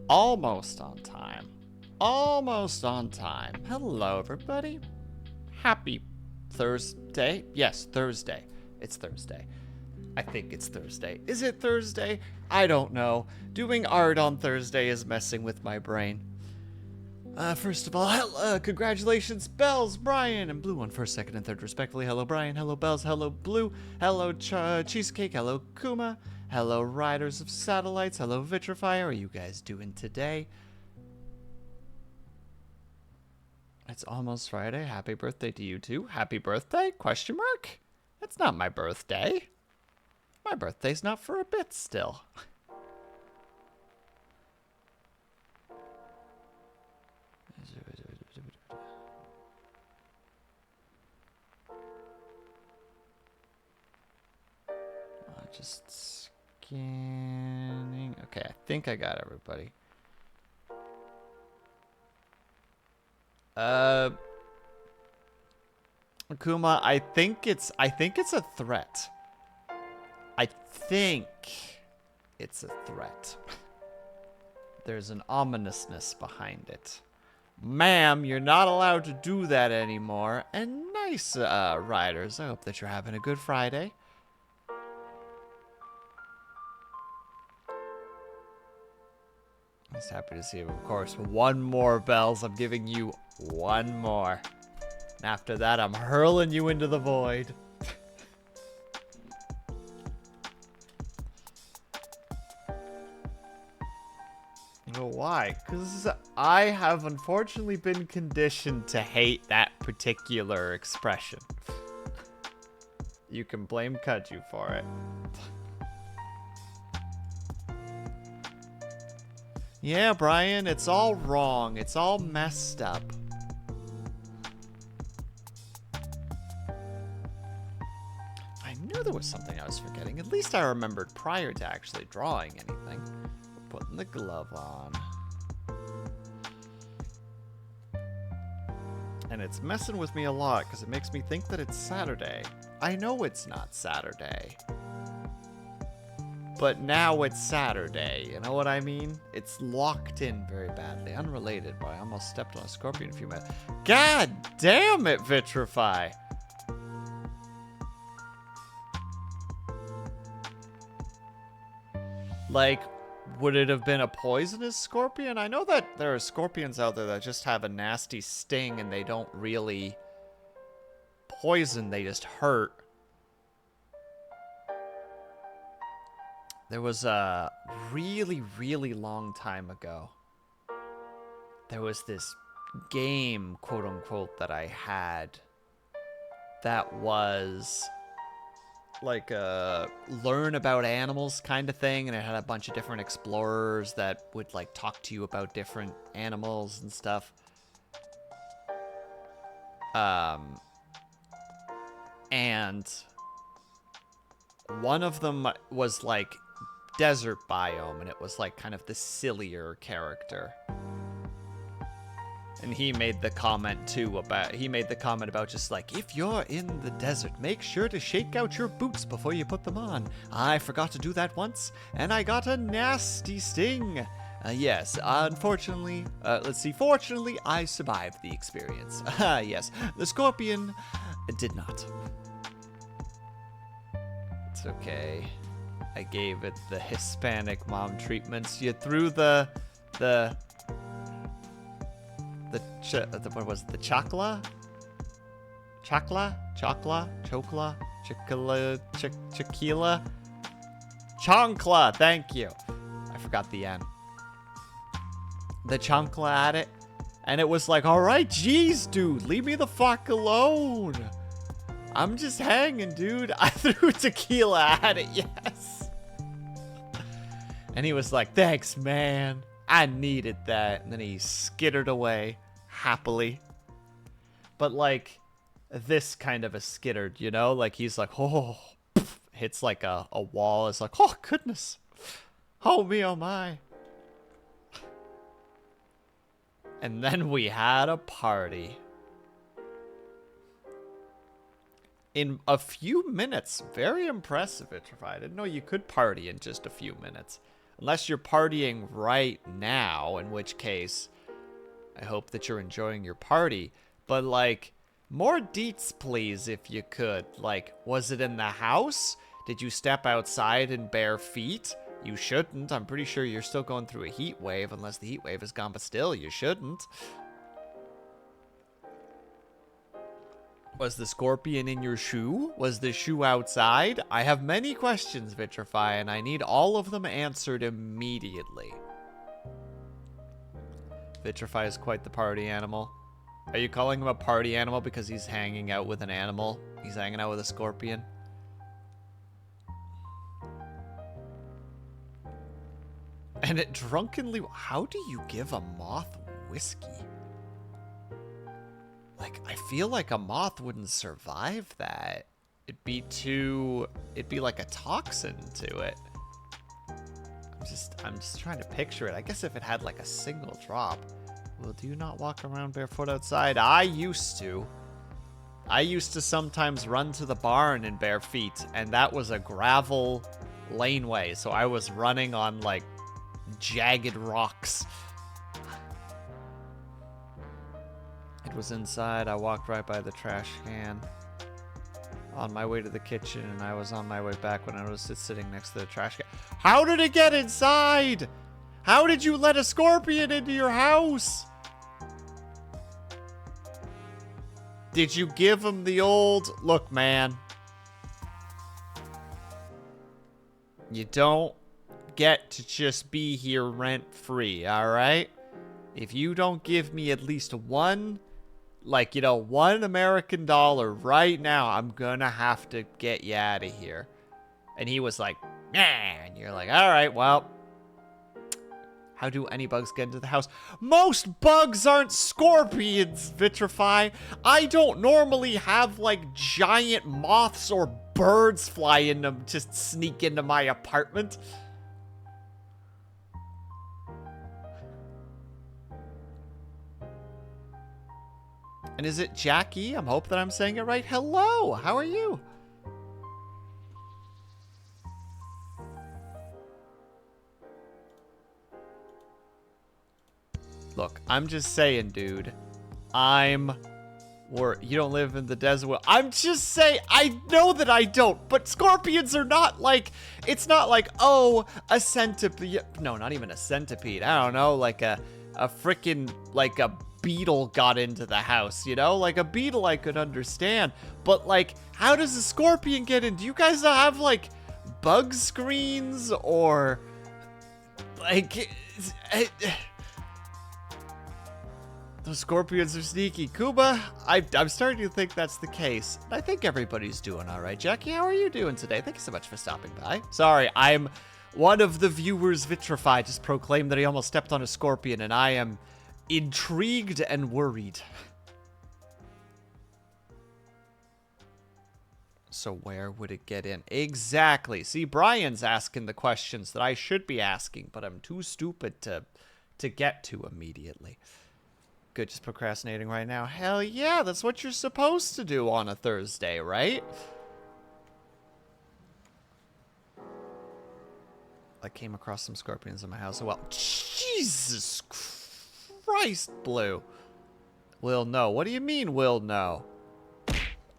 Almost on time. Almost on time. Hello, everybody. Happy Thursday. Yes, Thursday. It's Thursday. I think it's Thursday. Is it Thursday? I don't know. Doing art on Thursday is messing with my brain. First of all, congratulations, Bells, Brian, and Blue One first, second, and third, respectfully. Hello, Brian. Hello, Bells. Hello, Blue. Hello, Cheesecake. Hello, Kuma. Hello, Riders of Satellites. Hello, Vitrify. How are you guys doing today? It's almost Friday. Happy birthday to you, too. Happy birthday? Question mark? It's not my birthday. My birthday's not for a bit still. Just scanning. Okay, I think I got everybody. Akuma, I think it's a threat. I think it's a threat. There's an ominousness behind it. Ma'am, you're not allowed to do that anymore. And nice, riders. I hope that you're having a good Friday. I'm just happy to see you, of course. One more, Bells. I'm giving you one more. And after that, I'm hurling you into the void. Well, why? Because I have unfortunately been conditioned to hate that particular expression. You can blame Kaju for it. Yeah, Brian, it's all wrong. It's all messed up. I knew there was something I was forgetting. At least I remembered prior to actually drawing anything. Putting the glove on. And it's messing with me a lot because it makes me think that it's Saturday. I know it's not Saturday. But now it's Saturday, you know what I mean? It's locked in very badly. Unrelated, but I almost stepped on a scorpion a few minutes. God damn it, Vitrify! Like, would it have been a poisonous scorpion? I know that there are scorpions out there that just have a nasty sting and they don't really poison, they just hurt. There was a really, really long time ago. There was this game, quote unquote, that I had that was like a learn about animals kind of thing, and it had a bunch of different explorers that would like talk to you about different animals and stuff. And one of them was like desert biome, and it was like kind of the sillier character. And he made the comment too about just like, if you're in the desert, make sure to shake out your boots before you put them on. I forgot to do that once, and I got a nasty sting. Yes, unfortunately, fortunately, I survived the experience. Yes, the scorpion did not. It's okay. I gave it the Hispanic mom treatments. You threw the what was it, the chocla? Chancla, thank you. I forgot the N. The chancla at it, and it was like, alright, geez, dude, leave me the fuck alone. I'm just hanging, dude. I threw tequila at it, yes. And he was like, thanks, man. I needed that. And then he skittered away happily. But like this kind of a skittered, you know? Like he's like, oh, hits like a wall. It's like, oh, goodness. Oh, me, oh, my. And then we had a party. In a few minutes. Very impressive, Vitrify. I didn't know you could party in just a few minutes. Unless you're partying right now, in which case, I hope that you're enjoying your party. But, like, more deets, please, if you could. Like, was it in the house? Did you step outside in bare feet? You shouldn't. I'm pretty sure you're still going through a heat wave, unless the heat wave is gone, but still, you shouldn't. Was the scorpion in your shoe? Was the shoe outside? I have many questions, Vitrify, and I need all of them answered immediately. Vitrify is quite the party animal. Are you calling him a party animal because he's hanging out with an animal? He's hanging out with a scorpion? And it drunkenly... How do you give a moth whiskey? Like, I feel like a moth wouldn't survive that. It'd be like a toxin to it. I'm just trying to picture it. I guess if it had like a single drop. Well, do you not walk around barefoot outside? I used to. I used to sometimes run to the barn in bare feet, and that was a gravel laneway, so I was running on like jagged rocks. It was inside. I walked right by the trash can on my way to the kitchen, and I was on my way back when I was sitting next to the trash can. How did it get inside? How did you let a scorpion into your house? Did you give him the old... Look, man. You don't get to just be here rent-free, alright? If you don't give me at least one... Like, you know, $1 American right now, I'm gonna have to get you out of here. And he was like, nah. And you're like, all right, well, how do any bugs get into the house? Most bugs aren't scorpions, Vitrify. I don't normally have, like, giant moths or birds fly in them, just sneak into my apartment. And is it Jackie? I'm hoping that I'm saying it right. Hello, how are you? Look, I'm just saying, dude. You don't live in the desert. Well, I'm just saying, I know that I don't, but scorpions are not like, it's not like, oh, a centipede. No, not even a centipede. I don't know, like a freaking, like a beetle got into the house, you know? Like a beetle I could understand, but like, how does a scorpion get in? Do you guys have like bug screens or like... Those scorpions are sneaky. Kuba, I'm starting to think that's the case. I think everybody's doing all right. Jackie, how are you doing today? Thank you so much for stopping by. Sorry, I'm one of the viewers. Vitrify just proclaimed that he almost stepped on a scorpion, and I am intrigued and worried. So where would it get in? Exactly. See, Brian's asking the questions that I should be asking, but I'm too stupid to get to immediately. Good, just procrastinating right now. Hell yeah, that's what you're supposed to do on a Thursday, right? I came across some scorpions in my house. Well, Jesus Christ, Blue. Will no. What do you mean, will no?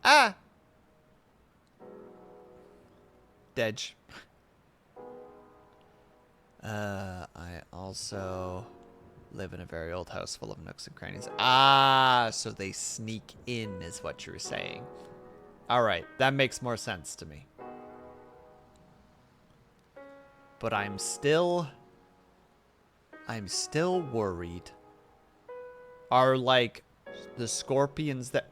Ah! Dedge. I also live in a very old house full of nooks and crannies. Ah, so they sneak in is what you're saying. Alright, that makes more sense to me. But I'm still worried. Are, like, the scorpions that...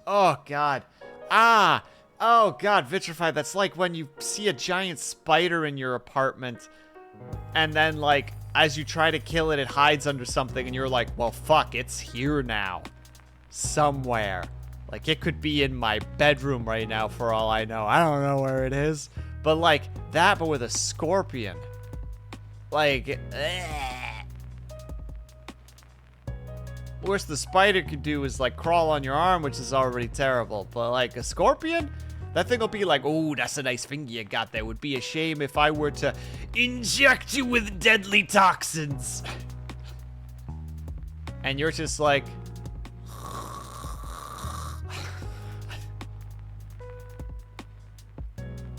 Oh, God. Ah! Oh, God, Vitrify, that's like when you see a giant spider in your apartment, and then, like, as you try to kill it, it hides under something, and you're like, well, fuck, it's here now. Somewhere. Like, it could be in my bedroom right now, for all I know. I don't know where it is. But, like, that, but with a scorpion. Like, worst the spider could do is, like, crawl on your arm, which is already terrible. But, like, a scorpion? That thing will be like, oh, that's a nice finger you got there. Would be a shame if I were to inject you with deadly toxins. And you're just like...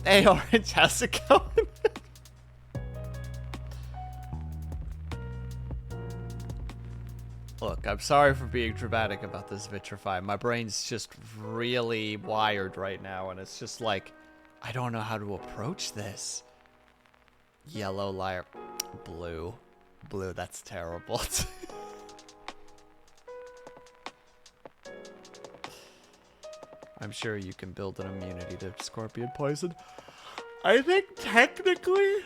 Hey, Orange, how's it going? Look, I'm sorry for being dramatic about this vitrify. My brain's just really wired right now, and it's just like, I don't know how to approach this. Yellow liar. Blue. Blue, that's terrible. I'm sure you can build an immunity to scorpion poison. I think technically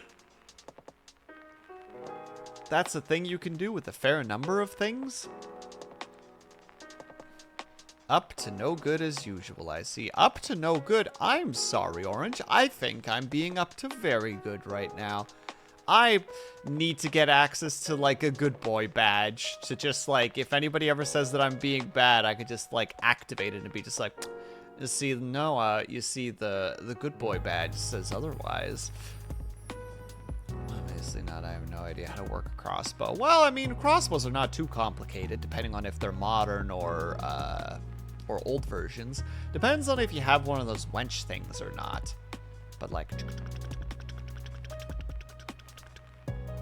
that's a thing you can do with a fair number of things. Up to no good as usual, I see. Up to no good. I'm sorry, Orange. I think I'm being up to very good right now. I need to get access to, like, a good boy badge to just, like, if anybody ever says that I'm being bad, I could just, like, activate it and be just like, you see, no, you see, the good boy badge says otherwise. Obviously not. I have no idea how to work a crossbow. Well, I mean, crossbows are not too complicated, depending on if they're modern or old versions. Depends on if you have one of those wench things or not. But, like...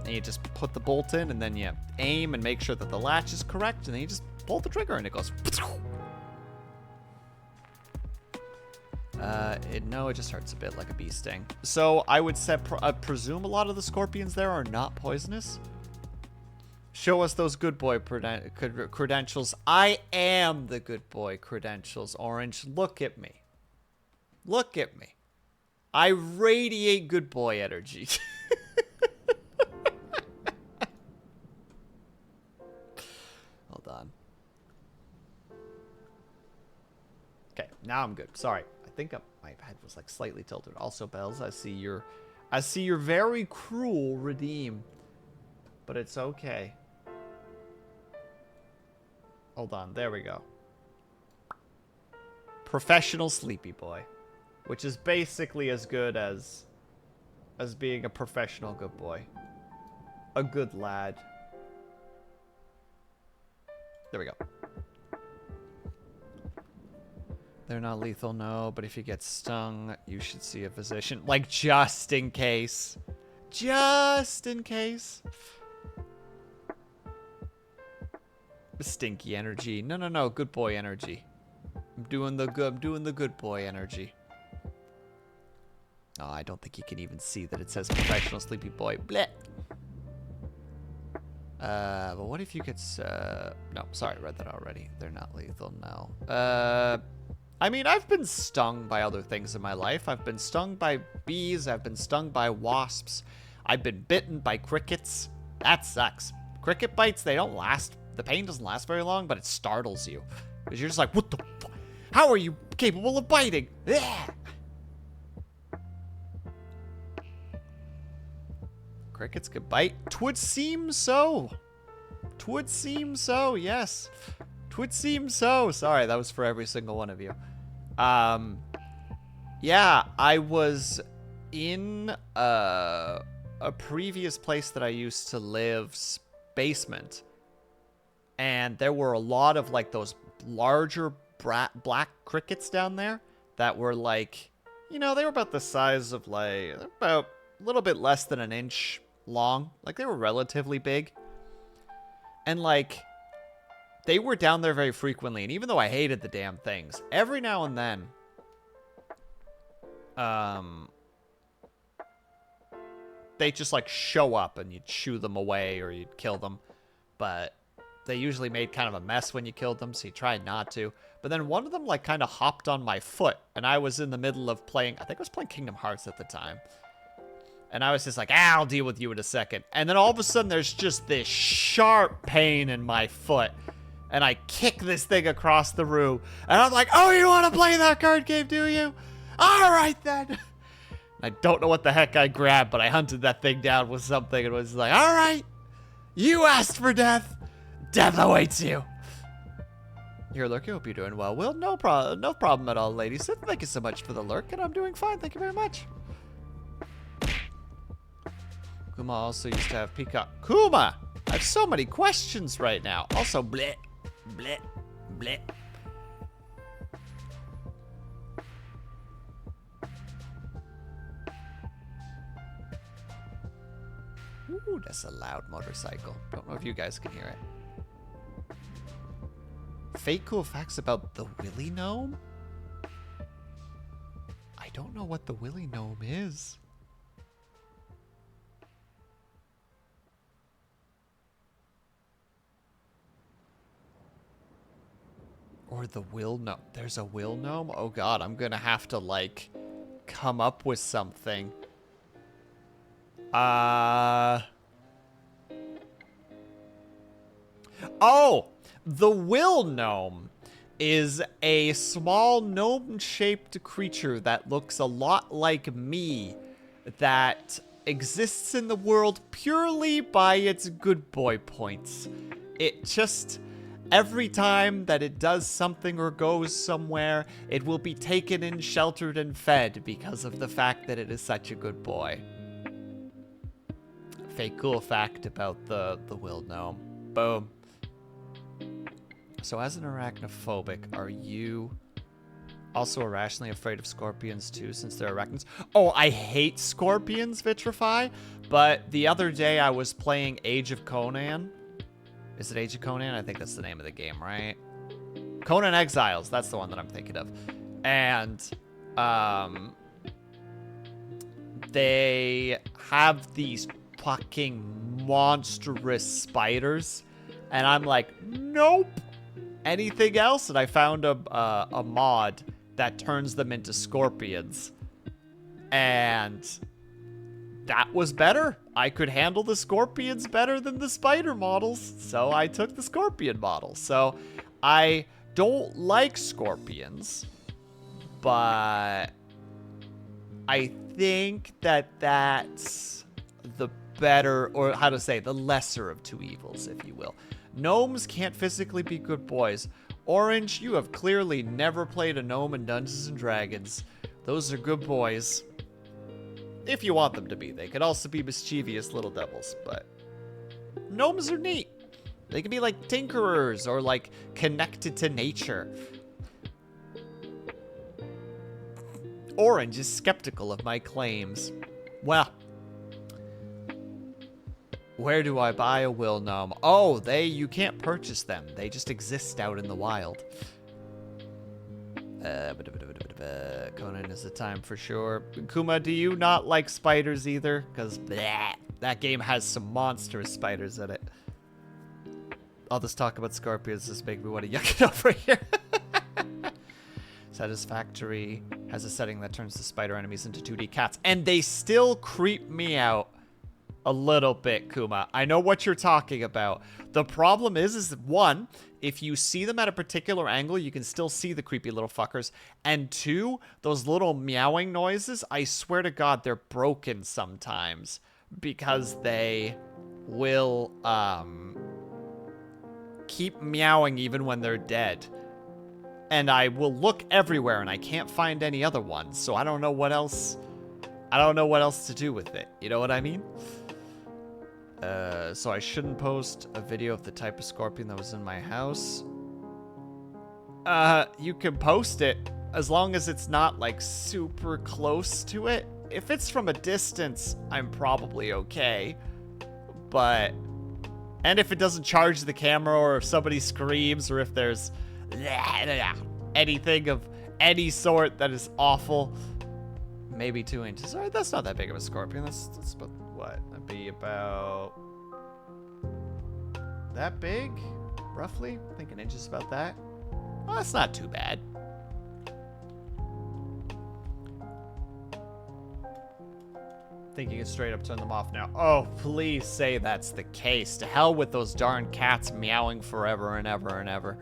And you just put the bolt in, and then you aim and make sure that the latch is correct, and then you just pull the trigger, and it goes... No, it just hurts a bit like a bee sting. So I would presume a lot of the scorpions there are not poisonous. Show us those good boy credentials. I am the good boy credentials, Orange. Look at me. Look at me. I radiate good boy energy. Hold on. Okay, now I'm good. Sorry. I think my head was like slightly tilted. Also, Bells, I see your very cruel redeem. But it's okay. Hold on, there we go. Professional sleepy boy. Which is basically as good as being a professional good boy. A good lad. There we go. They're not lethal, no, but if you get stung, you should see a physician. Like, just in case. Just in case. Stinky energy. No, no, no, good boy energy. I'm doing the good boy energy. Oh, I don't think you can even see that it says professional sleepy boy. Bleh. But what if you get, no, sorry, I read that already. They're not lethal, no. I mean, I've been stung by other things in my life. I've been stung by bees. I've been stung by wasps. I've been bitten by crickets. That sucks. Cricket bites, they don't last. The pain doesn't last very long, but it startles you. Because you're just like, what the fuck? How are you capable of biting? Ugh! Crickets could bite? 'Twould seem so. 'Twould seem so, yes. 'Twould seem so. Sorry, that was for every single one of you. Yeah, I was in a previous place that I used to live's basement. And there were a lot of, like, those larger black crickets down there that were, like, you know, they were about the size of, like, about a little bit less than an inch long. Like, they were relatively big. And, like, they were down there very frequently. And even though I hated the damn things, every now and then, they just, like, show up and you'd shoo them away or you'd kill them. But they usually made kind of a mess when you killed them, so you tried not to. But then one of them, like, kind of hopped on my foot. And I was in the middle of playing, I think I was playing Kingdom Hearts at the time. And I was just like, I'll deal with you in a second. And then all of a sudden, there's just this sharp pain in my foot. And I kick this thing across the room. And I'm like, oh, you want to play that card game, do you? All right, then. I don't know what the heck I grabbed, but I hunted that thing down with something and was like, all right, you asked for death. Death awaits you. You're lurking. Hope you're doing well. Will, no problem at all, ladies. Thank you so much for the lurk, and I'm doing fine. Thank you very much. Kuma also used to have peacock. Kuma! I have so many questions right now. Also, bleh, bleh, bleh. Ooh, that's a loud motorcycle. Don't know if you guys can hear it. Fake cool facts about the Willy Gnome? I don't know what the Willy Gnome is. Or the Will Gnome. There's a Will Gnome? Oh god, I'm gonna have to, like, come up with something. Oh! The Will Gnome is a small gnome-shaped creature that looks a lot like me that exists in the world purely by its good boy points. It just... Every time that it does something or goes somewhere, it will be taken in, sheltered, and fed because of the fact that it is such a good boy. Fake cool fact about the Will Gnome. Boom. So as an arachnophobic, are you also irrationally afraid of scorpions too, since they're arachnids? Oh, I hate scorpions, Vitrify, but the other day I was playing Age of Conan. Is it Age of Conan? I think that's the name of the game, right? Conan Exiles, that's the one that I'm thinking of. And they have these fucking monstrous spiders, and I'm like, nope. Anything else? And I found a mod that turns them into scorpions. And that was better. I could handle the scorpions better than the spider models, so I took the scorpion model. So I don't like scorpions, but I think that that's the better, or how to say, the lesser of two evils, if you will. Gnomes can't physically be good boys. Orange, you have clearly never played a gnome in Dungeons and Dragons. Those are good boys. If you want them to be. They could also be mischievous little devils, but gnomes are neat. They can be like tinkerers or like connected to nature. Orange is skeptical of my claims. Well, where do I buy a Will Gnome? Oh, you can't purchase them. They just exist out in the wild. Conan is the time for sure. Kuma, do you not like spiders either? Because that game has some monstrous spiders in it. All this talk about scorpions just make me want to yuck it over here. Satisfactory has a setting that turns the spider enemies into 2D cats. And they still creep me out a little bit, Kuma. I know what you're talking about. The problem is one, if you see them at a particular angle, you can still see the creepy little fuckers. And two, those little meowing noises, I swear to God, they're broken sometimes because they will keep meowing even when they're dead. And I will look everywhere and I can't find any other ones, so I don't know what else to do with it. You know what I mean? So I shouldn't post a video of the type of scorpion that was in my house. You can post it as long as it's not like super close to it. If it's from a distance, I'm probably okay. But, and if it doesn't charge the camera, or if somebody screams, or if there's anything of any sort that is awful, maybe 2 inches. All right, that's not that big of a scorpion. That's about what? That'd be about that big, roughly. I think an inch is about that. Well, that's not too bad. I think you can straight up turn them off now. Oh, please say that's the case. To hell with those darn cats meowing forever and ever and ever.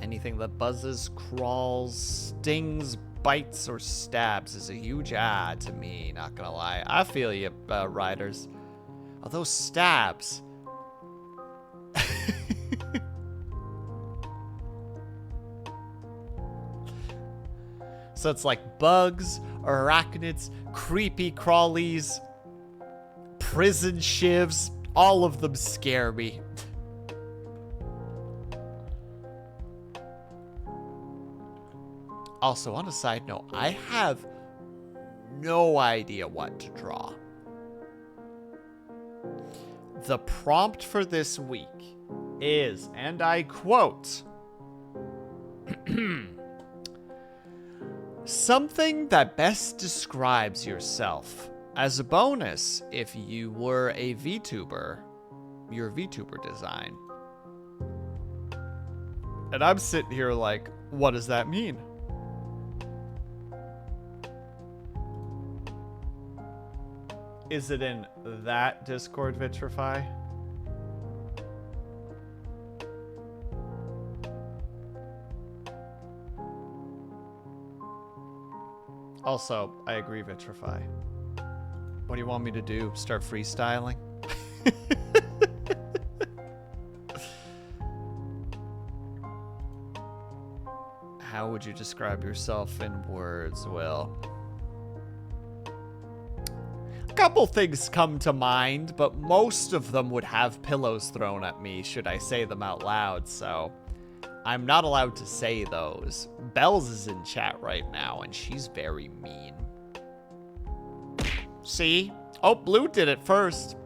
Anything that buzzes, crawls, stings, bites, or stabs is a huge to me, not gonna lie. I feel you, riders. Although stabs. So it's like bugs, arachnids, creepy crawlies, prison shivs. All of them scare me. Also, on a side note, I have no idea what to draw. The prompt for this week is, and I quote, something that best describes yourself. As a bonus, if you were a Vtuber, your Vtuber design. And I'm sitting here like, what does that mean? Is it in that Discord, Vitrify? Also, I agree, Vitrify. What do you want me to do? Start freestyling? How would you describe yourself in words, Will? A couple things come to mind, but most of them would have pillows thrown at me should I say them out loud, so I'm not allowed to say those. Bells is in chat right now, and she's very mean. See? Oh, Blue did it first.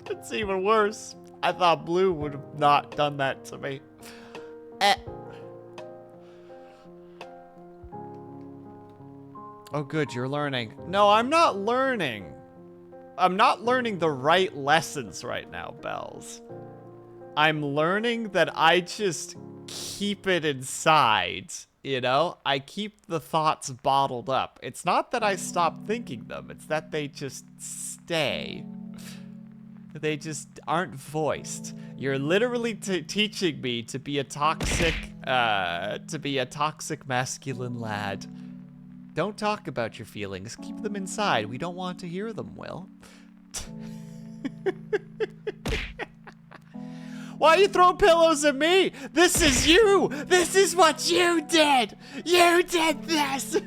It's even worse. I thought Blue would have not done that to me. Oh, good, you're learning. No, I'm not learning. I'm not learning the right lessons right now, Bells. I'm learning that I just keep it inside, you know? I keep the thoughts bottled up. It's not that I stop thinking them, it's that they just stay. They just aren't voiced. You're literally teaching me to be a toxic masculine lad. Don't talk about your feelings. Keep them inside. We don't want to hear them, Will. Why are you throwing pillows at me? This is you! This is what you did! You did this!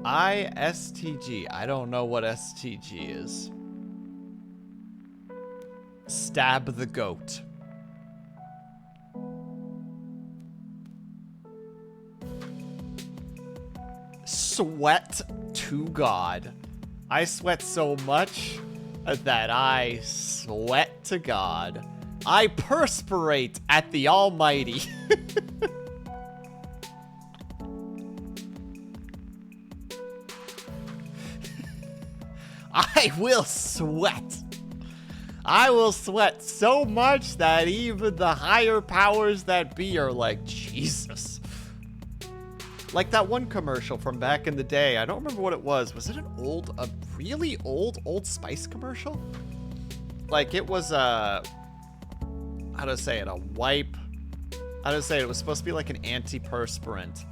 STG. I don't know what STG is. Stab the goat. Sweat to God. I sweat so much that I sweat to God. I perspirate at the Almighty. I will sweat. I will sweat so much that even the higher powers that be are like, Jesus. Like that one commercial from back in the day. I don't remember what it was. Was it a really old Old Spice commercial? Like it was how to say it, a wipe. How to say it? It was supposed to be like an antiperspirant.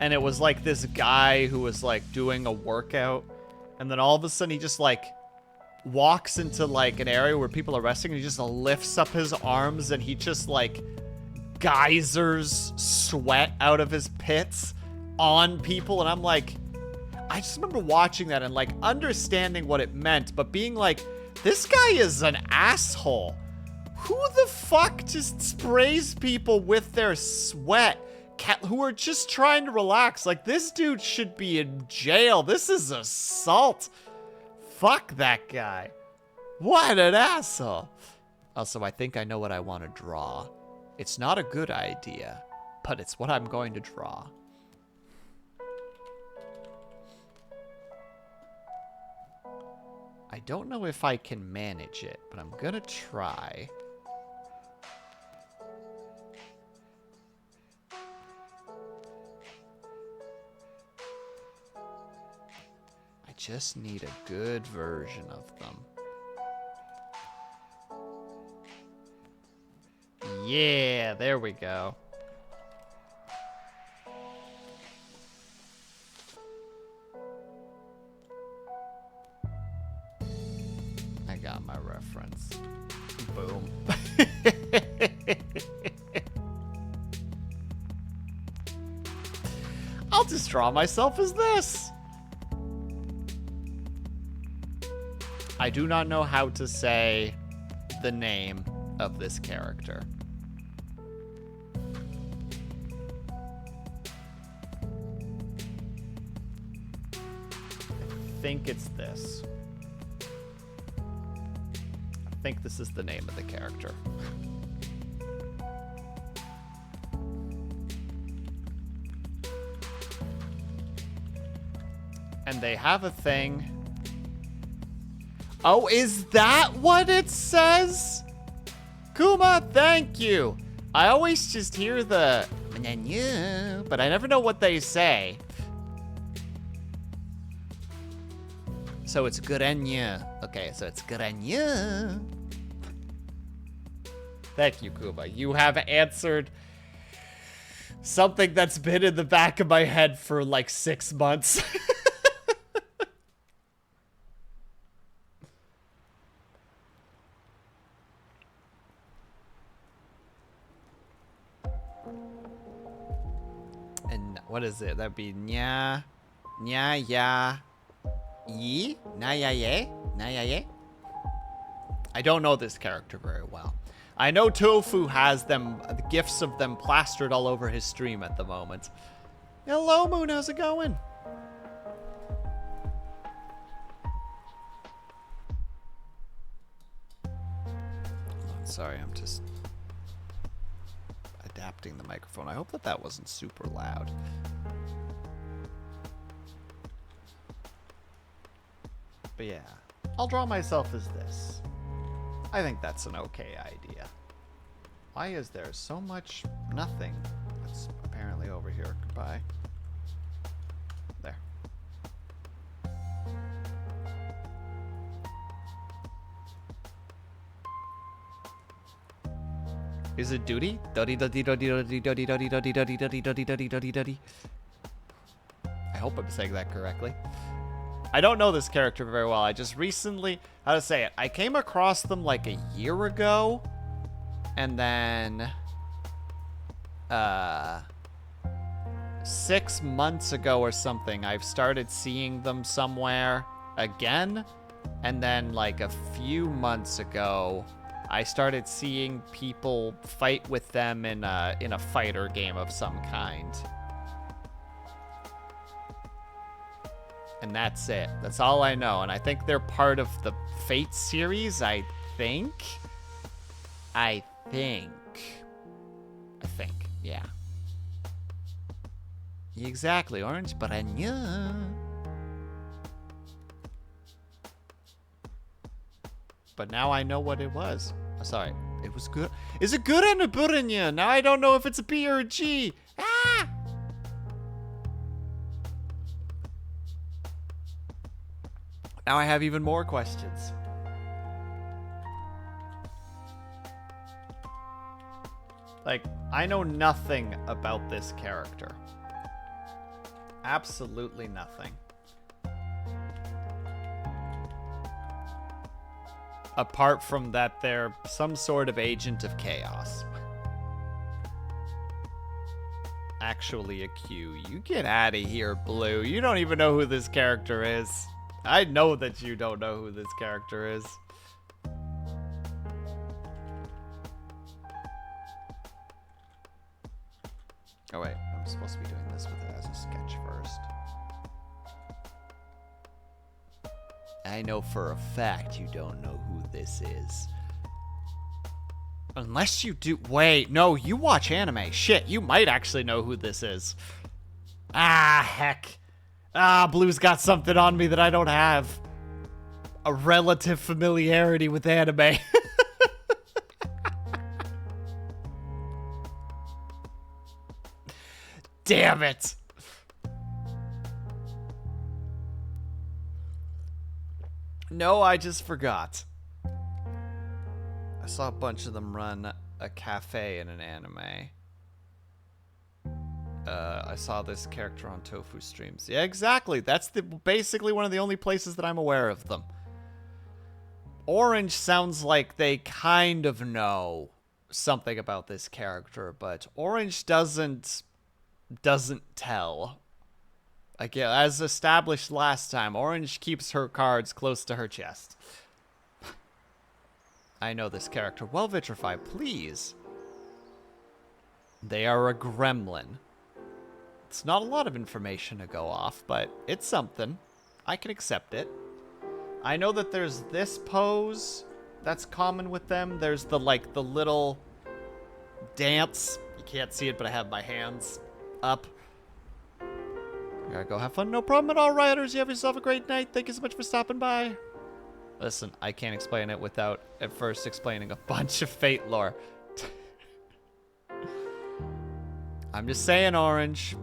And it was like this guy who was like doing a workout. And then all of a sudden he just like walks into like an area where people are resting and he just lifts up his arms and he just like geysers sweat out of his pits on people. And I'm like, I just remember watching that and like understanding what it meant, but being like, this guy is an asshole. Who the fuck just sprays people with their sweat who are just trying to relax? Like, this dude should be in jail. This is assault. Fuck that guy. What an asshole. Also, I think I know what I want to draw. It's not a good idea, but it's what I'm going to draw. I don't know if I can manage it, but I'm gonna try. I just need a good version of them. Yeah, there we go. draw myself as this. I do not know how to say the name of this character. I think it's this. I think this is the name of the character. And they have a thing. Oh, is that what it says? Kuma, thank you. I always just hear the but I never know what they say. So it's Gurenya. Okay, so it's Gurenya. Thank you, Kuma. You have answered something that's been in the back of my head for like 6 months. And what is it? That'd be nya ya yi na ya ye. I don't know this character very well. I know Tofu has them, the gifs of them plastered all over his stream at the moment. Hello, Moon. How's it going? Hold on, sorry, I'm just adapting the microphone. I hope that that wasn't super loud. But yeah, I'll draw myself as this. I think that's an okay idea. Why is there so much nothing that's apparently over here? Goodbye. There. Is it duty? Duddy duddy duddy duddy duddy duddy duddy duddy duddy duddy duddy duddy duddy. I hope I'm saying that correctly. I don't know this character very well. I just recently, how to say it, I came across them like a year ago, and then 6 months ago or something, I've started seeing them somewhere again, and then like a few months ago, I started seeing people fight with them in a fighter game of some kind. And that's it. That's all I know. And I think they're part of the Fate series, I think. I think, yeah. Exactly, Orange Baranya. But now I know what it was. Sorry, it was good. Is it good and a Baranya? Now I don't know if it's a B or a G. Ah! Now I have even more questions. Like, I know nothing about this character. Absolutely nothing. Apart from that they're some sort of agent of chaos. Actually a Q. You get out of here, Blue. You don't even know who this character is. I know that you don't know who this character is. Oh wait, I'm supposed to be doing this with it as a sketch first. I know for a fact you don't know who this is. Unless you do. Wait, no, you watch anime. Shit, you might actually know who this is. Ah, heck. Ah, Blue's got something on me that I don't have. A relative familiarity with anime. Damn it. No, I just forgot. I saw a bunch of them run a cafe in an anime. I saw this character on Tofu streams. Yeah, exactly. That's basically one of the only places that I'm aware of them. Orange sounds like they kind of know something about this character, but Orange doesn't tell. Like, yeah, as established last time, Orange keeps her cards close to her chest. I know this character well, Vitrify, please. They are a gremlin. It's not a lot of information to go off, but it's something. I can accept it. I know that there's this pose that's common with them. There's the, like, the little dance. You can't see it, but I have my hands up. I gotta go have fun. No problem at all, Rioters. You have yourself a great night. Thank you so much for stopping by. Listen, I can't explain it without at first explaining a bunch of Fate lore. I'm just saying, Orange.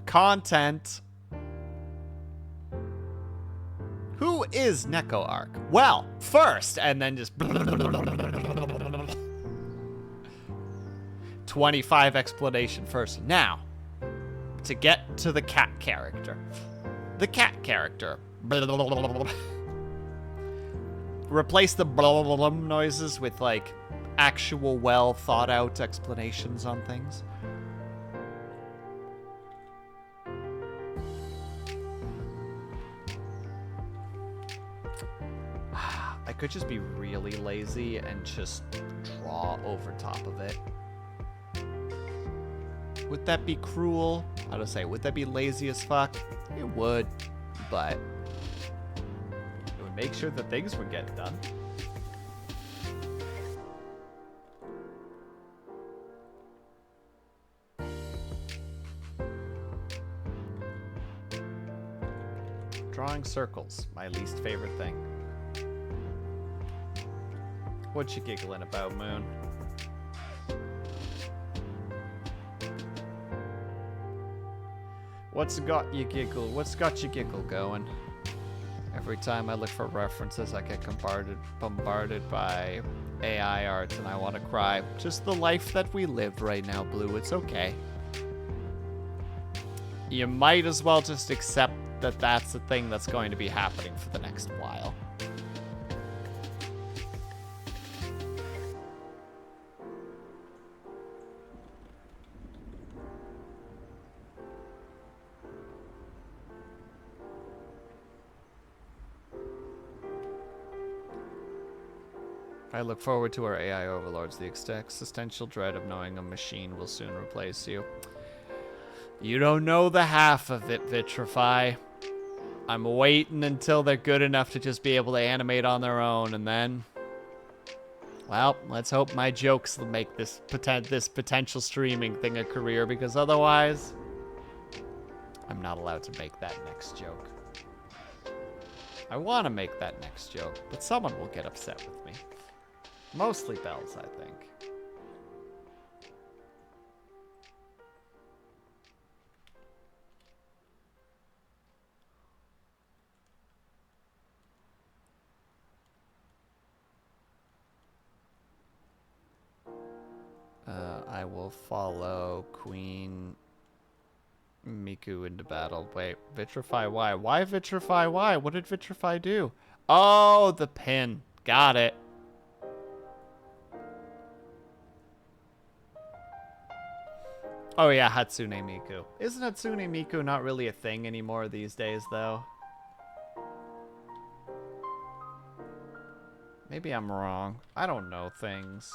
Content. Who is neco-arc? Well, first, and then just 25 explanation first. Now, to get to the cat character. The cat character. Replace the noises with, like, actual well thought out explanations on things. I could just be really lazy and just draw over top of it. Would that be cruel? How to say, would that be lazy as fuck? It would, but it would make sure that things would get done. Drawing circles, my least favorite thing. What you giggling about, Moon? What's got you giggle? What's got you giggle going? Every time I look for references, I get bombarded by AI art, and I want to cry. Just the life that we live right now, Blue. It's okay. You might as well just accept that that's the thing that's going to be happening for the next while. I look forward to our AI overlords, the existential dread of knowing a machine will soon replace you. You don't know the half of it, Vitrify. I'm waiting until they're good enough to just be able to animate on their own, and then... well, let's hope my jokes will make this potential streaming thing a career, because otherwise... I'm not allowed to make that next joke. I want to make that next joke, but someone will get upset with me. Mostly Bells, I think. I will follow Queen Miku into battle. Wait, Vitrify why? Why Vitrify why? What did Vitrify do? Oh, the pin. Got it. Oh yeah, Hatsune Miku. Isn't Hatsune Miku not really a thing anymore these days, though? Maybe I'm wrong. I don't know things.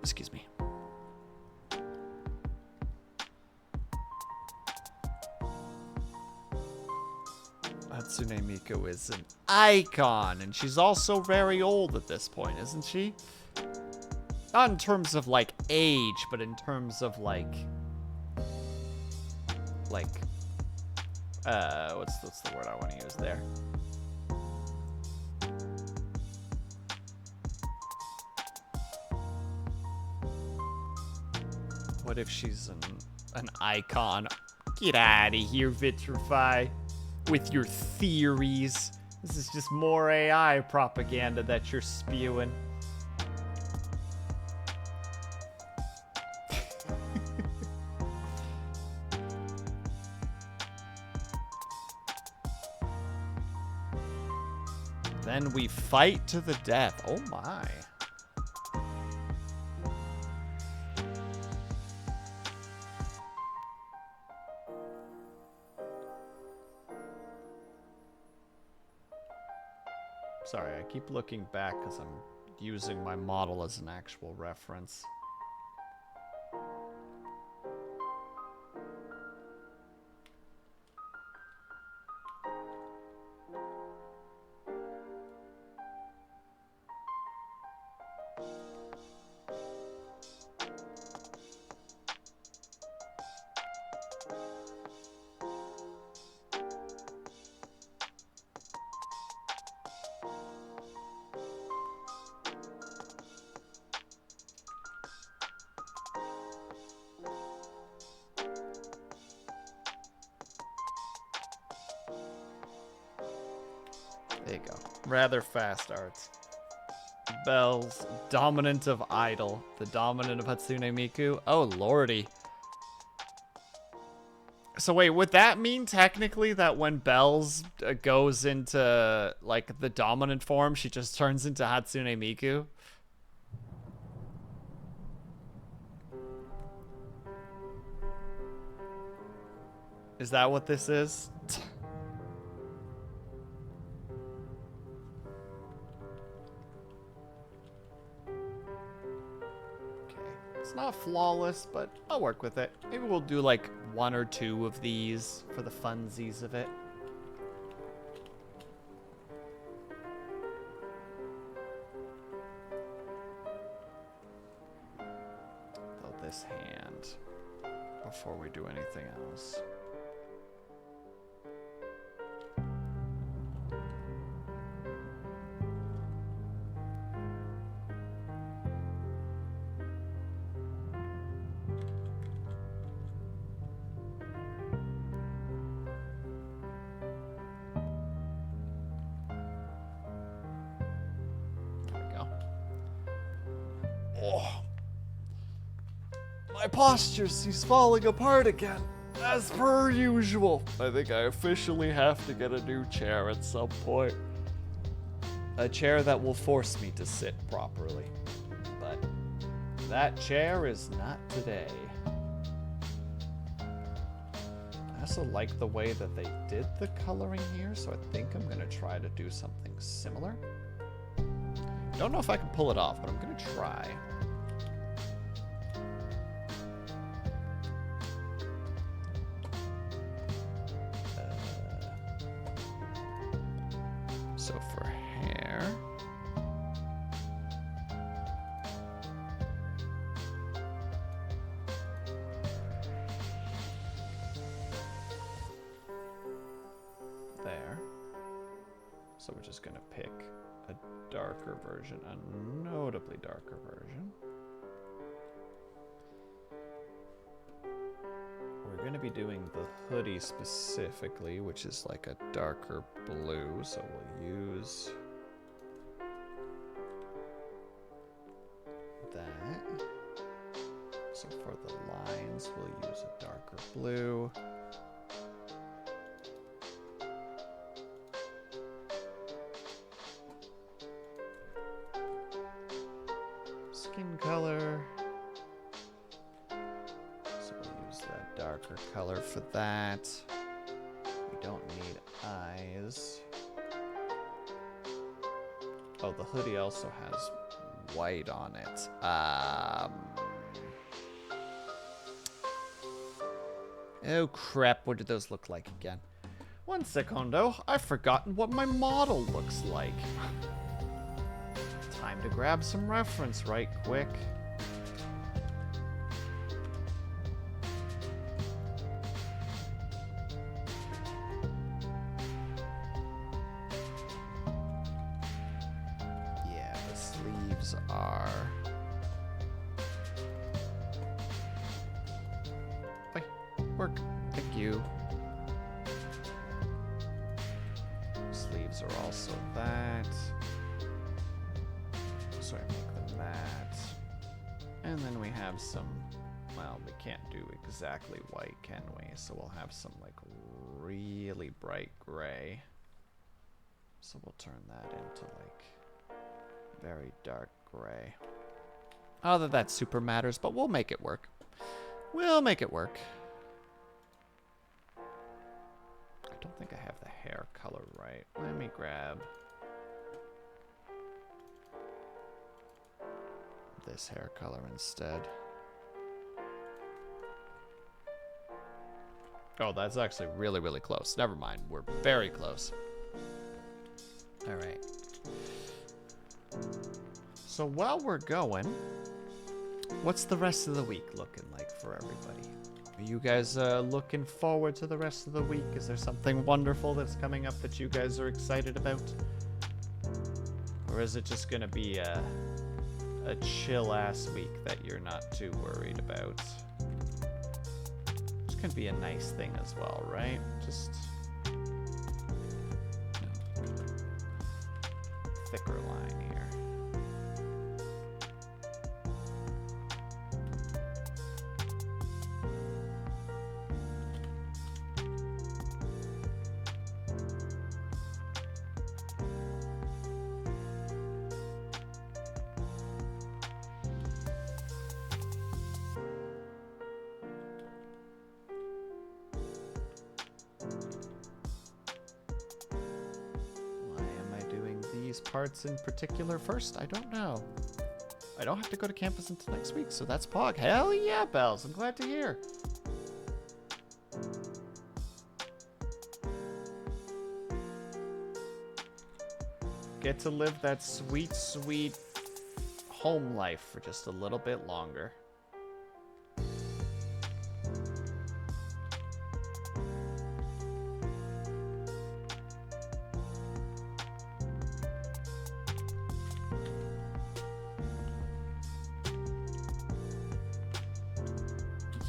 Excuse me. Hatsune Miku is an icon, and she's also very old at this point, isn't she? Not in terms of, like, age, but in terms of, like, what's the word I want to use there? What if she's an icon? Get out of here, Vitrify, with your theories. This is just more AI propaganda that you're spewing. Then we fight to the death. Oh my. Sorry, I keep looking back because I'm using my model as an actual reference. There you go. Rather fast arts. Bells, dominant of Idol, the dominant of Hatsune Miku. Oh lordy. So wait, would that mean technically that when Bells goes into like the dominant form, she just turns into Hatsune Miku? Is that what this is? It's not flawless, but I'll work with it. Maybe we'll do like 1 or 2 of these for the funsies of it. Throw this hand before we do anything else. My posture seems falling apart again, as per usual. I think I officially have to get a new chair at some point. A chair that will force me to sit properly. But that chair is not today. I also like the way that they did the coloring here, so I think I'm gonna try to do something similar. Don't know if I can pull it off, but I'm gonna try. So for hair, there. So we're just gonna pick a darker version, a notably darker version. We're going to be doing the hoodie specifically, which is like a darker blue, so we'll use that. So for the lines, we'll use a darker blue. Skin color. Darker color for that. We don't need eyes. Oh, the hoodie also has white on it. Oh crap, what did those look like again? One secondo, I've forgotten what my model looks like. Time to grab some reference right quick. Are work. Thank you. Sleeves are also that. So I make them that. And then we have some, well, we can't do exactly white, can we? So we'll have some like really bright gray. So we'll turn that into like very dark gray. Not that that super matters, but we'll make it work. We'll make it work. I don't think I have the hair color right. Let me grab this hair color instead. Oh, that's actually really, really close. Never mind. We're very close. All right. So while we're going, what's the rest of the week looking like for everybody? Are you guys looking forward to the rest of the week? Is there something wonderful that's coming up that you guys are excited about? Or is it just going to be a chill-ass week that you're not too worried about? It's going to be a nice thing as well, right? Just thicker line here. Parts in particular first? I don't know. I don't have to go to campus until next week, so that's Pog. Hell yeah, Bells. I'm glad to hear. Get to live that sweet, sweet home life for just a little bit longer.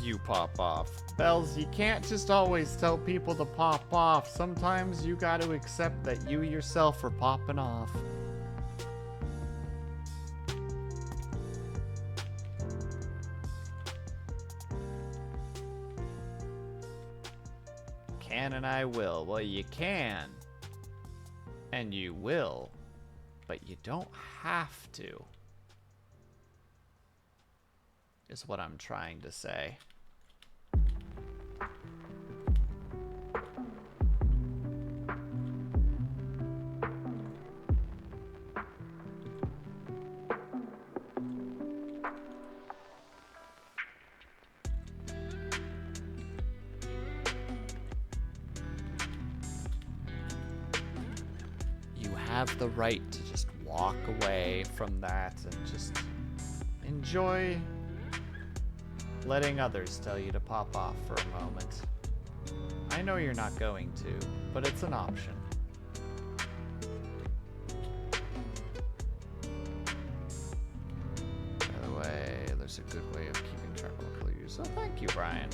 You pop off. Bells, you can't just always tell people to pop off. Sometimes you got to accept that you yourself are popping off. Can and I will. Well, you can. And you will. But you don't have to. Is what I'm trying to say. You have the right to just walk away from that and just enjoy letting others tell you to pop off for a moment. I know you're not going to, but it's an option. By the way, there's a good way of keeping track of what color you use. So thank you, Brian.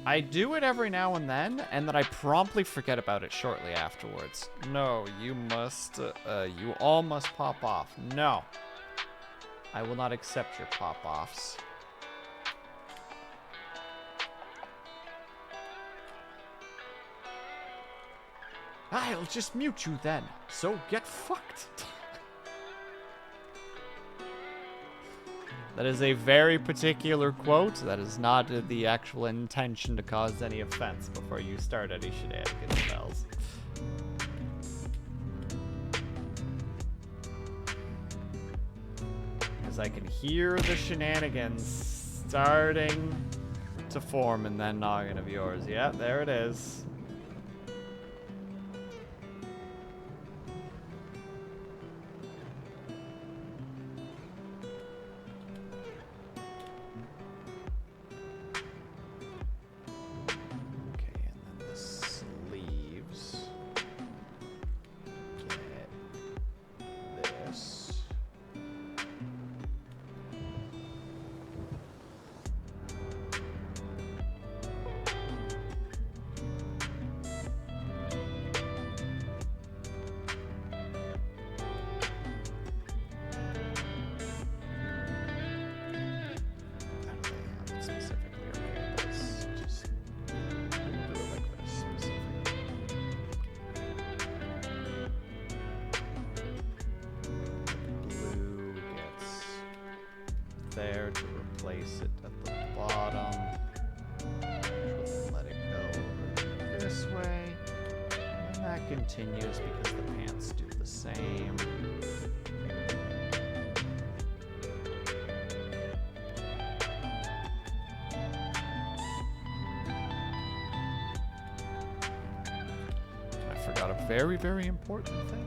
I do it every now and then I promptly forget about it shortly afterwards. No, you must, you all must pop off. No. I will not accept your pop-offs. I'll just mute you then, so get fucked. That is a very particular quote. That is not the actual intention to cause any offense before you start any shenanigans, Bells. I can hear the shenanigans starting to form in that noggin of yours. Yeah, there it is. Okay, and then the sleeves. Get this. there to replace it at the bottom. Let it go this way. And that continues because the pants do the same. I forgot a very, very important thing.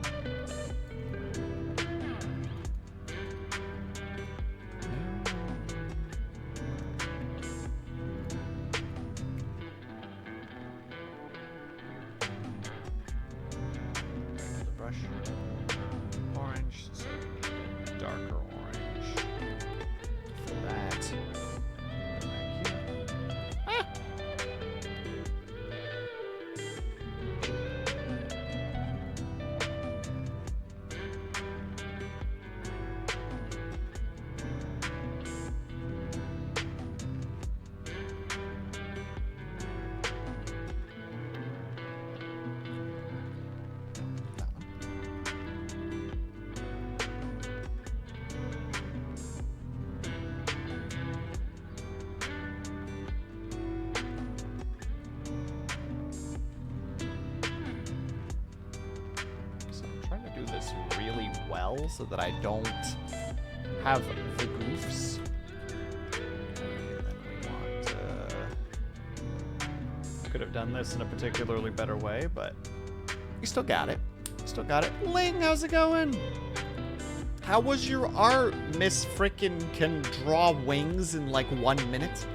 Orange, so we need a darker orange for that. Ah! Really well so that I don't have the goofs. And then we want could have done this in a particularly better way, but you still got it. Still got it. Ling, how's it going? How was your art? Miss Frickin' can draw wings in like 1 minute.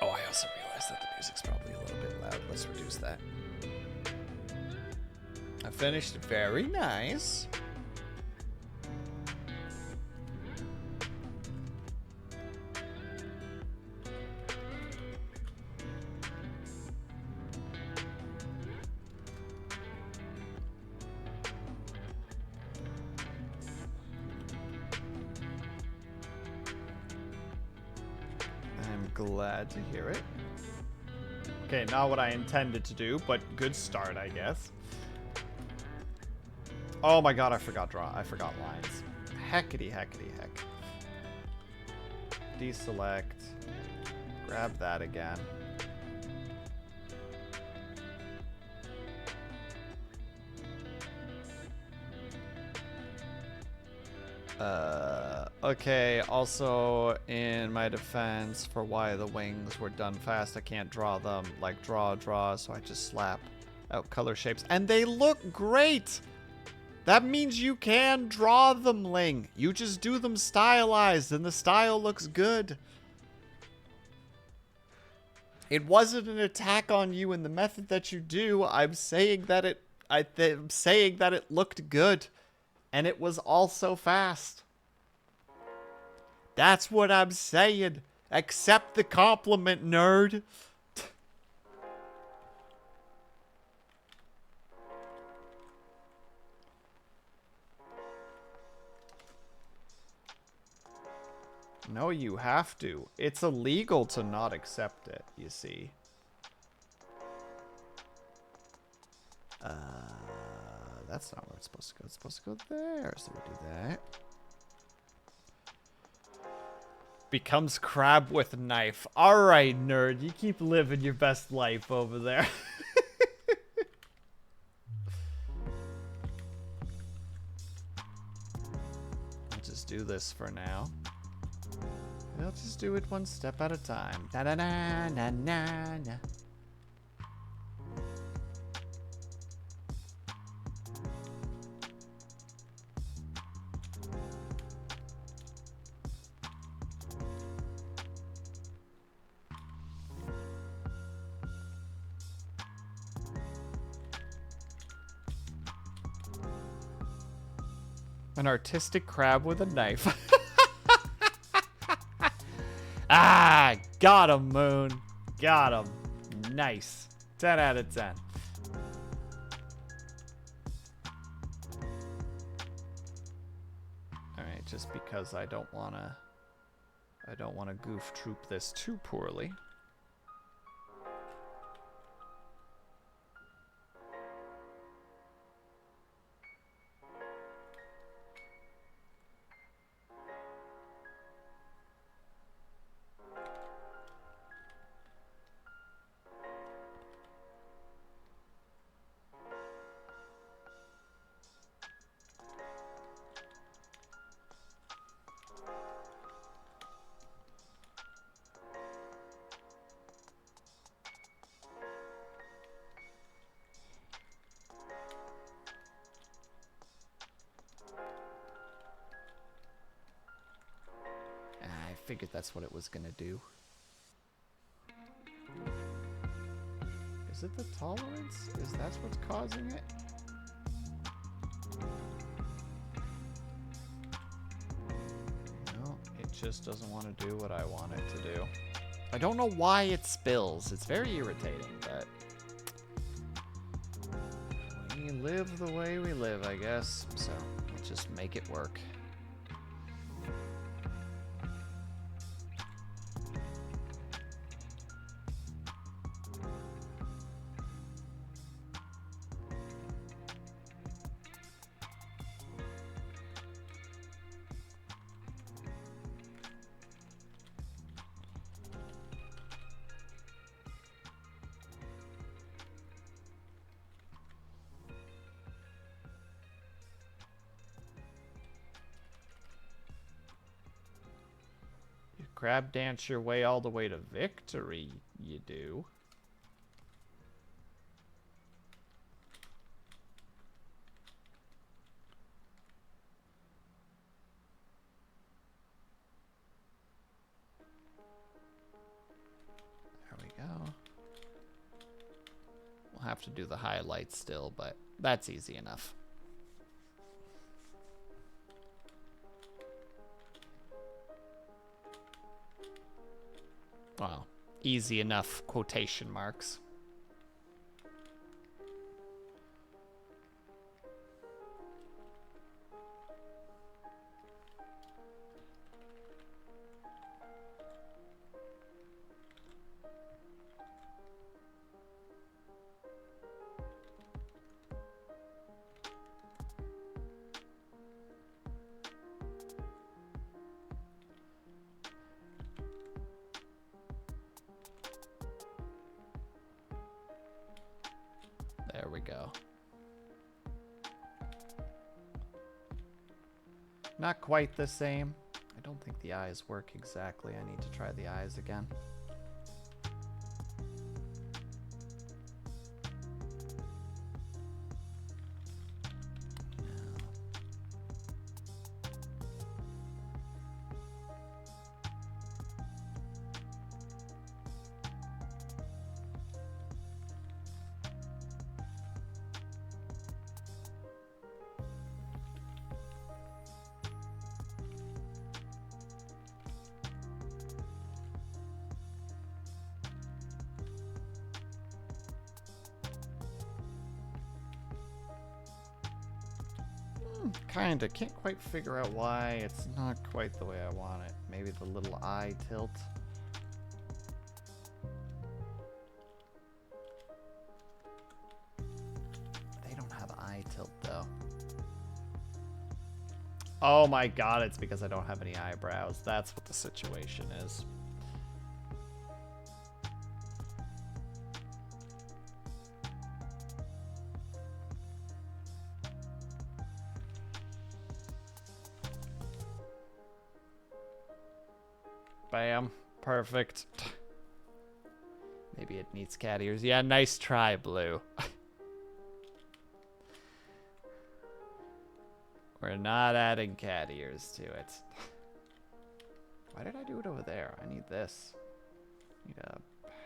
Oh, I also realized that the music's probably a little bit loud. Let's reduce that. I finished. Very nice. I'm glad to hear it. Okay, not what I intended to do, but good start, I guess. Oh my god, I forgot lines. Heckity heck. Deselect. Grab that again. Okay, also in my defense for why the wings were done fast, I can't draw them like draw, so I just slap out color shapes. And they look great! That means you can draw them, Ling. You just do them stylized and the style looks good. It wasn't an attack on you in the method that you do. I'm saying that I'm saying that it looked good. And it was also fast. That's what I'm saying. Accept the compliment, nerd. No, you have to. It's illegal to not accept it, you see. That's not where it's supposed to go. It's supposed to go there. So we do that. Becomes crab with knife. Alright, nerd. You keep living your best life over there. I'll just do this for now. I'll just do it one step at a time. Na na na na na na. An artistic crab with a knife. Ah, got him, Moon. Got him. Nice. 10 out of 10. Alright, just because I don't wanna goof troop this too poorly. I figured that's what it was gonna do. Is it the tolerance? Is that what's causing it? No, it just doesn't want to do what I want it to do. I don't know why it spills. It's very irritating, but we live the way we live, I guess. So let's just make it work. Crab dance your way all the way to victory, you do. There we go. We'll have to do the highlights still, but that's easy enough. Well, easy enough, quotation marks. There we go. Not quite the same. I don't think the eyes work exactly. I need to try the eyes again. Kinda. Can't quite figure out why it's not quite the way I want it. Maybe the little eye tilt. They don't have eye tilt though. Oh my god, it's because I don't have any eyebrows. That's what the situation is. Bam. Perfect. Maybe it needs cat ears. Yeah, nice try, Blue. We're not adding cat ears to it. Why did I do it over there? I need this. Need a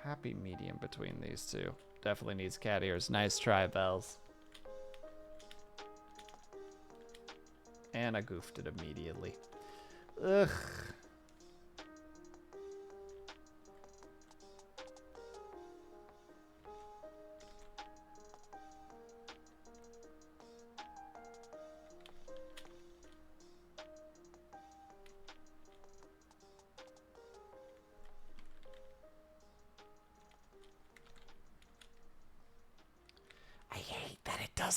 happy medium between these two. Definitely needs cat ears. Nice try, Bells. And I goofed it immediately. Ugh.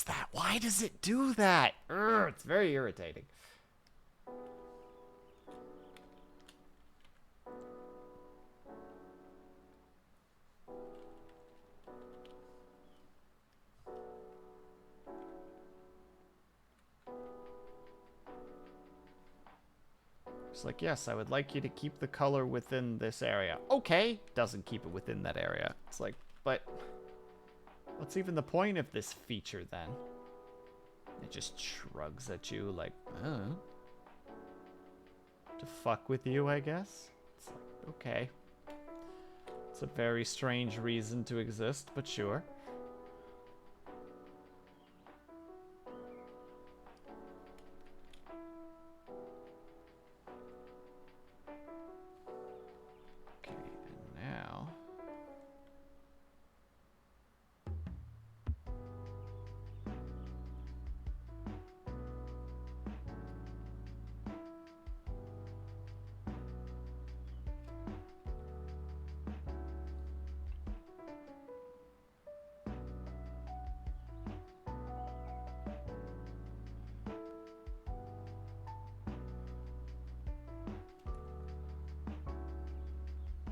That? Why does it do that? Urgh, it's very irritating. It's like, yes, I would like you to keep the color within this area. Okay, doesn't keep it within that area. It's like, but what's even the point of this feature then? It just shrugs at you like, to fuck with you, I guess? It's like, okay. It's a very strange reason to exist, but sure. Okay, and now...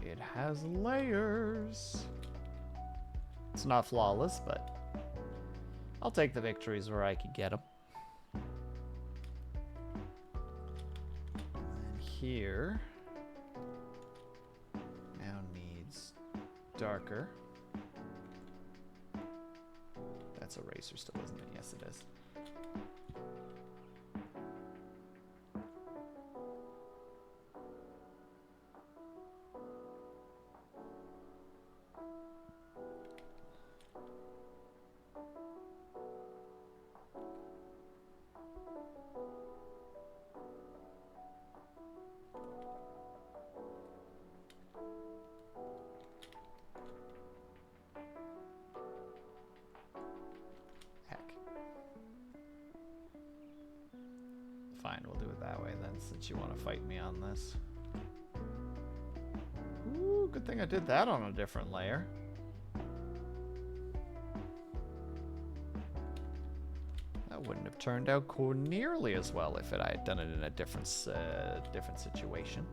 It has layers. It's not flawless, but I'll take the victories where I can get them. And here now needs darker. That's eraser still, isn't it? Yes, it is. Fine, we'll do it that way then, since you want to fight me on this. Ooh, good thing I did that on a different layer. That wouldn't have turned out nearly as well if I had done it in a different situation.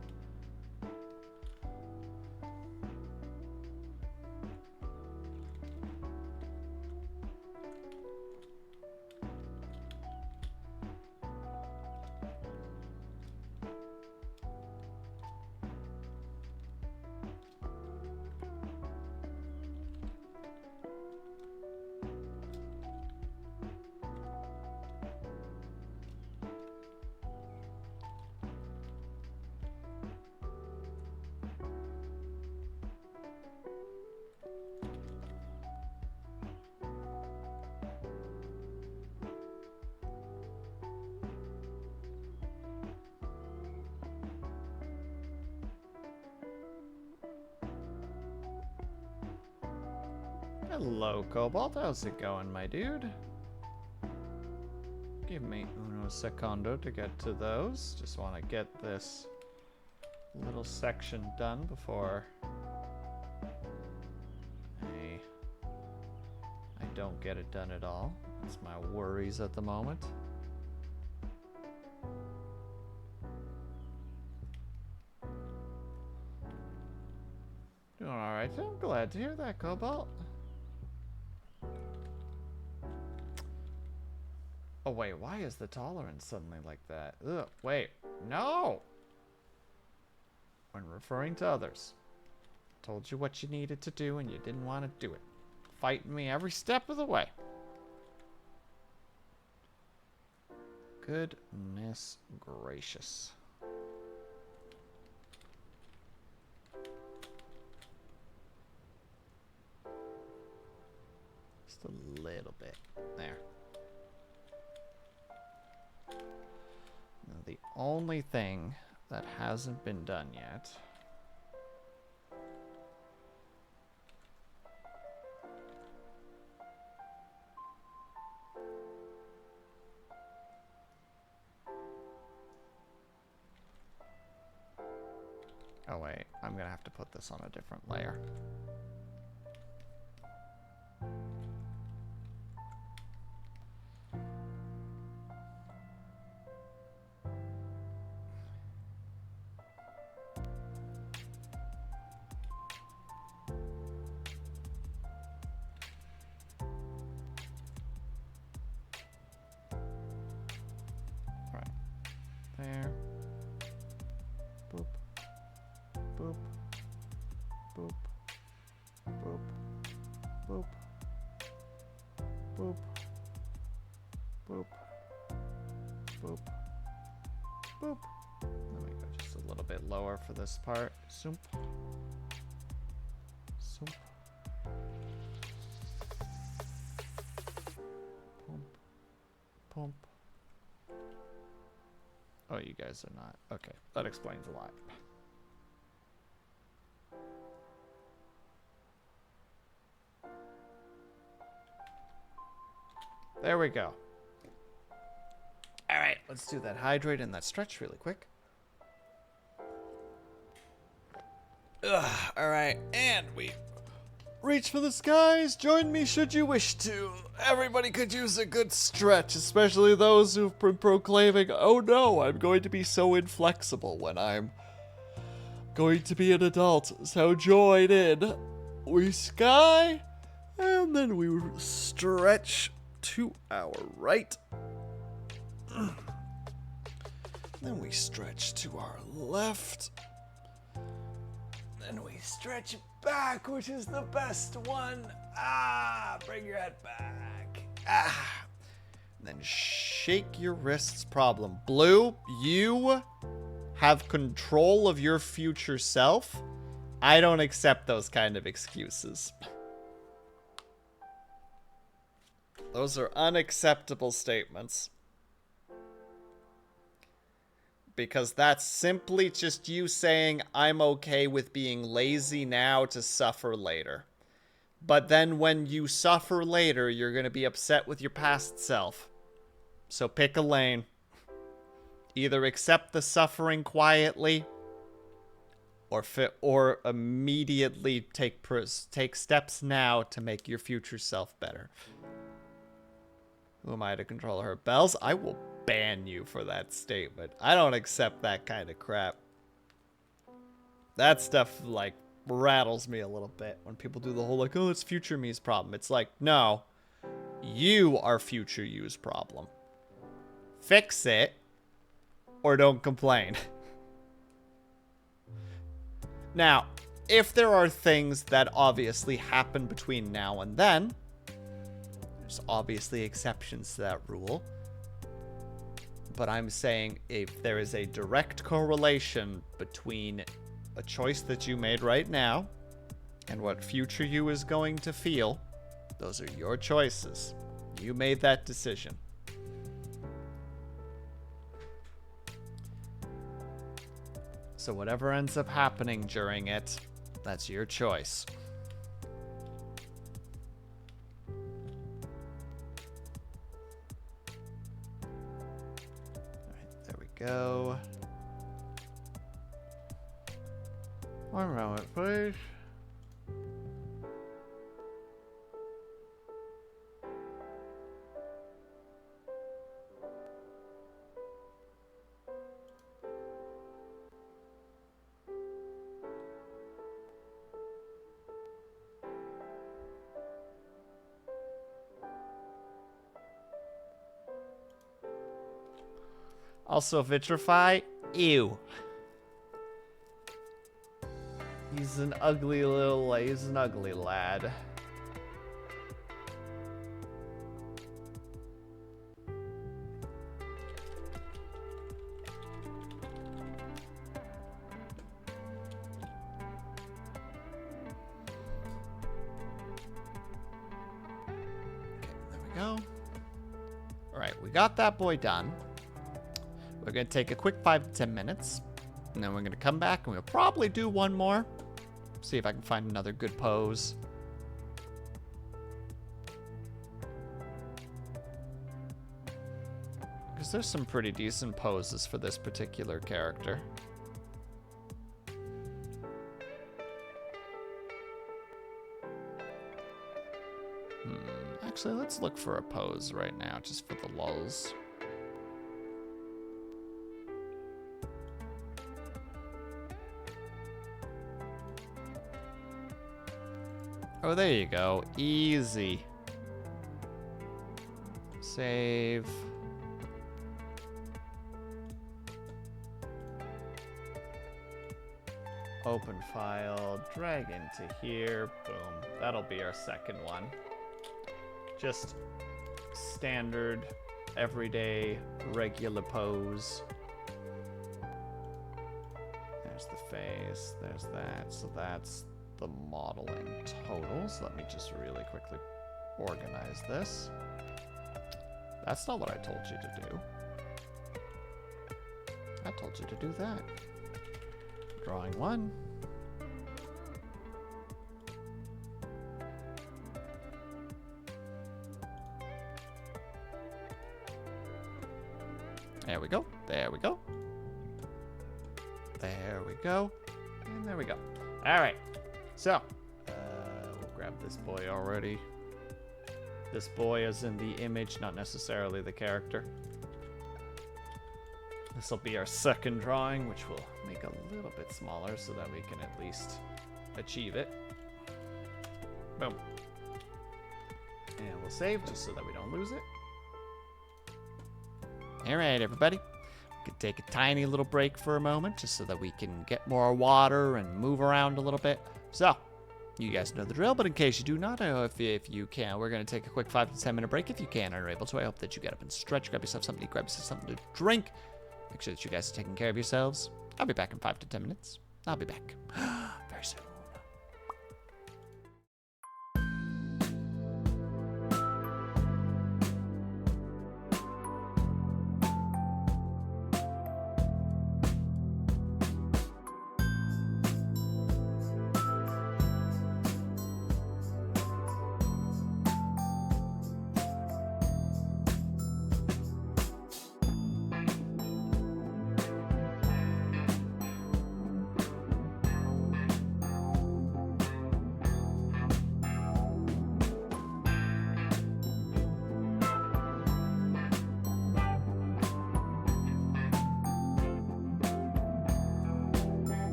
Hello, Cobalt. How's it going, my dude? Give me uno secondo to get to those. Just want to get this little section done before I don't get it done at all. That's my worries at the moment. Doing alright. I'm glad to hear that, Cobalt. Oh, wait, why is the tolerance suddenly like that? Ugh, wait, no! When referring to others, told you what you needed to do and you didn't want to do it. Fighting me every step of the way. Goodness gracious. Just a little bit. There. Now, the only thing that hasn't been done yet oh wait, I'm gonna have to put this on a different layer. There. bit lower for this part. Zoom. Zoom. Pump. Pump. Oh, you guys are not. Okay, that explains a lot. There we go. All right, let's do that hydrate and that stretch really quick. Ugh, all right, and we reach for the skies. Join me should you wish to. Everybody could use a good stretch, especially those who've been proclaiming, oh no, I'm going to be so inflexible when I'm going to be an adult. So join in. We sky, and then we stretch to our right. Then we stretch to our left. Then we stretch back, which is the best one. Ah, bring your head back. Ah. Then shake your wrists. Problem. Blue, you have control of your future self. I don't accept those kind of excuses. Those are unacceptable statements. Because that's simply just you saying, I'm okay with being lazy now to suffer later. But then when you suffer later, you're going to be upset with your past self. So pick a lane. Either accept the suffering quietly, or immediately take steps now to make your future self better. Who am I to control her? Bells, I will ban you for that statement. I don't accept that kind of crap. That stuff, like, rattles me a little bit when people do the whole, like, oh, it's future me's problem. It's like, no. You are future you's problem. Fix it, or don't complain. Now, if there are things that obviously happen between now and then, there's obviously exceptions to that rule. But I'm saying if there is a direct correlation between a choice that you made right now and what future you is going to feel, those are your choices. You made that decision. So whatever ends up happening during it, that's your choice. Go. 1 moment, please. Also, vitrify. Ew. He's an ugly lad. Okay, there we go. Alright, we got that boy done. We're going to take a quick 5 to 10 minutes, and then we're going to come back, and we'll probably do one more. See if I can find another good pose. Because there's some pretty decent poses for this particular character. Actually, let's look for a pose right now, just for the lulz. Oh, there you go. Easy. Save. Open file. Drag into here. Boom. That'll be our second one. Just standard, everyday, regular pose. There's the face, there's that. So that's the modeling totals. Let me just really quickly organize this. That's not what I told you to do. I told you to do that. Drawing 1. There we go. There we go. There we go. And there we go. All right. So, we'll grab this boy already. This boy is in the image, not necessarily the character. This will be our second drawing, which we'll make a little bit smaller so that we can at least achieve it. Boom. And we'll save just so that we don't lose it. All right, everybody. We can take a tiny little break for a moment just so that we can get more water and move around a little bit. So, you guys know the drill, but in case you do not, if you can, we're going to take a quick 5 to 10 minute break if you can and are able to. I hope that you get up and stretch, grab yourself something to eat, grab yourself something to drink. Make sure that you guys are taking care of yourselves. I'll be back in 5 to 10 minutes. I'll be back very soon.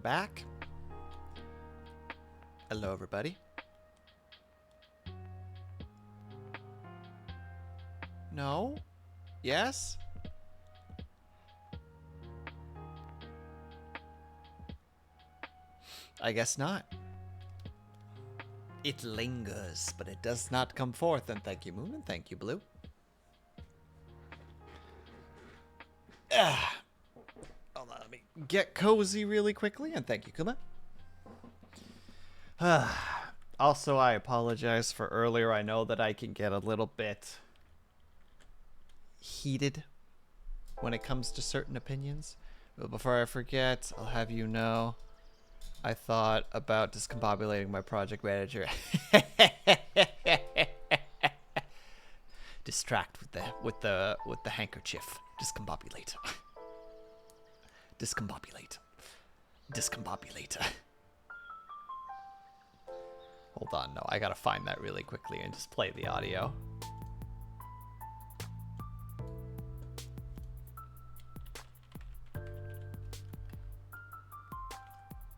back. Hello, everybody. No? Yes? I guess not. It lingers, but it does not come forth. And thank you, Moon, and thank you, Blue. Hold on, let me get cozy really quickly, and thank you, Kuma. Also, I apologize for earlier. I know that I can get a little bit heated when it comes to certain opinions. But before I forget, I'll have you know, I thought about discombobulating my project manager. Distract with the handkerchief. Discombobulate. Discombobulate. Discombobulate. Hold on, no, I gotta find that really quickly and just play the audio.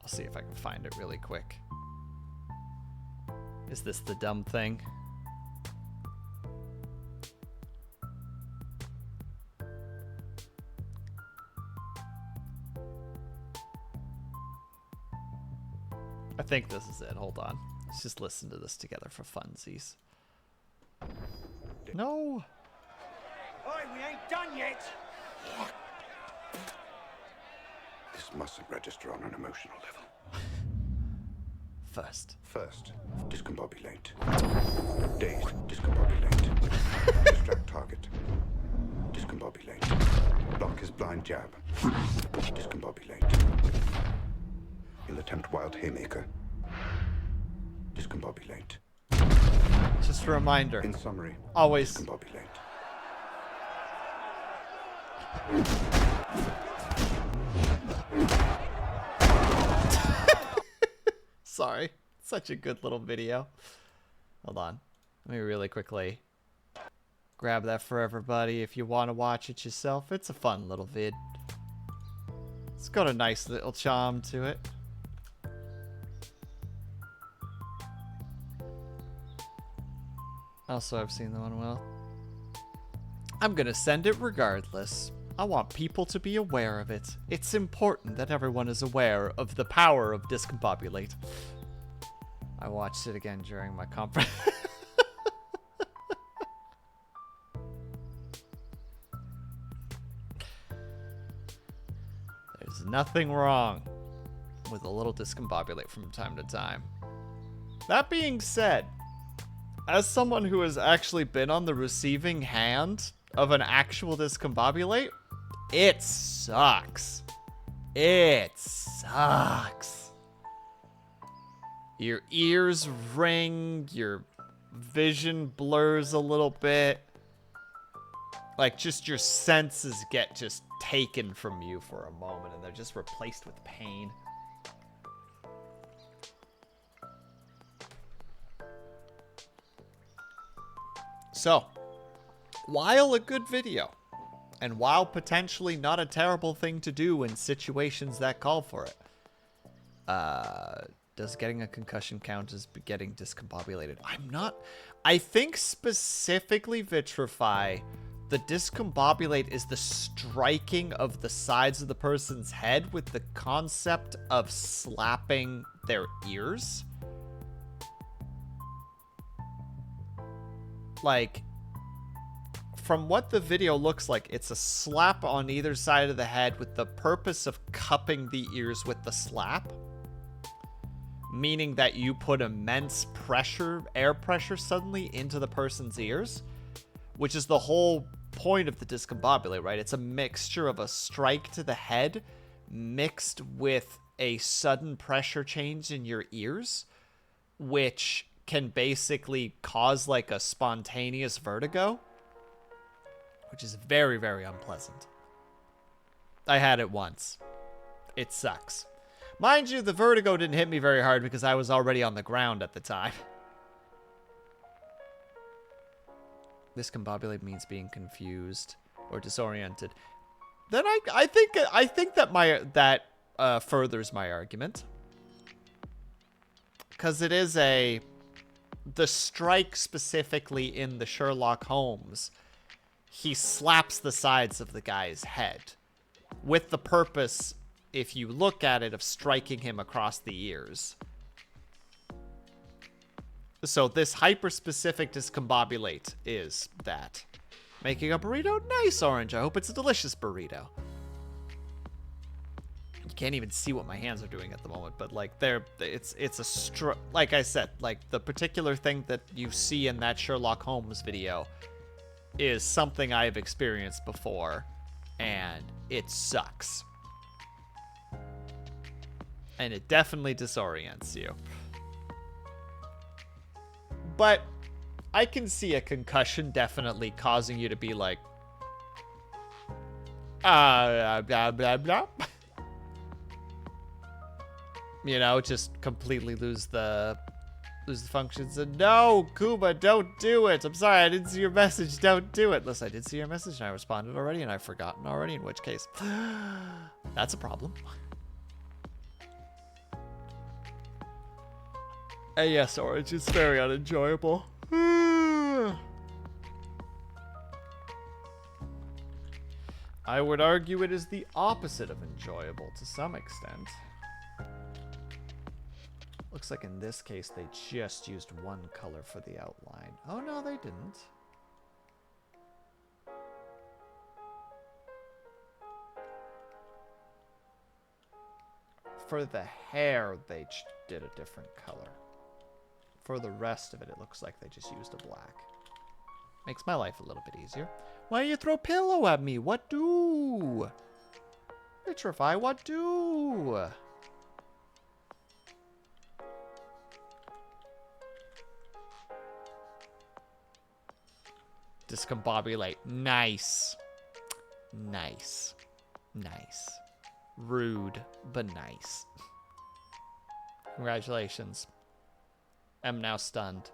I'll see if I can find it really quick. Is this the dumb thing? I think this is it. Hold on. Let's just listen to this together for funsies. No. Oi, we ain't done yet. This mustn't register on an emotional level. First, discombobulate. Dazed, discombobulate. Distract target. Discombobulate. Block his blind jab. Discombobulate. He'll attempt wild haymaker. Discombobulate. just a reminder. In summary, Always. discombobulate. Sorry. Such a good little video. Hold on. Let me really quickly grab that for everybody if you want to watch it yourself. It's a fun little vid. It's got a nice little charm to it. Also, I've seen the one well. I'm gonna send it regardless. I want people to be aware of it. It's important that everyone is aware of the power of discombobulate. I watched it again during my conference. There's nothing wrong with a little discombobulate from time to time. That being said, as someone who has actually been on the receiving hand of an actual discombobulate, it sucks. It sucks. Your ears ring, your vision blurs a little bit. Like, just your senses get just taken from you for a moment, and they're just replaced with pain. So, while a good video, and while potentially not a terrible thing to do in situations that call for it, does getting a concussion count as getting discombobulated? I think specifically Vitrify, the discombobulate is the striking of the sides of the person's head with the concept of slapping their ears. Like, from what the video looks like, it's a slap on either side of the head with the purpose of cupping the ears with the slap. Meaning that you put immense pressure, air pressure suddenly into the person's ears. Which is the whole point of the discombobulate, right? It's a mixture of a strike to the head mixed with a sudden pressure change in your ears. Which can basically cause like a spontaneous vertigo, which is very, very unpleasant. I had it once. It sucks. Mind you, the vertigo didn't hit me very hard because I was already on the ground at the time. Discombobulate means being confused or disoriented. Then I think that furthers my argument. Because it is the strike specifically in the Sherlock Holmes, he slaps the sides of the guy's head with the purpose, if you look at it, of striking him across the ears. So this hyper-specific discombobulate is that. Making a burrito? Nice, Orange. I hope it's a delicious burrito. You can't even see what my hands are doing at the moment, but like it's a like I said, like the particular thing that you see in that Sherlock Holmes video is something I've experienced before, and it sucks. And it definitely disorients you. But I can see a concussion definitely causing you to be like, blah, blah, blah. You know, just completely lose the functions. And no, Kuba, don't do it. I'm sorry, I didn't see your message. Don't do it. Listen, I did see your message and I responded already and I've forgotten already, in which case, that's a problem. And yes, Orange is very unenjoyable. I would argue it is the opposite of enjoyable to some extent. Looks like in this case they just used one color for the outline. Oh no, they didn't. For the hair, they did a different color. For the rest of it, it looks like they just used a black. Makes my life a little bit easier. Why you throw pillow at me? What do? Vitrify, what do? Discombobulate. Nice. Nice. Nice. Rude, but nice. Congratulations. I'm now stunned.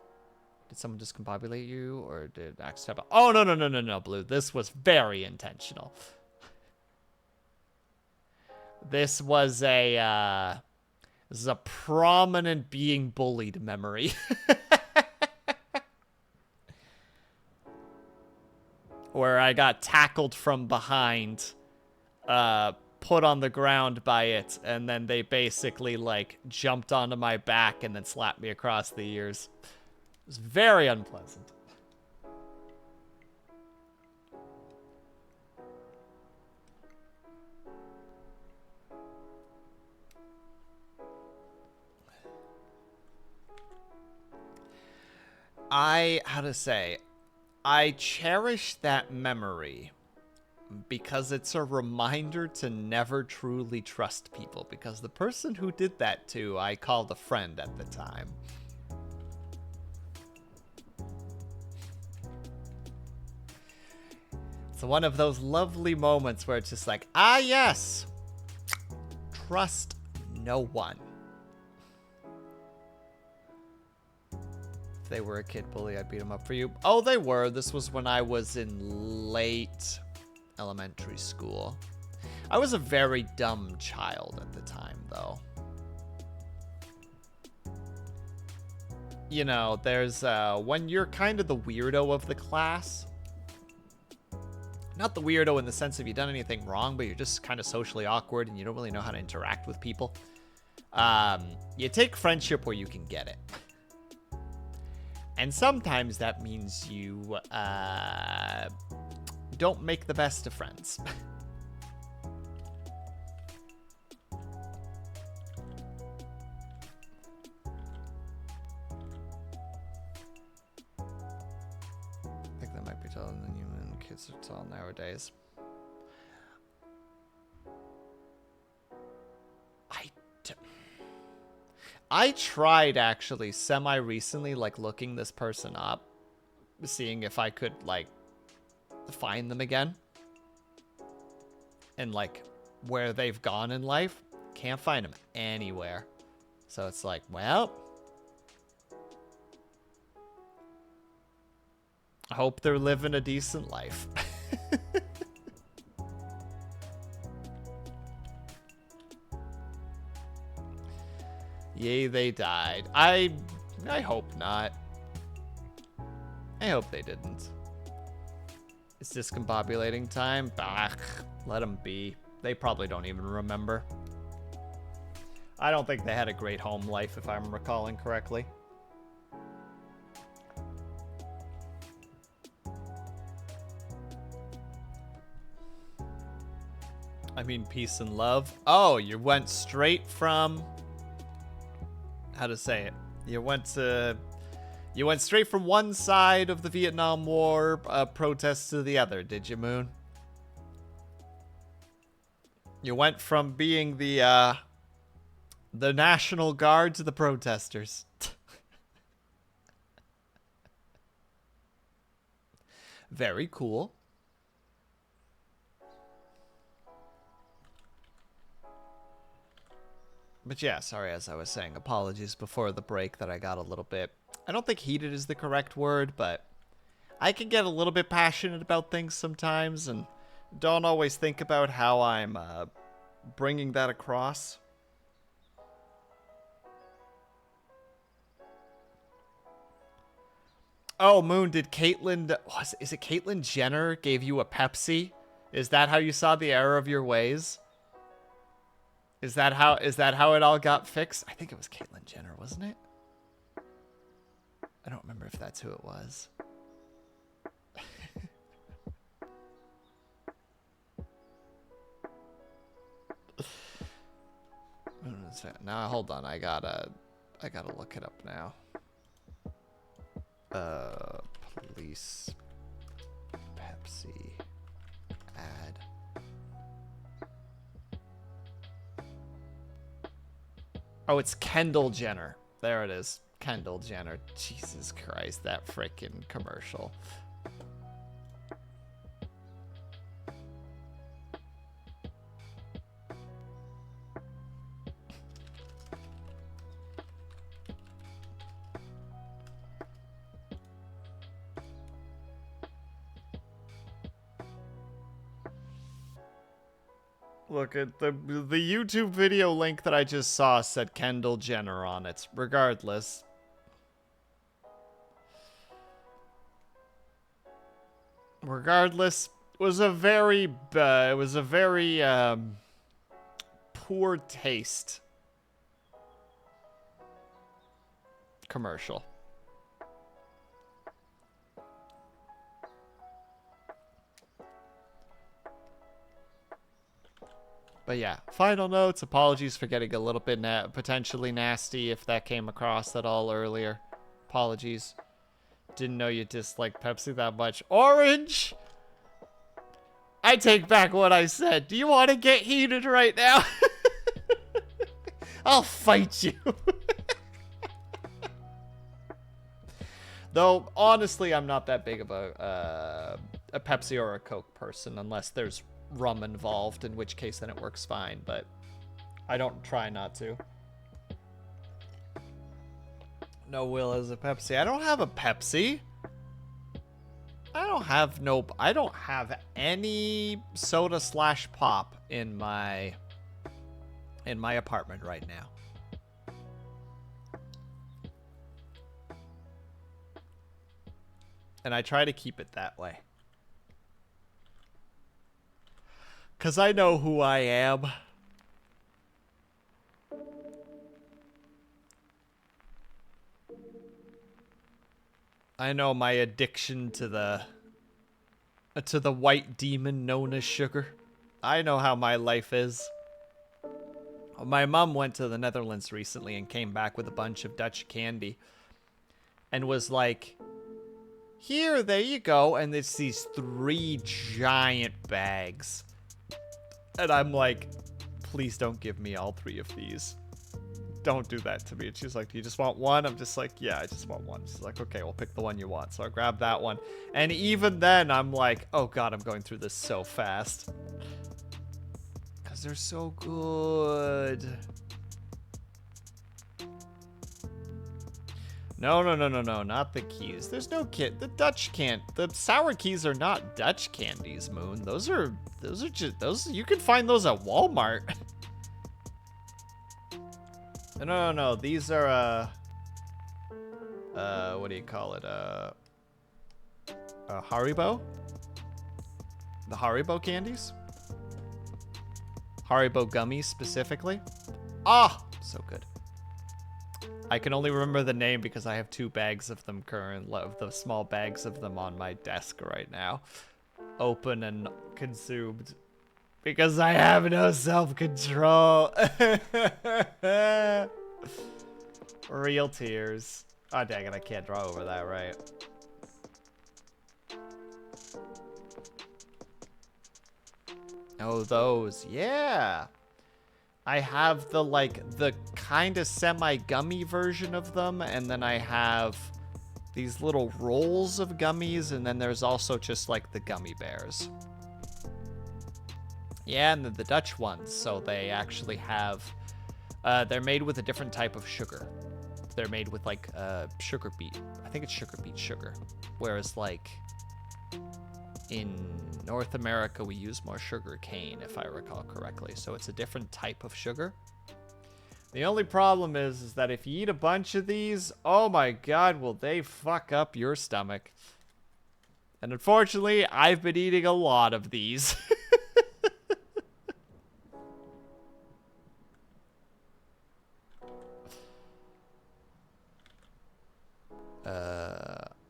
Did someone discombobulate you, or did Axe have a... Oh, no, Blue. This was very intentional. This was a prominent being bullied memory. Where I got tackled from behind, put on the ground by it, and then they basically, like, jumped onto my back and then slapped me across the ears. It was very unpleasant. I cherish that memory because it's a reminder to never truly trust people, because the person who did that to, I called a friend at the time. It's one of those lovely moments where it's just like, ah yes, trust no one. If they were a kid bully, I'd beat them up for you. Oh, they were. This was when I was in late elementary school. I was a very dumb child at the time, though. You know, there's when you're kind of the weirdo of the class. Not the weirdo in the sense of you've done anything wrong, but you're just kind of socially awkward and you don't really know how to interact with people. You take friendship where you can get it. And sometimes that means you don't make the best of friends. I think that might be taller than you, and kids are tall nowadays. I tried actually semi-recently, like, looking this person up, seeing if I could, like, find them again. And, like, where they've gone in life. Can't find them anywhere. So it's like, well, I hope they're living a decent life. Yay, they died. I hope not. I hope they didn't. It's discombobulating time. Bah, let them be. They probably don't even remember. I don't think they had a great home life, if I'm recalling correctly. I mean, peace and love. Oh, you went straight from... How to say it? You went straight from one side of the Vietnam War protests to the other, did you, Moon? You went from being the National Guard to the protesters. Very cool. But yeah, sorry, as I was saying, apologies before the break that I got a little bit... I don't think heated is the correct word, but I can get a little bit passionate about things sometimes and don't always think about how I'm bringing that across. Oh, Moon, did Caitlyn... Is it Caitlyn Jenner gave you a Pepsi? Is that how you saw the error of your ways? Is that how it all got fixed? I think it was Caitlyn Jenner, wasn't it? I don't remember if that's who it was. Now hold on, I gotta look it up now. Police Pepsi ad. Oh, it's Kendall Jenner. There it is. Kendall Jenner. Jesus Christ, that freaking commercial. Look at the YouTube video link that I just saw said Kendall Jenner on it. Regardless. It was a very poor taste commercial. But yeah, final notes. Apologies for getting a little bit potentially nasty if that came across at all earlier. Apologies. Didn't know you disliked Pepsi that much. Orange! I take back what I said. Do you want to get heated right now? I'll fight you. Though, honestly, I'm not that big of a Pepsi or a Coke person unless there's rum involved, in which case then it works fine, but I don't try not to. No Will is a Pepsi. I don't have a Pepsi. I don't have any soda / pop in my apartment right now. And I try to keep it that way. 'Cause I know who I am. I know my addiction to the white demon known as sugar. I know how my life is. My mom went to the Netherlands recently and came back with a bunch of Dutch candy and was like, "Here, there you go." And it's these 3 giant bags. And I'm like, please don't give me all 3 of these. Don't do that to me. And she's like, do you just want one? I'm just like, yeah, I just want one. She's like, okay, we'll pick the one you want. So I grabbed that one. And even then, I'm like, oh God, I'm going through this so fast. Because they're so good. No, not the keys. There's no kid. The Dutch can't. The sour keys are not Dutch candies, Moon. Those are just, you can find those at Walmart. No. These are, what do you call it? Haribo? The Haribo candies? Haribo gummies, specifically. Ah! So good. I can only remember the name because I have 2 bags of them the small bags of them on my desk right now. Open and consumed. Because I have no self-control. Real tears. Oh, dang it, I can't draw over that, right? Oh, those. Yeah. I have the, like, the kind of semi-gummy version of them, and then I have these little rolls of gummies, and then there's also just, like, the gummy bears. Yeah, and the Dutch ones, so they actually have, they're made with a different type of sugar. They're made with, like, sugar beet. I think it's sugar beet sugar. Whereas, like, in North America, we use more sugar cane, if I recall correctly. So it's a different type of sugar. The only problem is that if you eat a bunch of these, oh my god, will they fuck up your stomach. And unfortunately, I've been eating a lot of these.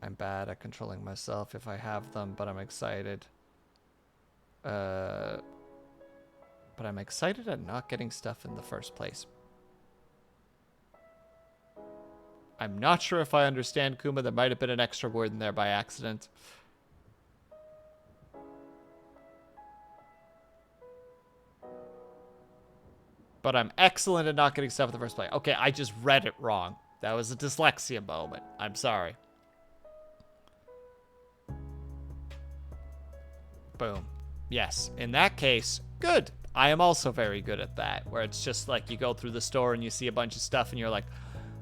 I'm bad at controlling myself if I have them, but I'm excited. But I'm excited at not getting stuff in the first place. I'm not sure if I understand, Kuma. There might have been an extra word in there by accident. But I'm excellent at not getting stuff in the first place. Okay, I just read it wrong. That was a dyslexia moment. I'm sorry. Boom. Yes. In that case, good. I am also very good at that, where it's just like you go through the store and you see a bunch of stuff and you're like,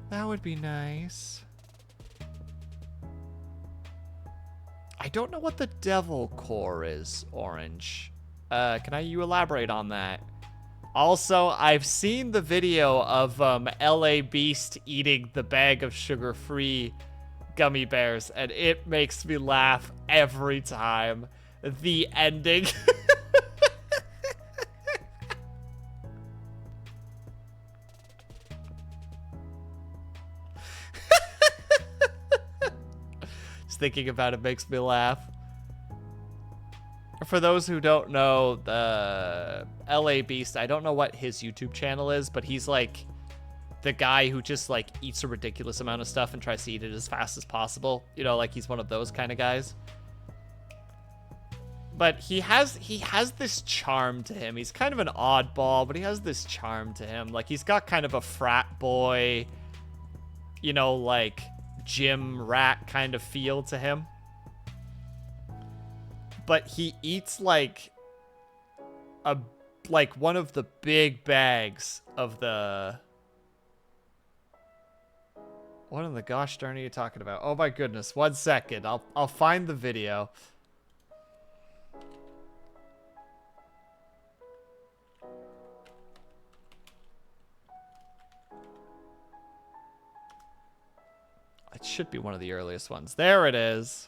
that would be nice. I don't know what the devil core is, Orange. Can you elaborate on that? Also, I've seen the video of LA Beast eating the bag of sugar-free gummy bears, and it makes me laugh every time. The ending. Just thinking about it makes me laugh. For those who don't know, the LA Beast, I don't know what his YouTube channel is, but he's like the guy who just like eats a ridiculous amount of stuff and tries to eat it as fast as possible. You know, like he's one of those kind of guys. But he has this charm to him. He's kind of an oddball, but he has this charm to him. Like, he's got kind of a frat boy, you know, like, gym rat kind of feel to him. But he eats, like, one of the big bags of the... What in the gosh darn are you talking about? Oh my goodness, 1 second. I'll find the video. It should be one of the earliest ones. There it is.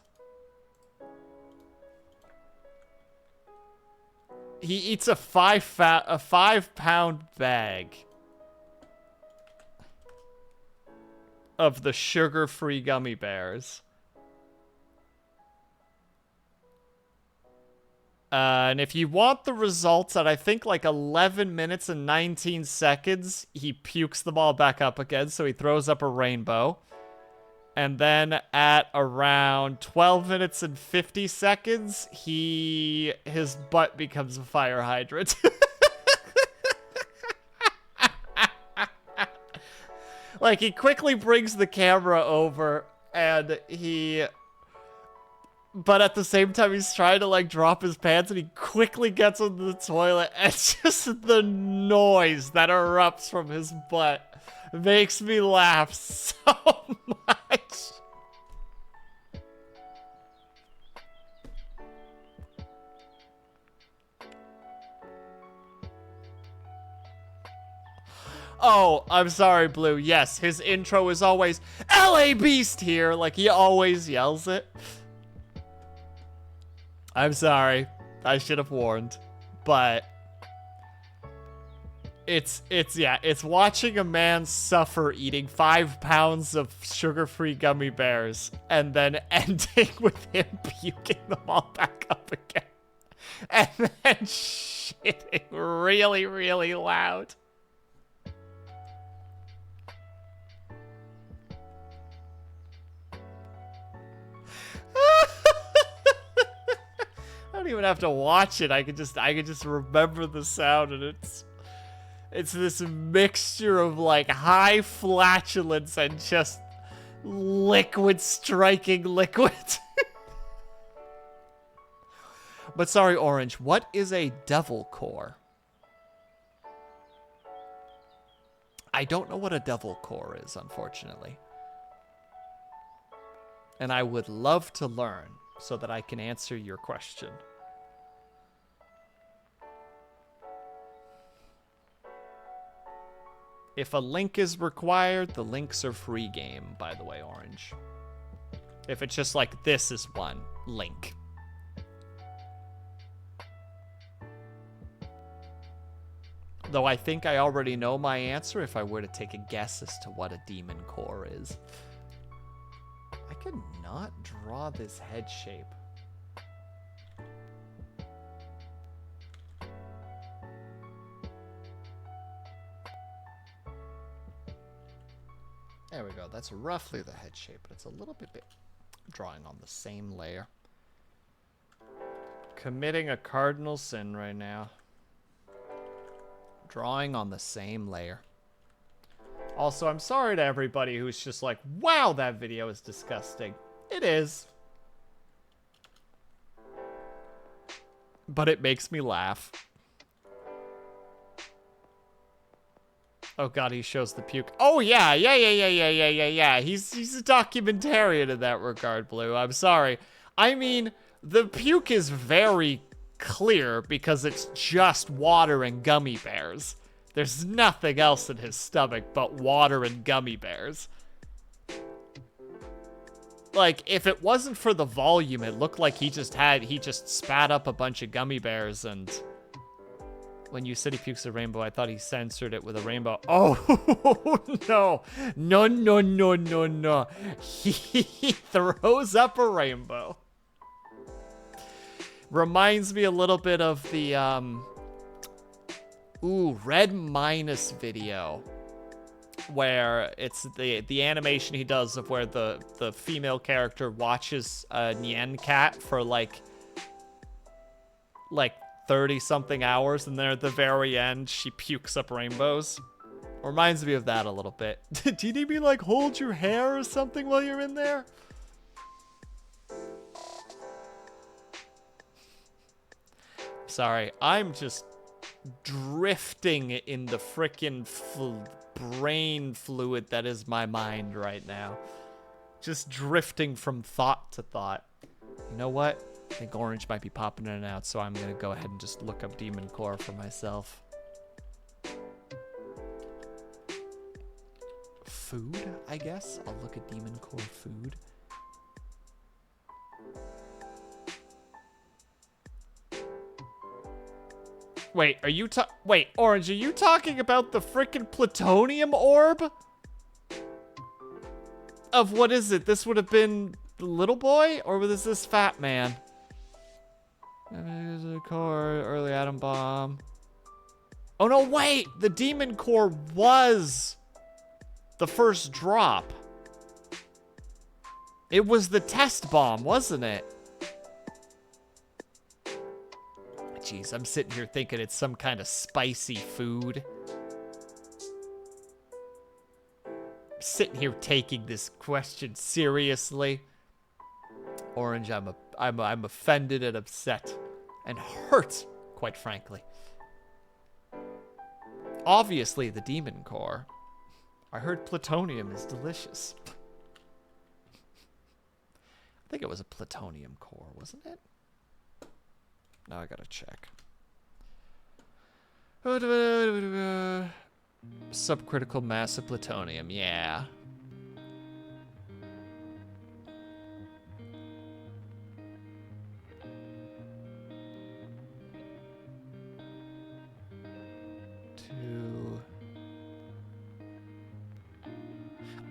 He eats a 5-pound bag of the sugar-free gummy bears. And if you want the results at, I think, like 11 minutes and 19 seconds, he pukes them all back up again, so he throws up a rainbow. And then at around 12 minutes and 50 seconds, his butt becomes a fire hydrant. Like, he quickly brings the camera over, and but at the same time, he's trying to, like, drop his pants, and he quickly gets into the toilet, and just the noise that erupts from his butt makes me laugh so much. Oh, I'm sorry, Blue. Yes, his intro is always LA Beast here. Like, he always yells it. I'm sorry. I should have warned. But it's watching a man suffer eating 5 pounds of sugar-free gummy bears and then ending with him puking them all back up again. And then shitting really, really loud. I don't even have to watch it. I could just remember the sound, and it's this mixture of like high flatulence and just liquid striking liquid. But sorry, Orange, what is a devil core? I don't know what a devil core is, unfortunately. And I would love to learn so that I can answer your question. If a link is required, the links are free game, by the way, Orange. If it's just like, this is one link. Though I think I already know my answer if I were to take a guess as to what a demon core is. I could not draw this head shape. There we go. That's roughly the head shape, but it's a little bit drawing on the same layer. Committing a cardinal sin right now. Drawing on the same layer. Also, I'm sorry to everybody who's just like, wow, that video is disgusting. It is. But it makes me laugh. Oh god, he shows the puke. Oh yeah. He's a documentarian in that regard, Blue. I'm sorry. I mean, the puke is very clear because it's just water and gummy bears. There's nothing else in his stomach but water and gummy bears. Like, if it wasn't for the volume, it looked like he just spat up a bunch of gummy bears. And when you said he pukes a rainbow, I thought he censored it with a rainbow. Oh, no. He throws up a rainbow. Reminds me a little bit of the, Red Minus video. Where it's the animation he does of where the female character watches a Nyan cat for like 30-something hours, and then at the very end, she pukes up rainbows. Reminds me of that a little bit. Do you need me, like, hold your hair or something while you're in there? Sorry, I'm just drifting in the frickin' brain fluid that is my mind right now. Just drifting from thought to thought. You know what? I think Orange might be popping in and out, so I'm gonna go ahead and just look up Demon Core for myself. Food, I guess? I'll look at Demon Core food. Wait, wait, Orange, are you talking about the frickin' plutonium orb? Of what is it? This would have been the little boy? Or was this fat man? Core, early atom bomb. Oh no, wait! The demon core was the first drop. It was the test bomb, wasn't it? Jeez, I'm sitting here thinking it's some kind of spicy food. I'm sitting here taking this question seriously. Orange, I'm offended and upset and hurt, quite frankly. Obviously, the demon core. I heard plutonium is delicious. I think it was a plutonium core, wasn't it? Now I gotta check. Subcritical mass of plutonium, yeah.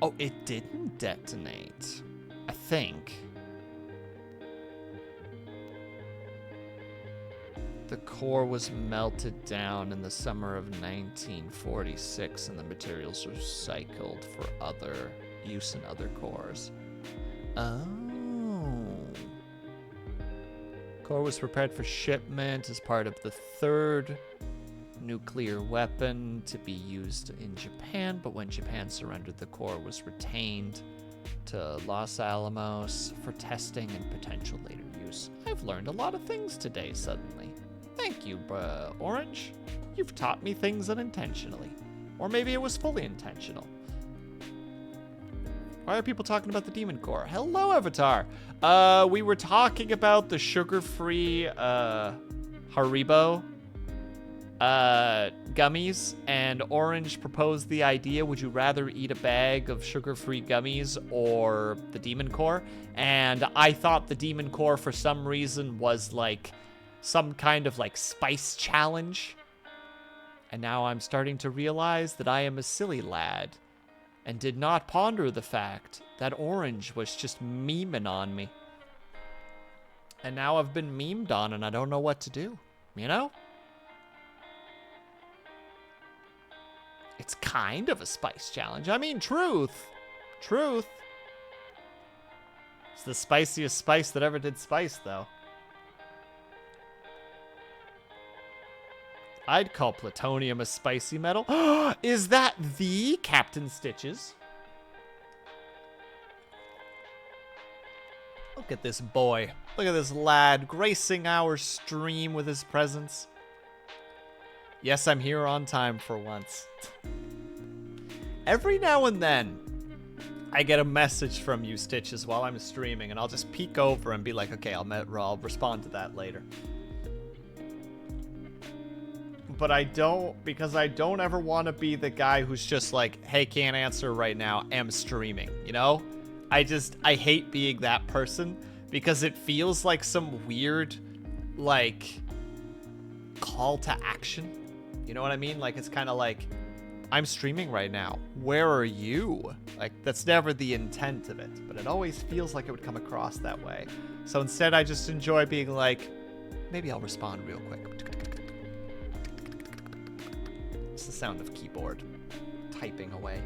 Oh, it didn't detonate. I think. The core was melted down in the summer of 1946 and the materials were recycled for other use in other cores. Oh. Core was prepared for shipment as part of the third nuclear weapon to be used in Japan, but when Japan surrendered, the core was retained to Los Alamos for testing and potential later use. I've learned a lot of things today suddenly. Thank you, Orange. You've taught me things unintentionally. Or maybe it was fully intentional. Why are people talking about the Demon Core? Hello, Avatar. We were talking about the sugar-free Haribo gummies, and Orange proposed the idea, would you rather eat a bag of sugar-free gummies or the Demon Core? And I thought the Demon Core for some reason was like some kind of like spice challenge. And now I'm starting to realize that I am a silly lad and did not ponder the fact that Orange was just memeing on me. And now I've been memed on and I don't know what to do, you know? It's kind of a spice challenge. I mean, truth. It's the spiciest spice that ever did spice, though. I'd call plutonium a spicy metal. Is that the Captain Stitches? Look at this boy. Look at this lad gracing our stream with his presence. Yes, I'm here on time for once. Every now and then, I get a message from you, Stitches, while I'm streaming, and I'll just peek over and be like, okay, I'll respond to that later. But I don't, because I don't ever want to be the guy who's just like, hey, can't answer right now, am streaming, you know? I hate being that person, because it feels like some weird, like, call to action. You know what I mean? Like, it's kind of like, I'm streaming right now. Where are you? Like, that's never the intent of it, but it always feels like it would come across that way. So instead, I just enjoy being like, maybe I'll respond real quick. It's the sound of keyboard typing away.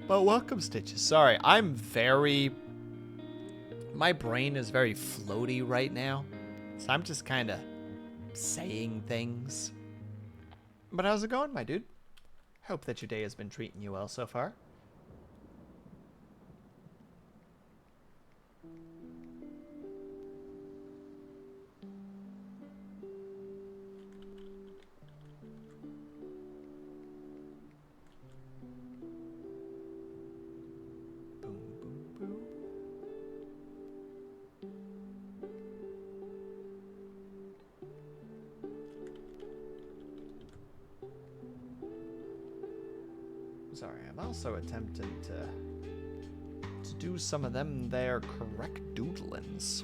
But welcome, Stitches. Sorry, my brain is very floaty right now, so I'm just kind of saying things. But how's it going, my dude? Hope that your day has been treating you well so far. Sorry, I'm also attempting to do some of them there correct doodlings.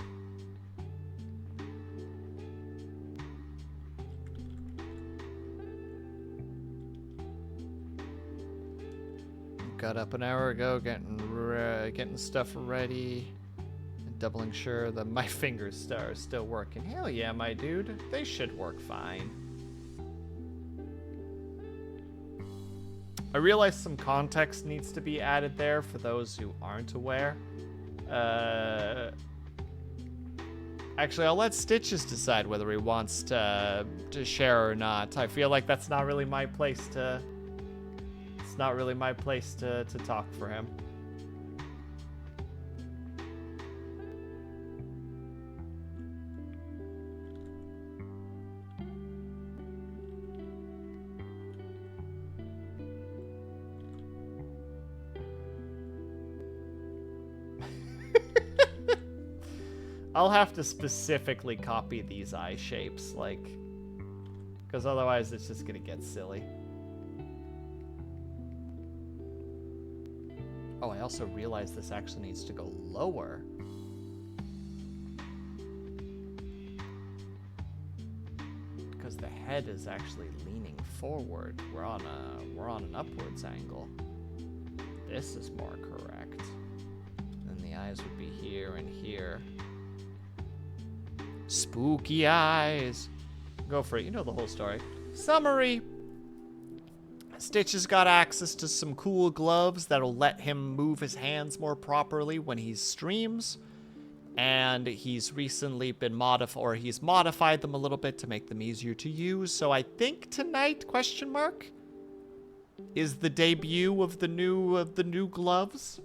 Got up an hour ago, getting stuff ready, and doubling sure that my fingers are still working. Hell yeah, my dude, they should work fine. I realize some context needs to be added there for those who aren't aware. Actually, I'll let Stitches decide whether he wants to share or not. I feel like that's not really my place to... It's not really my place to talk for him. I'll have to specifically copy these eye shapes, like, because otherwise it's just gonna get silly. Oh, I also realized this actually needs to go lower. Because the head is actually leaning forward. We're on an upwards angle. This is more correct. Then the eyes would be here and here. Spooky eyes. Go for it. You know the whole story. Summary. Stitch has got access to some cool gloves that'll let him move his hands more properly when he streams. And he's recently been modified them a little bit to make them easier to use. So I think tonight, question mark, is the debut of the new gloves.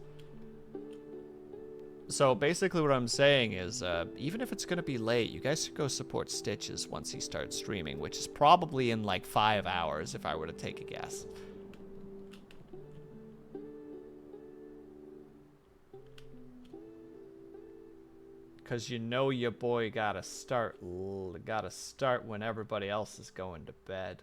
So basically what I'm saying is, even if it's going to be late, you guys should go support Stitches once he starts streaming, which is probably in like 5 hours if I were to take a guess. Because you know your boy gotta start when everybody else is going to bed.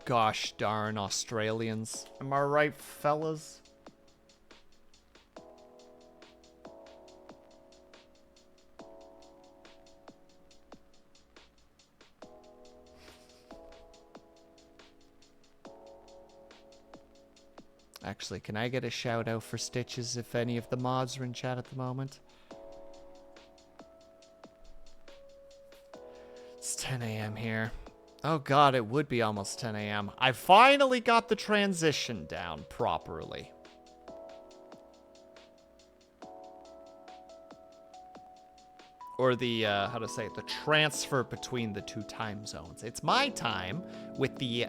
Gosh darn Australians. Am I right, fellas? Actually, can I get a shout out for Stitches if any of the mods are in chat at the moment? It's 10 a.m. here. Oh god, it would be almost 10 a.m. I finally got the transition down properly. Or the, how to say it, the transfer between the two time zones. It's my time with the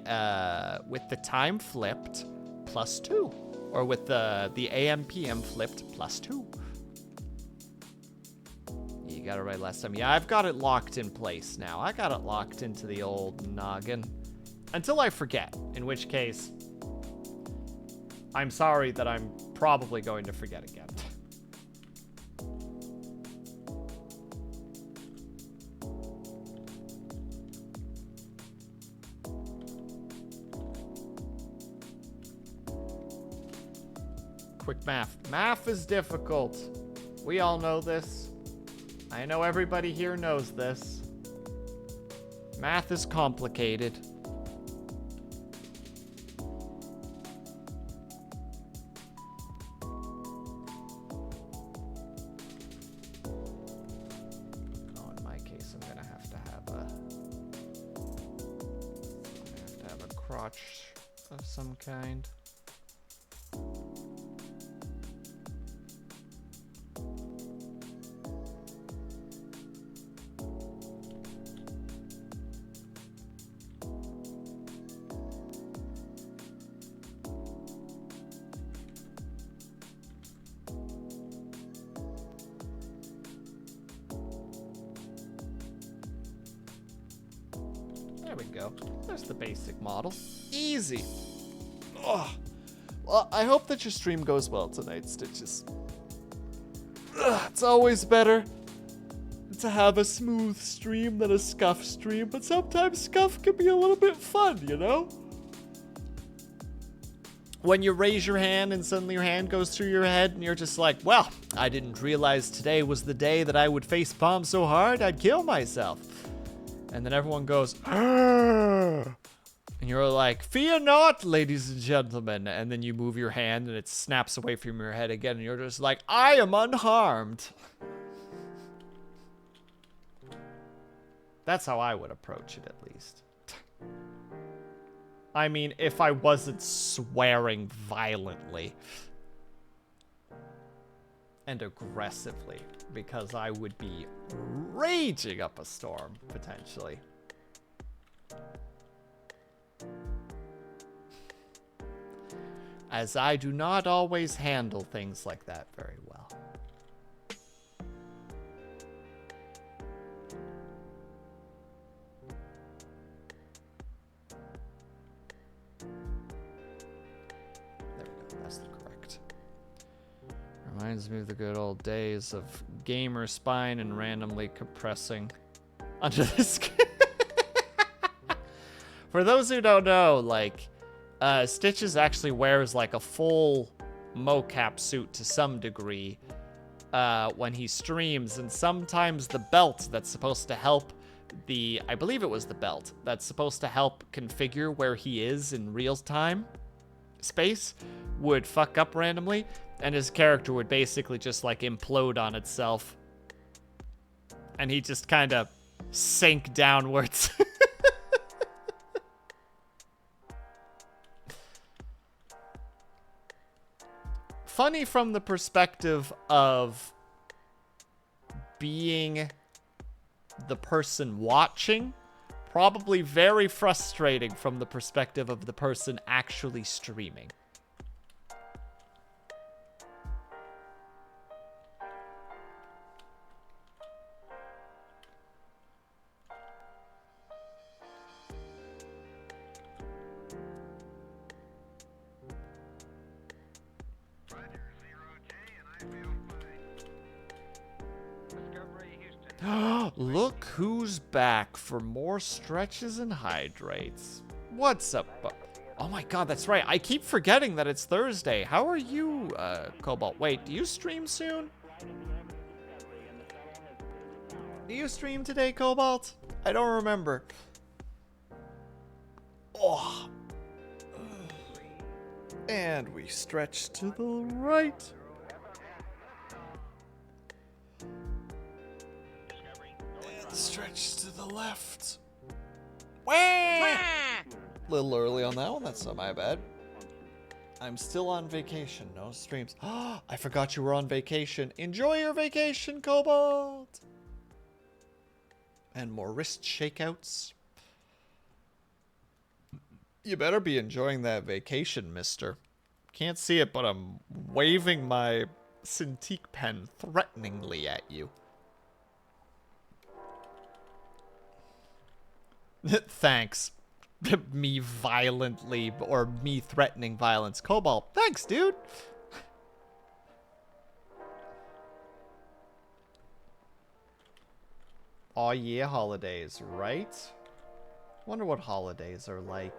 time flipped +2. Or with the AM PM flipped +2. You got it right last time. Yeah, I've got it locked in place now. I got it locked into the old noggin. Until I forget, in which case, I'm sorry that I'm probably going to forget again. Quick math. Math is difficult. We all know this. I know everybody here knows this. Math is complicated. Oh, in my case, I'm gonna have to have a crotch of some kind. There we go. There's the basic model. Easy. Oh. Well, I hope that your stream goes well tonight, Stitches. It's always better to have a smooth stream than a scuff stream, but sometimes scuff can be a little bit fun, you know? When you raise your hand and suddenly your hand goes through your head and you're just like, well, I didn't realize today was the day that I would face palm so hard I'd kill myself. And then everyone goes, argh! And you're like, fear not, ladies and gentlemen. And then you move your hand and it snaps away from your head again. And you're just like, I am unharmed. That's how I would approach it, at least. I mean, if I wasn't swearing violently and aggressively, because I would be raging up a storm, potentially. As I do not always handle things like that very well. That's correct. Reminds me of the good old days of gamer spine and randomly compressing under the skin. For those who don't know, like, Stitches actually wears like a full mocap suit to some degree when he streams, and sometimes the belt that's supposed to help I believe it was the belt that's supposed to help configure where he is in real time space would fuck up randomly, and his character would basically just like implode on itself, and he just kind of sink downwards. Funny from the perspective of being the person watching, probably very frustrating from the perspective of the person actually streaming. Look who's back for more stretches and hydrates. What's up? Oh my god, that's right. I keep forgetting that it's Thursday. How are you, Cobalt? Wait, do you stream soon? Do you stream today, Cobalt? I don't remember. Oh. And we stretch to the right. Stretch to the left. Wah! Little early on that one. That's not my bad. I'm still on vacation. No streams. I forgot you were on vacation. Enjoy your vacation, Cobalt. And more wrist shakeouts. You better be enjoying that vacation, mister. Can't see it, but I'm waving my Cintiq pen threateningly at you. Thanks. Me violently, or me threatening violence. Cobalt, thanks, dude. Aw, yeah, holidays, right? Wonder what holidays are like.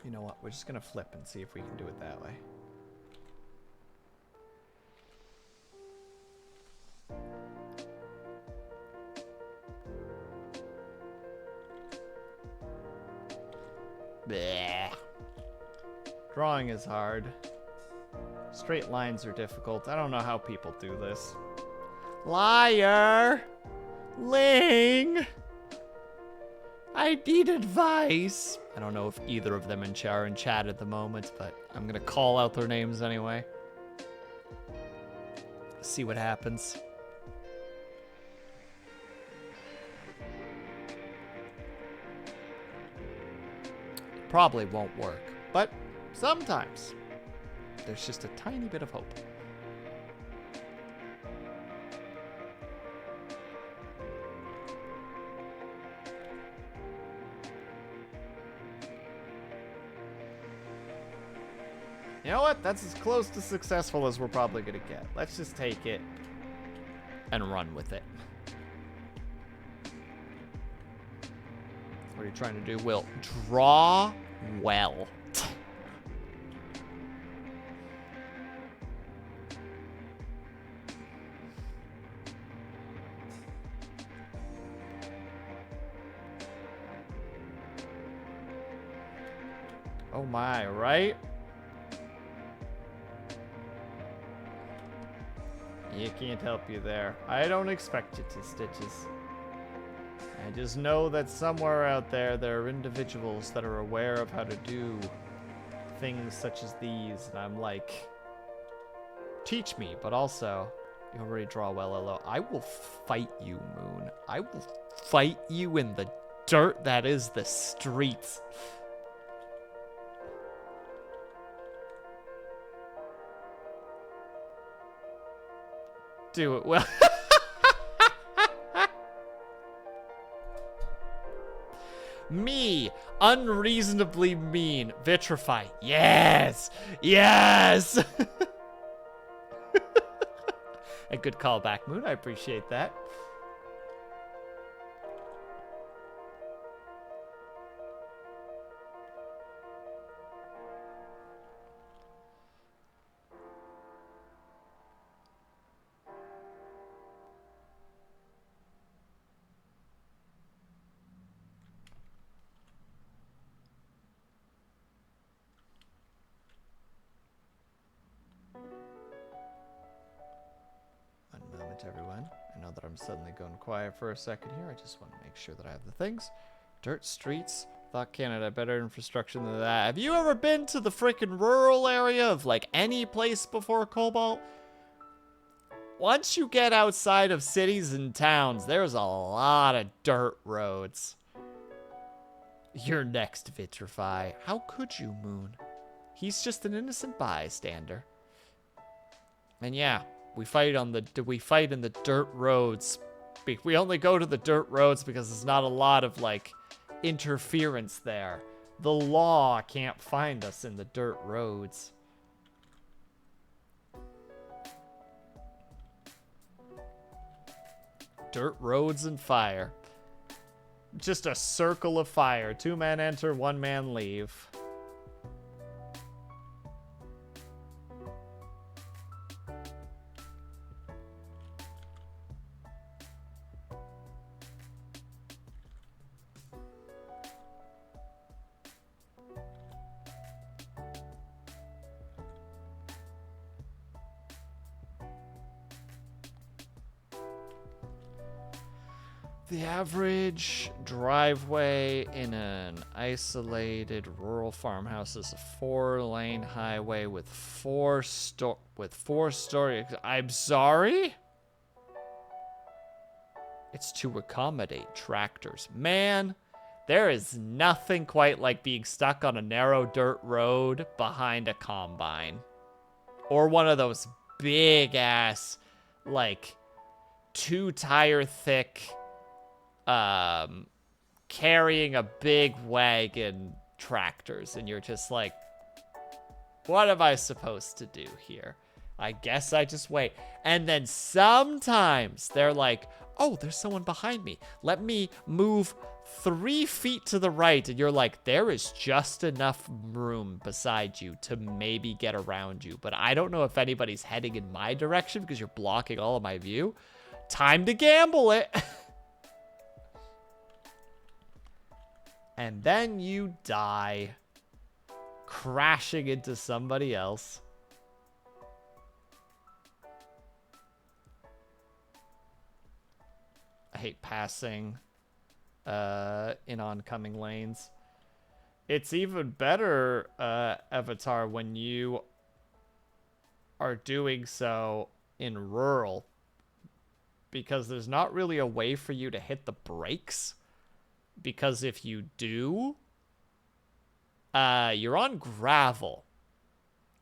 You know what? We're just gonna flip and see if we can do it that way. Bleh. Drawing is hard. Straight lines are difficult. I don't know how people do this. Liar! Ling! I need advice. I don't know if either of them are in chat at the moment, but I'm gonna call out their names anyway. See what happens. Probably won't work, but sometimes there's just a tiny bit of hope. You know what? That's as close to successful as we're probably gonna get. Let's just take it and run with it. What are you trying to do, Will? Draw well. Oh my, right? You can't help you there. I don't expect you to, Stitches. I just know that somewhere out there are individuals that are aware of how to do things such as these, and I'm like, teach me, but also, you already draw well, Elo. I will fight you, Moon. I will fight you in the dirt that is the streets. Do it well. Me, unreasonably mean. Vitrify. Yes! Yes! A good callback, Moon. I appreciate that. One moment, everyone. I know that I'm suddenly going quiet for a second here. I just want to make sure that I have the things. Dirt streets. Thought Canada had better infrastructure than that. Have you ever been to the freaking rural area of like any place before Cobalt? Once you get outside of cities and towns, there's a lot of dirt roads. You're next, Vitrify. How could you, Moon? He's just an innocent bystander. And yeah, we fight in the dirt roads. We only go to the dirt roads because there's not a lot of like interference there. The law can't find us in the dirt roads. Dirt roads and fire. Just a circle of fire. 2 men enter, 1 man leave. The average driveway in an isolated rural farmhouse is a 4-lane highway with 4-story. I'm sorry? It's to accommodate tractors. Man, there is nothing quite like being stuck on a narrow dirt road behind a combine. Or one of those big ass, like, 2-tire thick, carrying a big wagon tractors, and you're just like, what am I supposed to do here? I guess I just wait. And then sometimes they're like, oh, there's someone behind me. Let me move 3 feet to the right. And you're like, there is just enough room beside you to maybe get around you. But I don't know if anybody's heading in my direction because you're blocking all of my view. Time to gamble it. And then you die, crashing into somebody else. I hate passing in oncoming lanes. It's even better, Avatar, when you are doing so in rural, because there's not really a way for you to hit the brakes. Because if you do, you're on gravel.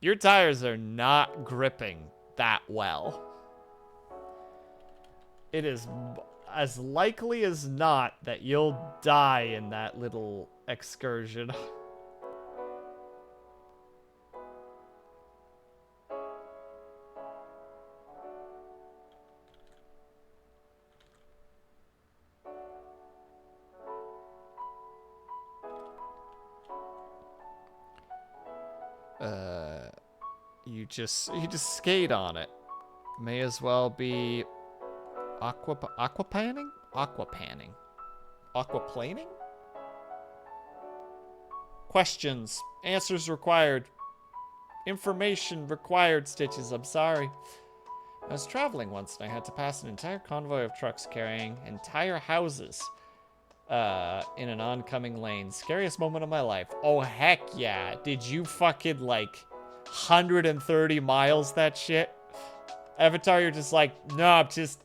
Your tires are not gripping that well. It is as likely as not that you'll die in that little excursion. You just skate on it. May as well be aquaplaning? Aquaplaning? Questions. Answers required. Information required, Stitches. I'm sorry. I was traveling once and I had to pass an entire convoy of trucks carrying entire houses in an oncoming lane. Scariest moment of my life. Oh, heck yeah. Did you fucking, like, 130 miles that shit? Avatar, you're just like, no, just,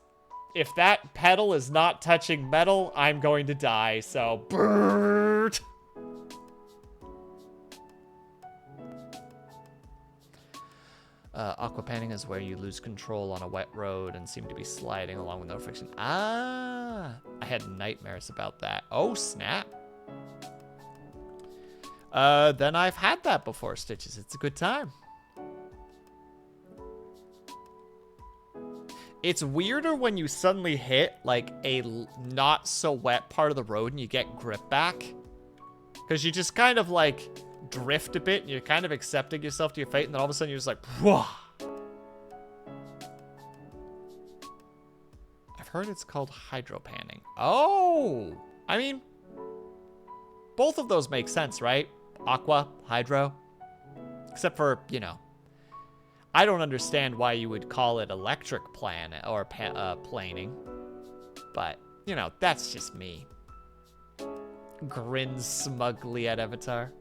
if that pedal is not touching metal, I'm going to die, so, brrrt. Aquaplaning is where you lose control on a wet road and seem to be sliding along with no friction. Ah, I had nightmares about that. Oh, snap. Then I've had that before, Stitches. It's a good time. It's weirder when you suddenly hit, like, a not so wet part of the road and you get grip back. Because you just kind of, like, drift a bit and you're kind of accepting yourself to your fate, and then all of a sudden you're just like, whoa. I've heard it's called hydropanning. Oh! I mean, both of those make sense, right? Aqua, hydro. Except for, you know, I don't understand why you would call it electric planing. But, you know, that's just me. Grins smugly at Avatar.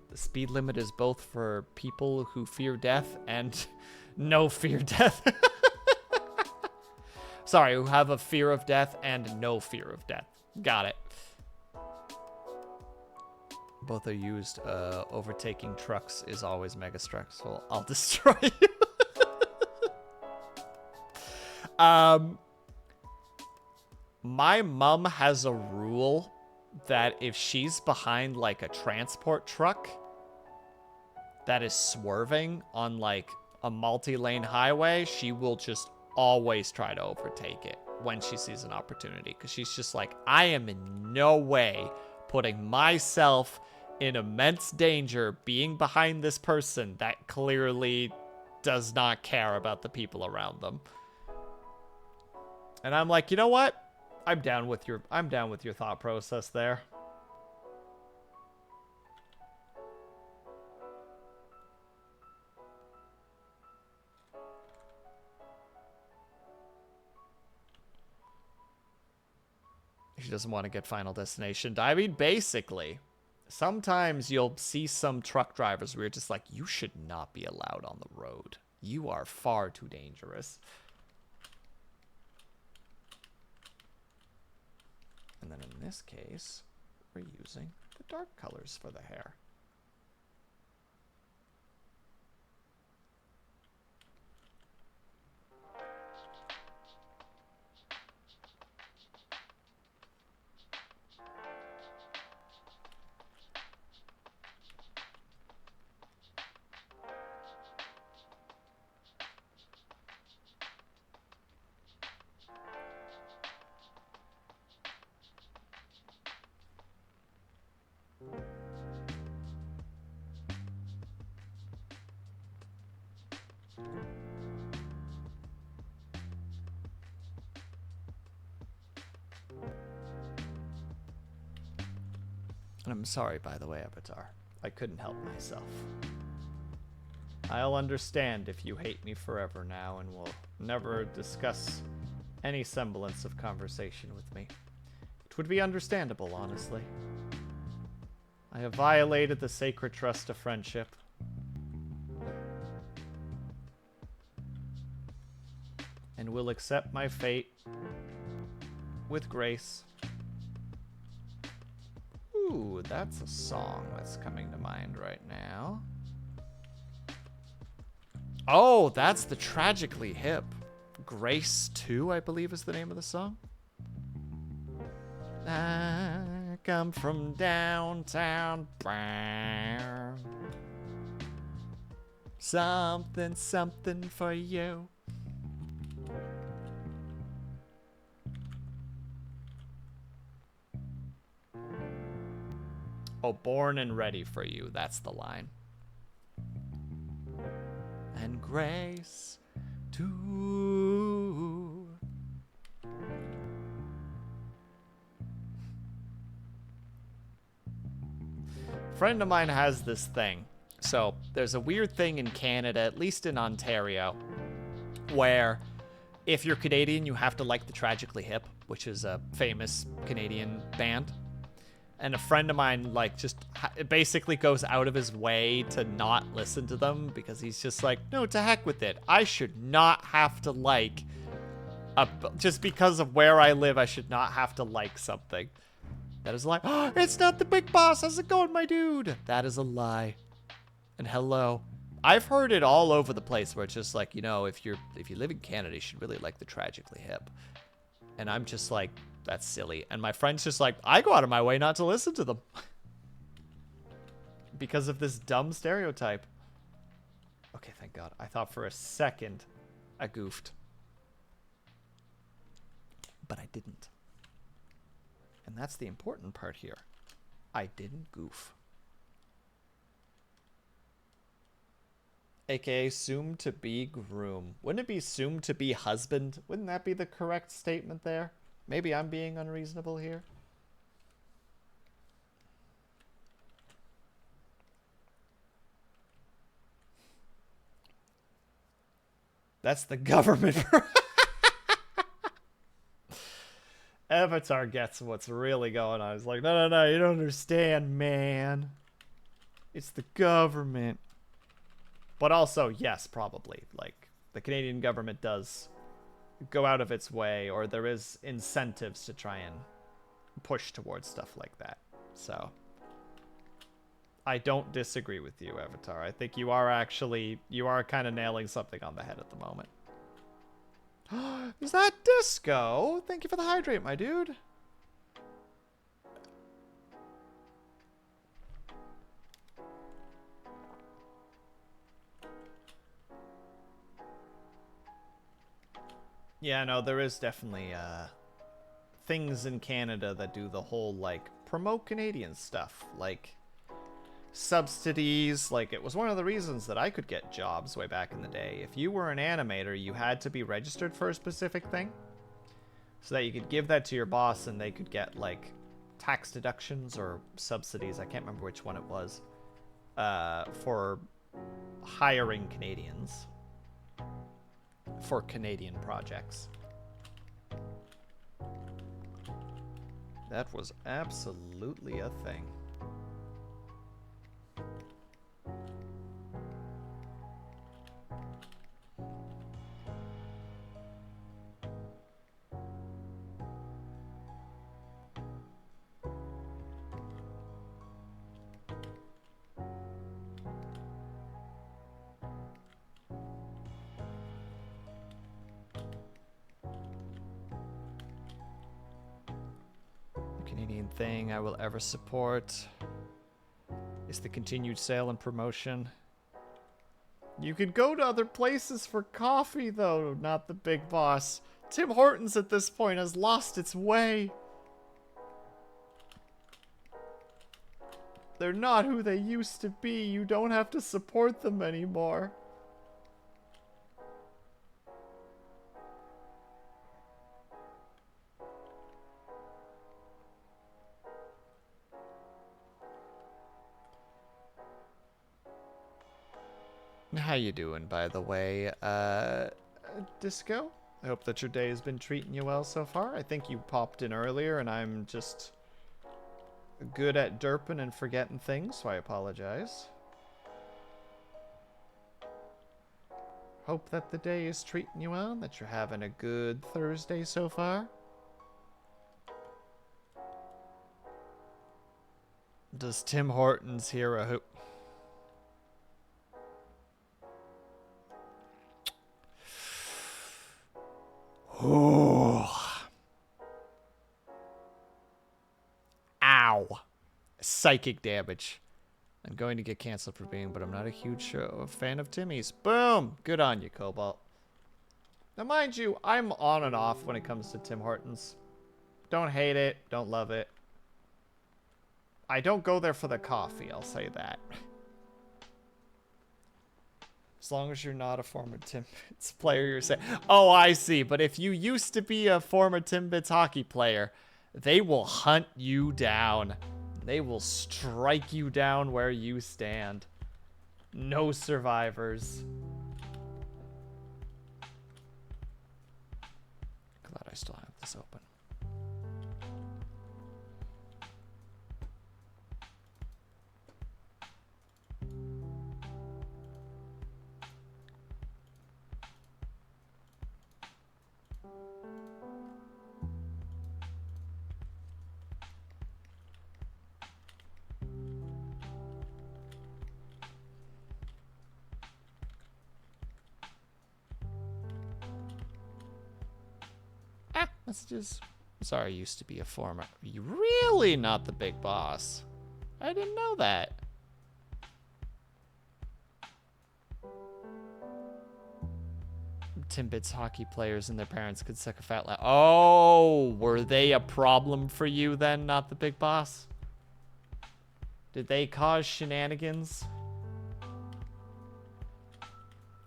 The speed limit is both for people who fear death and no fear death. Sorry, who have a fear of death and no fear of death. Got it. Both are used. Overtaking trucks is always mega stressful. I'll destroy you. My mom has a rule that if she's behind like a transport truck that is swerving on like a multi-lane highway, she will just always try to overtake it when she sees an opportunity. Because she's just like, I am in no way putting myself in immense danger being behind this person that clearly does not care about the people around them. And I'm like, you know what? I'm down with your thought process there. She doesn't want to get Final Destination. I mean, basically, sometimes you'll see some truck drivers where you're just like, you should not be allowed on the road. You are far too dangerous. And then in this case, we're using the dark colors for the hair. I'm sorry, by the way, Avatar. I couldn't help myself. I'll understand if you hate me forever now and will never discuss any semblance of conversation with me. It would be understandable, honestly. I have violated the sacred trust of friendship. And will accept my fate with grace. Ooh, that's a song that's coming to mind right now. Oh, that's the Tragically Hip. Grace 2, I believe is the name of the song. I come from downtown. Something, something for you. Oh, born and ready for you. That's the line. And grace too. Friend of mine has this thing. So there's a weird thing in Canada, at least in Ontario, where if you're Canadian, you have to like the Tragically Hip, which is a famous Canadian band. And a friend of mine, like, just basically goes out of his way to not listen to them because he's just like, no, to heck with it. I should not have to like, just because of where I live, I should not have to like something. That is a lie. Oh, it's not the big boss. How's it going, my dude? That is a lie. And hello, I've heard it all over the place where it's just like, you know, if you live in Canada, you should really like the Tragically Hip. And I'm just like, that's silly. And my friend's just like, I go out of my way not to listen to them. Because of this dumb stereotype. Okay, thank God. I thought for a second I goofed. But I didn't. And that's the important part here. I didn't goof. AKA soon to be groom. Wouldn't it be soon to be husband? Wouldn't that be the correct statement there? Maybe I'm being unreasonable here. That's the government. Avatar gets what's really going on. He's like, no, you don't understand, man. It's the government. But also, yes, probably. Like, the Canadian government does go out of its way, or there is incentives to try and push towards stuff like that. So, I don't disagree with you, Avatar. I think you are kind of nailing something on the head at the moment. Is that Disco? Thank you for the hydrate, my dude. Yeah, no, there is definitely things in Canada that do the whole, like, promote Canadian stuff. Like, subsidies. Like, it was one of the reasons that I could get jobs way back in the day. If you were an animator, you had to be registered for a specific thing. So that you could give that to your boss and they could get, like, tax deductions or subsidies. I can't remember which one it was. For hiring Canadians. For Canadian projects. That was absolutely a thing. Canadian thing I will ever support is the continued sale and promotion. You could go to other places for coffee, though, not the big boss. Tim Hortons at this point has lost its way. They're not who they used to be. You don't have to support them anymore. How you doing, by the way, Disco? I hope that your day has been treating you well so far. I think you popped in earlier, and I'm just good at derping and forgetting things, so I apologize. Hope that the day is treating you well, and that you're having a good Thursday so far. Does Tim Hortons hear a hoop? Oh. Ow. Psychic damage. I'm going to get canceled for being, but I'm not a huge fan of Timmy's. Boom! Good on you, Cobalt. Now, mind you, I'm on and off when it comes to Tim Hortons. Don't hate it. Don't love it. I don't go there for the coffee, I'll say that. As long as you're not a former Timbits player, you're saying, oh, I see. But if you used to be a former Timbits hockey player, they will hunt you down. They will strike you down where you stand. No survivors. Glad I still have this open. messages? Sorry, I used to be a former. You really not the big boss? I didn't know that. Timbits hockey players and their parents could suck a fat lap. Oh, were they a problem for you then, not the big boss? Did they cause shenanigans?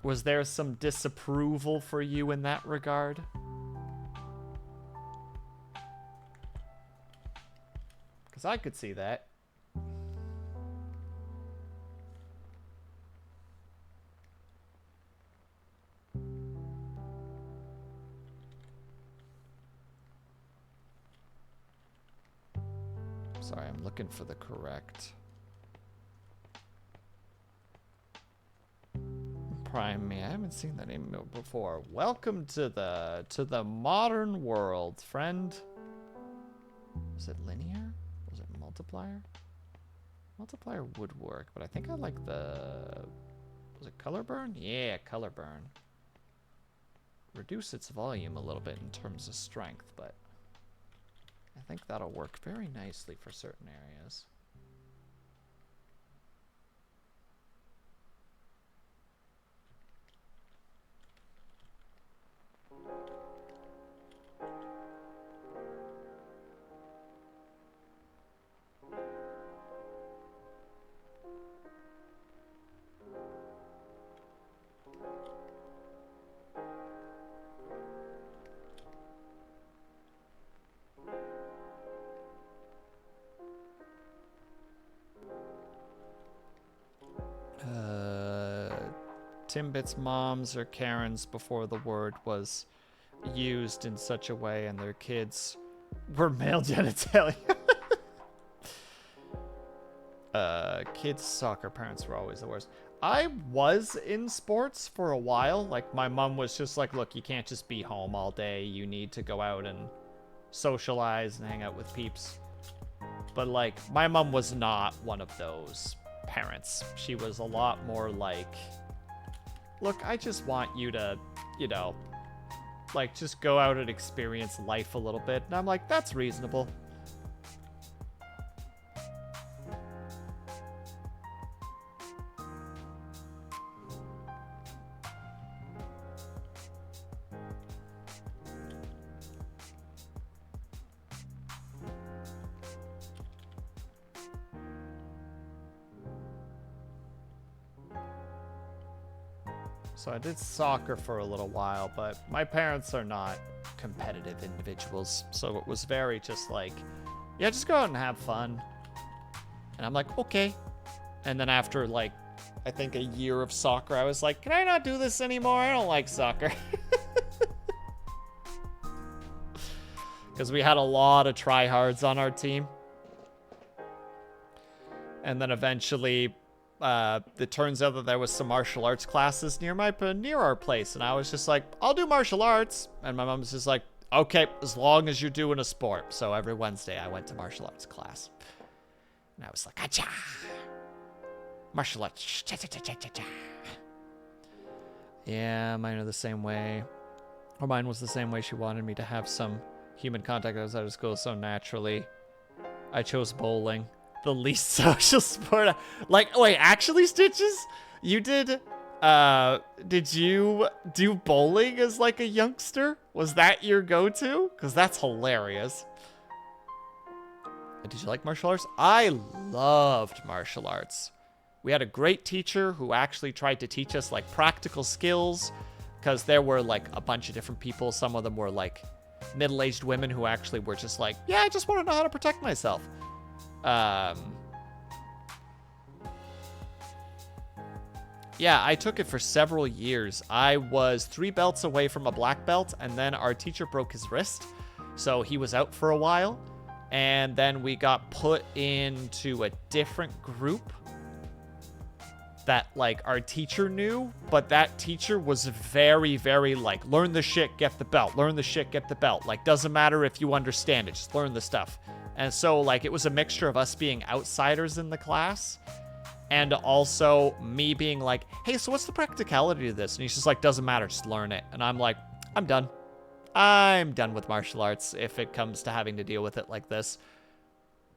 Was there some disapproval for you in that regard? Because I could see that. Sorry, I'm looking for the correct Prime Me. I haven't seen that name before. Welcome to the modern world, friend. Was it linear? Was it multiplier? Multiplier would work, but I think I like the... Was it color burn? Yeah, color burn. Reduce its volume a little bit in terms of strength, but I think that'll work very nicely for certain areas. Timbits' moms or Karens before the word was used in such a way, and their kids were male genitalia. Kids' soccer parents were always the worst. I was in sports for a while. Like, my mom was just like, look, you can't just be home all day. You need to go out and socialize and hang out with peeps. But, like, my mom was not one of those parents. She was a lot more like, look, I just want you to, you know, like, just go out and experience life a little bit. And I'm like, that's reasonable. So I did soccer for a little while, but my parents are not competitive individuals. So it was very just like, yeah, just go out and have fun. And I'm like, okay. And then after like, I think a year of soccer, I was like, can I not do this anymore? I don't like soccer. Because we had a lot of tryhards on our team. And then eventually... it turns out that there was some martial arts classes near our place, and I was just like, I'll do martial arts, and my mom was just like, okay, as long as you're doing a sport. So every Wednesday I went to martial arts class, and I was like, acha, martial arts, cha cha cha cha cha cha. Yeah, mine are the same way, or mine was the same way. She wanted me to have some human contact outside of school, so naturally I chose bowling. The least social sport. Like, wait, actually, Stitches? You did you do bowling as, like, a youngster? Was that your go-to? Because that's hilarious. Did you like martial arts? I loved martial arts. We had a great teacher who actually tried to teach us, like, practical skills. Because there were, like, a bunch of different people. Some of them were, like, middle-aged women who actually were just like, yeah, I just want to know how to protect myself. Yeah, I took it for several years. I was 3 belts away from a black belt, and then our teacher broke his wrist, so he was out for a while, and then we got put into a different group that, like, our teacher knew, but that teacher was very, very, like, learn the shit, get the belt, learn the shit, get the belt. Like, doesn't matter if you understand it, just learn the stuff. And so, like, it was a mixture of us being outsiders in the class and also me being like, hey, so what's the practicality of this? And he's just like, doesn't matter, just learn it. And I'm like, I'm done. I'm done with martial arts if it comes to having to deal with it like this.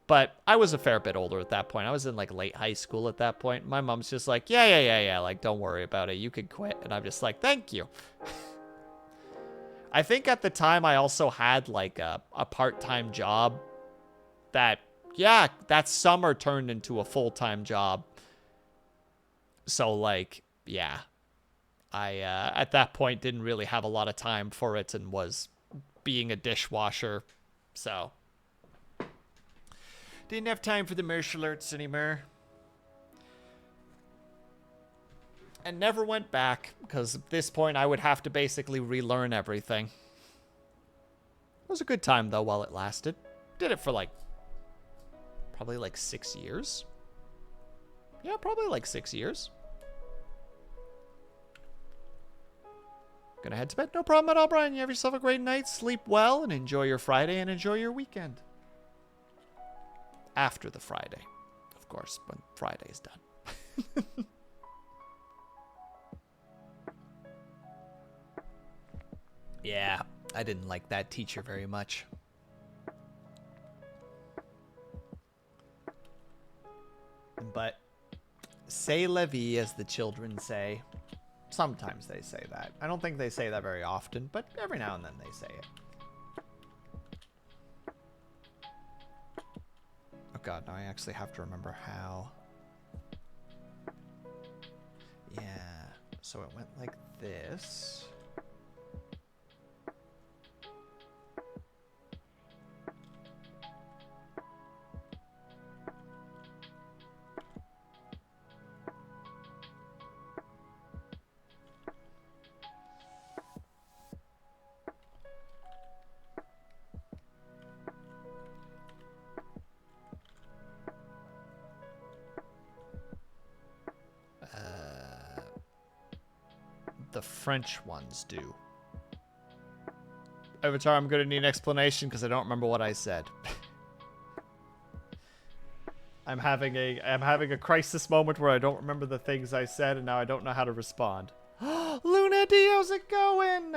But I was a fair bit older at that point. I was in like late high school at that point. My mom's just like, yeah. Like, don't worry about it. You could quit. And I'm just like, thank you. I think at the time I also had like a part-time job that, yeah, that summer turned into a full-time job. So like, yeah, I at that point didn't really have a lot of time for it and was being a dishwasher. So didn't have time for the martial arts anymore. And never went back, because at this point I would have to basically relearn everything. It was a good time, though, while it lasted. Did it for, like, probably, like, 6 years. Yeah, probably, like, 6 years. Gonna head to bed? No problem at all, Brian. You have yourself a great night. Sleep well, and enjoy your Friday, and enjoy your weekend. After the Friday, of course, when Friday's done. Yeah, I didn't like that teacher very much. But c'est la vie, as the children say. Sometimes they say that. I don't think they say that very often, but every now and then they say it. Oh god, now I actually have to remember how. Yeah, so it went like this. The French ones do. Avatar, I'm gonna need an explanation because I don't remember what I said. I'm having a crisis moment where I don't remember the things I said, and now I don't know how to respond. Luna D, how's it going?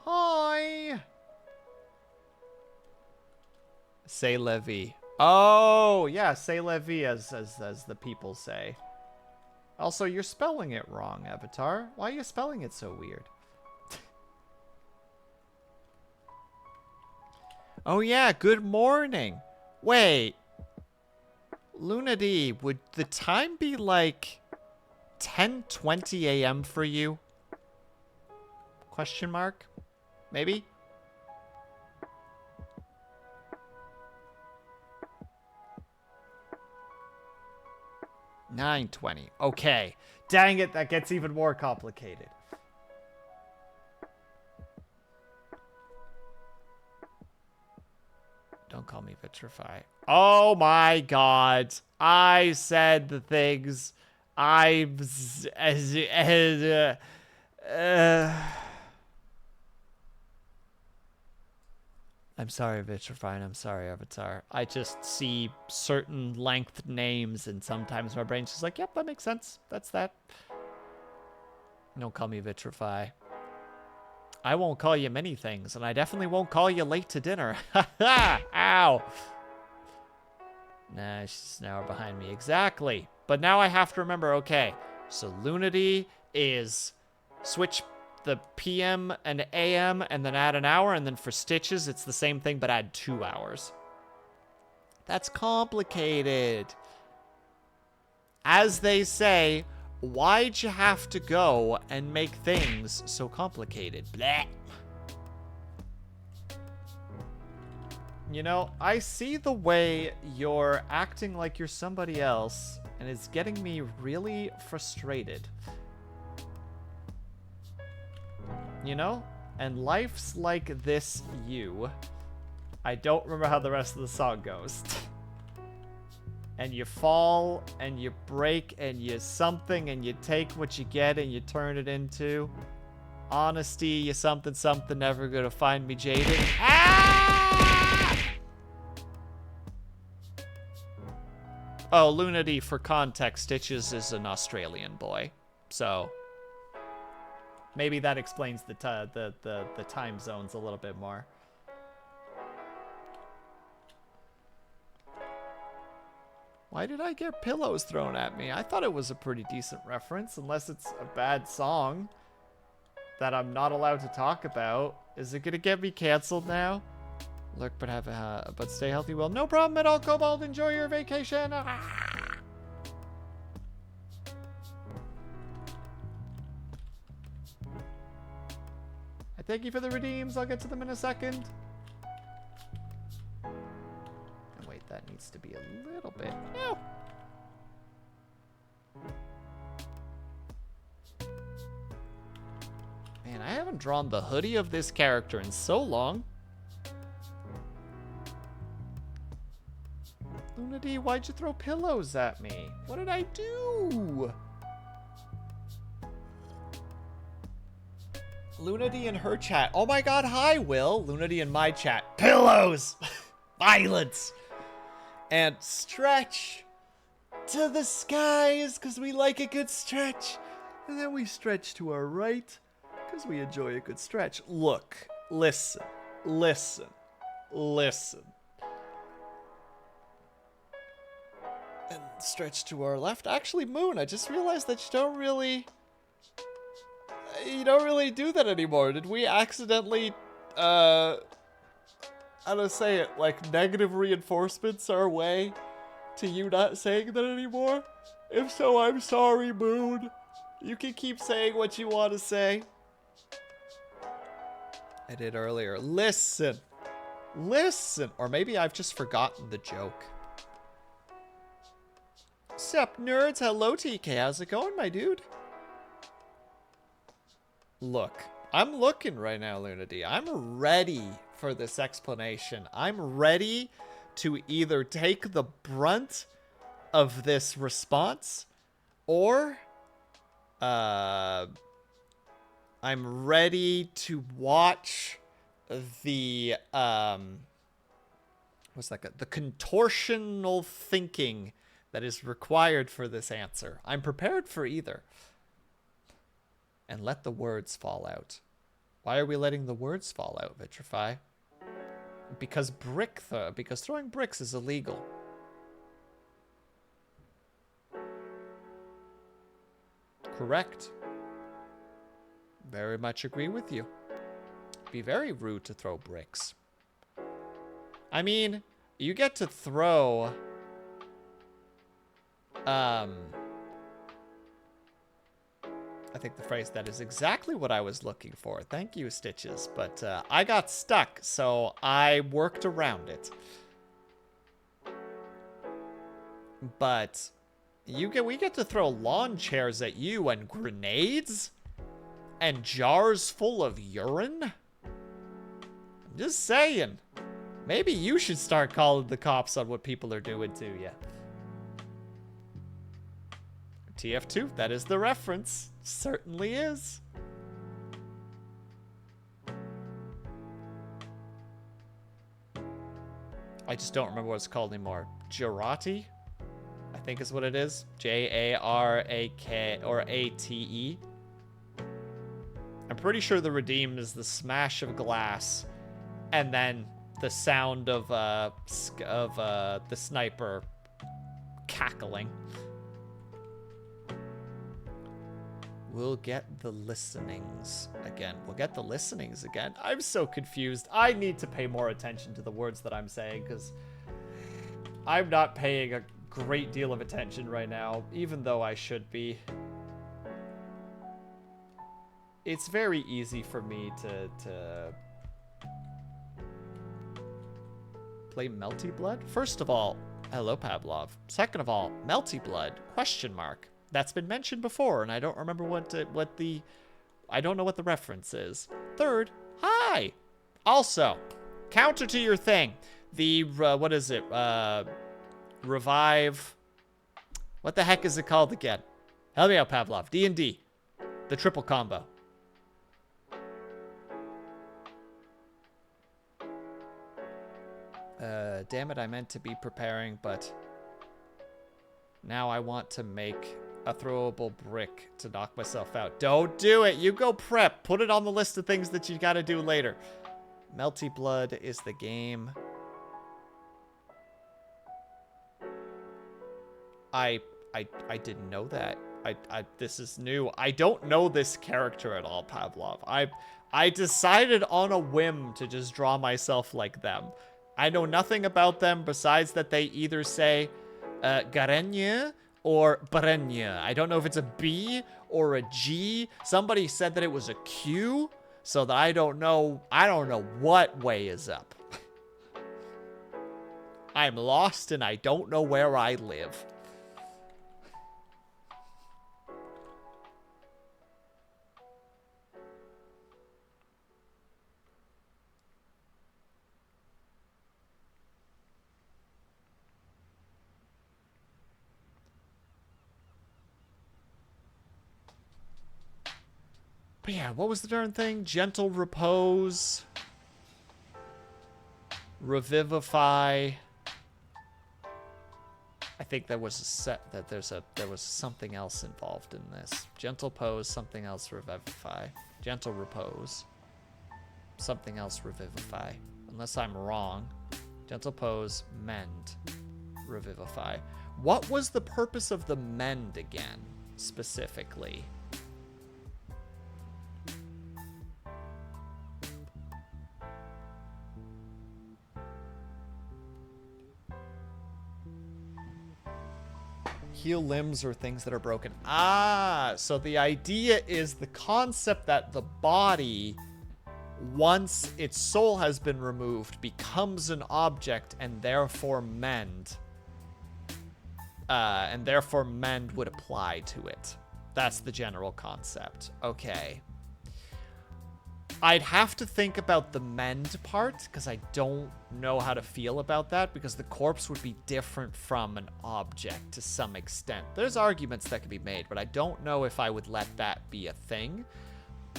Hi. C'est la vie. Oh yeah, c'est la vie, as the people say. Also, you're spelling it wrong, Avatar. Why are you spelling it so weird? Oh yeah, good morning. Wait. Luna D, would the time be like 10:20 a.m. for you? Question mark? Maybe? $9.20. Okay. Dang it, that gets even more complicated. Don't call me Vitrify. Oh my god. I said the things. I'm sorry, Vitrify, and I'm sorry, Avatar. I just see certain length names, and sometimes my brain's just like, yep, that makes sense. That's that. Don't call me Vitrify. I won't call you many things, and I definitely won't call you late to dinner. Ha ha! Ow! Nah, she's an hour behind me. Exactly. But now I have to remember, okay, so Lunity is switch the PM and AM and then add an hour, and then for Stitches, it's the same thing, but add 2 hours. That's complicated. As they say, why'd you have to go and make things so complicated? Blech. You know, I see the way you're acting like you're somebody else, and it's getting me really frustrated. You know? And life's like this, you. I don't remember how the rest of the song goes. And you fall, and you break, and you something, and you take what you get, and you turn it into honesty, you something, never gonna find me jaded. Ah! Oh, Lunity, for context, Stitches is an Australian boy. So, Maybe that explains the time zones a little bit more. Why did I get pillows thrown at me? I thought it was a pretty decent reference, unless it's a bad song that I'm not allowed to talk about. Is it gonna get me canceled now? Look, but stay healthy, Will. No problem at all, Cobalt. Enjoy your vacation. Ah! I thank you for the redeems. I'll get to them in a second. And wait, that needs to be a little bit. No. Man, I haven't drawn the hoodie of this character in so long. Luna D, why'd you throw pillows at me? What did I do? Luna D in her chat. Oh my god, hi, Will. Luna D in my chat. Pillows! Violence! And stretch to the skies, because we like a good stretch. And then we stretch to our right, because we enjoy a good stretch. Look, listen, listen, listen. And stretch to our left. Actually, Moon, I just realized that you don't really do that anymore. Did we accidentally, how to say it, like, negative reinforcements our way to you not saying that anymore? If so, I'm sorry, Moon. You can keep saying what you want to say. I did earlier. Listen. Listen. Or maybe I've just forgotten the joke. Sup, nerds? Hello, TK. How's it going, my dude? Look, I'm looking right now, Luna D. I'm ready for this explanation. I'm ready to either take the brunt of this response, or I'm ready to watch the what's that? The contortional thinking that is required for this answer. I'm prepared for either. And let the words fall out. Why are we letting the words fall out, Vitrify? Because because throwing bricks is illegal. Correct. Very much agree with you. Be very rude to throw bricks. I mean, you get to throw I think the phrase, that is exactly what I was looking for. Thank you, Stitches. But I got stuck, so I worked around it. But we get to throw lawn chairs at you, and grenades and jars full of urine. I'm just saying. Maybe you should start calling the cops on what people are doing to you. TF2, that is the reference. Certainly is. I just don't remember what it's called anymore. Jarate, I think is what it is. J-A-R-A-K or A-T-E. I'm pretty sure the redeem is the smash of glass, and then the sound of the sniper cackling. We'll get the listenings again. We'll get the listenings again. I'm so confused. I need to pay more attention to the words that I'm saying, because I'm not paying a great deal of attention right now, even though I should be. It's very easy for me to play Melty Blood. First of all, hello, Pavlov. Second of all, Melty Blood, question mark. That's been mentioned before, and I don't remember I don't know what the reference is. Third, hi. Also, counter to your thing, the, what is it? Revive. What the heck is it called again? Help me out, Pavlov. D&D. The triple combo. Damn it, I meant to be preparing, but now I want to make a throwable brick to knock myself out. Don't do it. You go prep. Put it on the list of things that you gotta do later. Melty Blood is the game. I didn't know that. This is new. I don't know this character at all, Pavlov. I decided on a whim to just draw myself like them. I know nothing about them besides that they either say Garenye or Barenye. I don't know if it's a B or a G. Somebody said that it was a Q, so that I don't know what way is up. I'm lost and I don't know where I live. But yeah, what was the darn thing? Gentle Repose. Revivify. I think there was a set that there was something else involved in this. Gentle Pose, something else Revivify. Gentle Repose. Something else Revivify. Unless I'm wrong. Gentle Pose, Mend. Revivify. What was the purpose of the Mend again, specifically? Heal limbs or things that are broken. Ah, so the idea is the concept that the body, once its soul has been removed, becomes an object and therefore mend. And therefore mend would apply to it. That's the general concept. Okay. I'd have to think about the mend part, because I don't know how to feel about that, because the corpse would be different from an object to some extent. There's arguments that could be made, but I don't know if I would let that be a thing.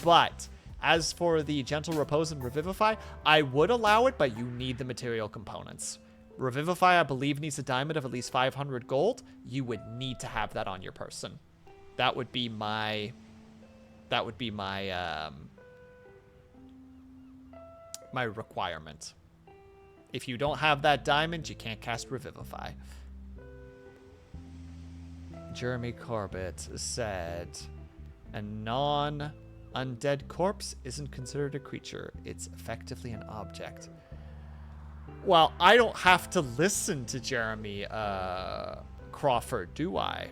But as for the Gentle Repose and Revivify, I would allow it, but you need the material components. Revivify, I believe, needs a diamond of at least 500 gold. You would need to have that on your person. That would be my my requirement. If you don't have that diamond, you can't cast Revivify. Jeremy Corbett said, a non-undead corpse isn't considered a creature. It's effectively an object. Well, I don't have to listen to Jeremy Crawford, do I?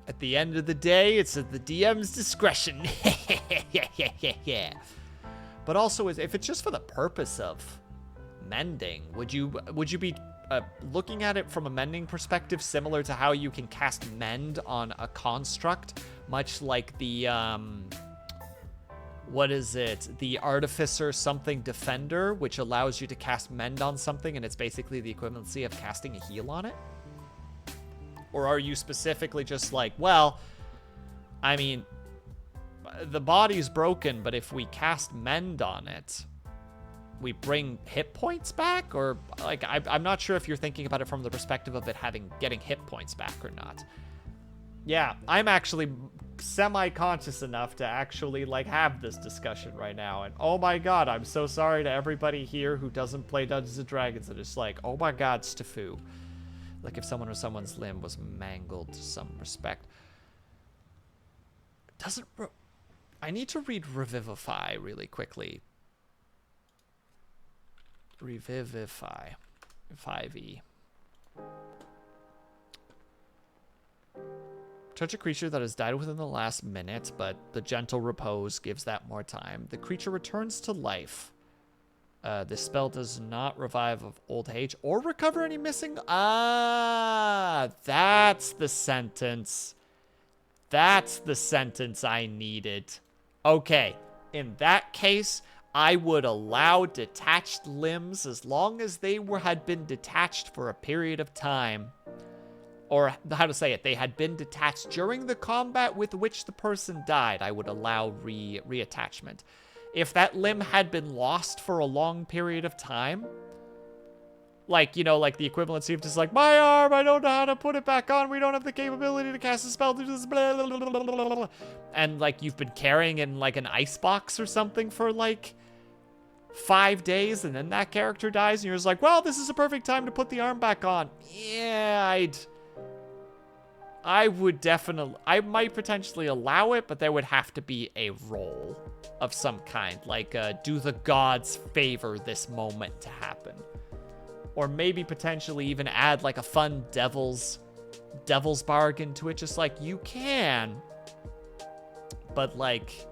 At the end of the day, it's at the DM's discretion. Yeah. But also, if it's just for the purpose of mending, would you be looking at it from a mending perspective, similar to how you can cast mend on a construct, much like the what is it? The Artificer something Defender, which allows you to cast mend on something, and it's basically the equivalency of casting a heal on it? Or are you specifically just like, well, I mean, the body's broken, but if we cast mend on it, we bring hit points back? Or, like, I'm not sure if you're thinking about it from the perspective of it getting hit points back or not. Yeah, I'm actually semi-conscious enough to actually, like, have this discussion right now. And, oh my god, I'm so sorry to everybody here who doesn't play Dungeons & Dragons and is like, oh my god, Steffu. Like if someone or someone's limb was mangled to some respect. I need to read Revivify really quickly. Revivify. 5e. Touch a creature that has died within the last minute, but the Gentle Repose gives that more time. The creature returns to life. This spell does not revive of old age or recover any missing. Ah, that's the sentence. That's the sentence I needed. Okay, in that case, I would allow detached limbs as long as they had been detached for a period of time. Or how to say it, they had been detached during the combat with which the person died. I would allow reattachment. If that limb had been lost for a long period of time, Like, you know, like the equivalency of just like, my arm, I don't know how to put it back on. We don't have the capability to cast a spell. Blah, blah, blah, blah, blah, blah. And like you've been carrying in like an ice box or something for like 5 days, and then that character dies, and you're just like, well, this is a perfect time to put the arm back on. Yeah, I would definitely, I might potentially allow it, but there would have to be a roll of some kind, like do the gods favor this moment to happen? Or maybe potentially even add like a fun devil's bargain to it, just like you can, but like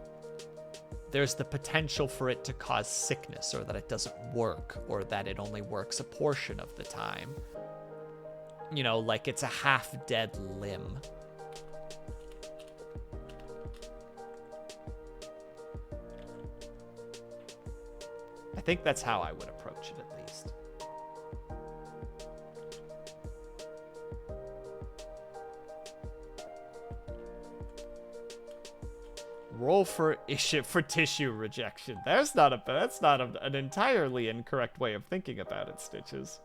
there's the potential for it to cause sickness, or that it doesn't work, or that it only works a portion of the time. You know, like it's a half-dead limb. I think that's how I would approach it, at least. Roll for tissue rejection. That's not an entirely incorrect way of thinking about it, Stitches.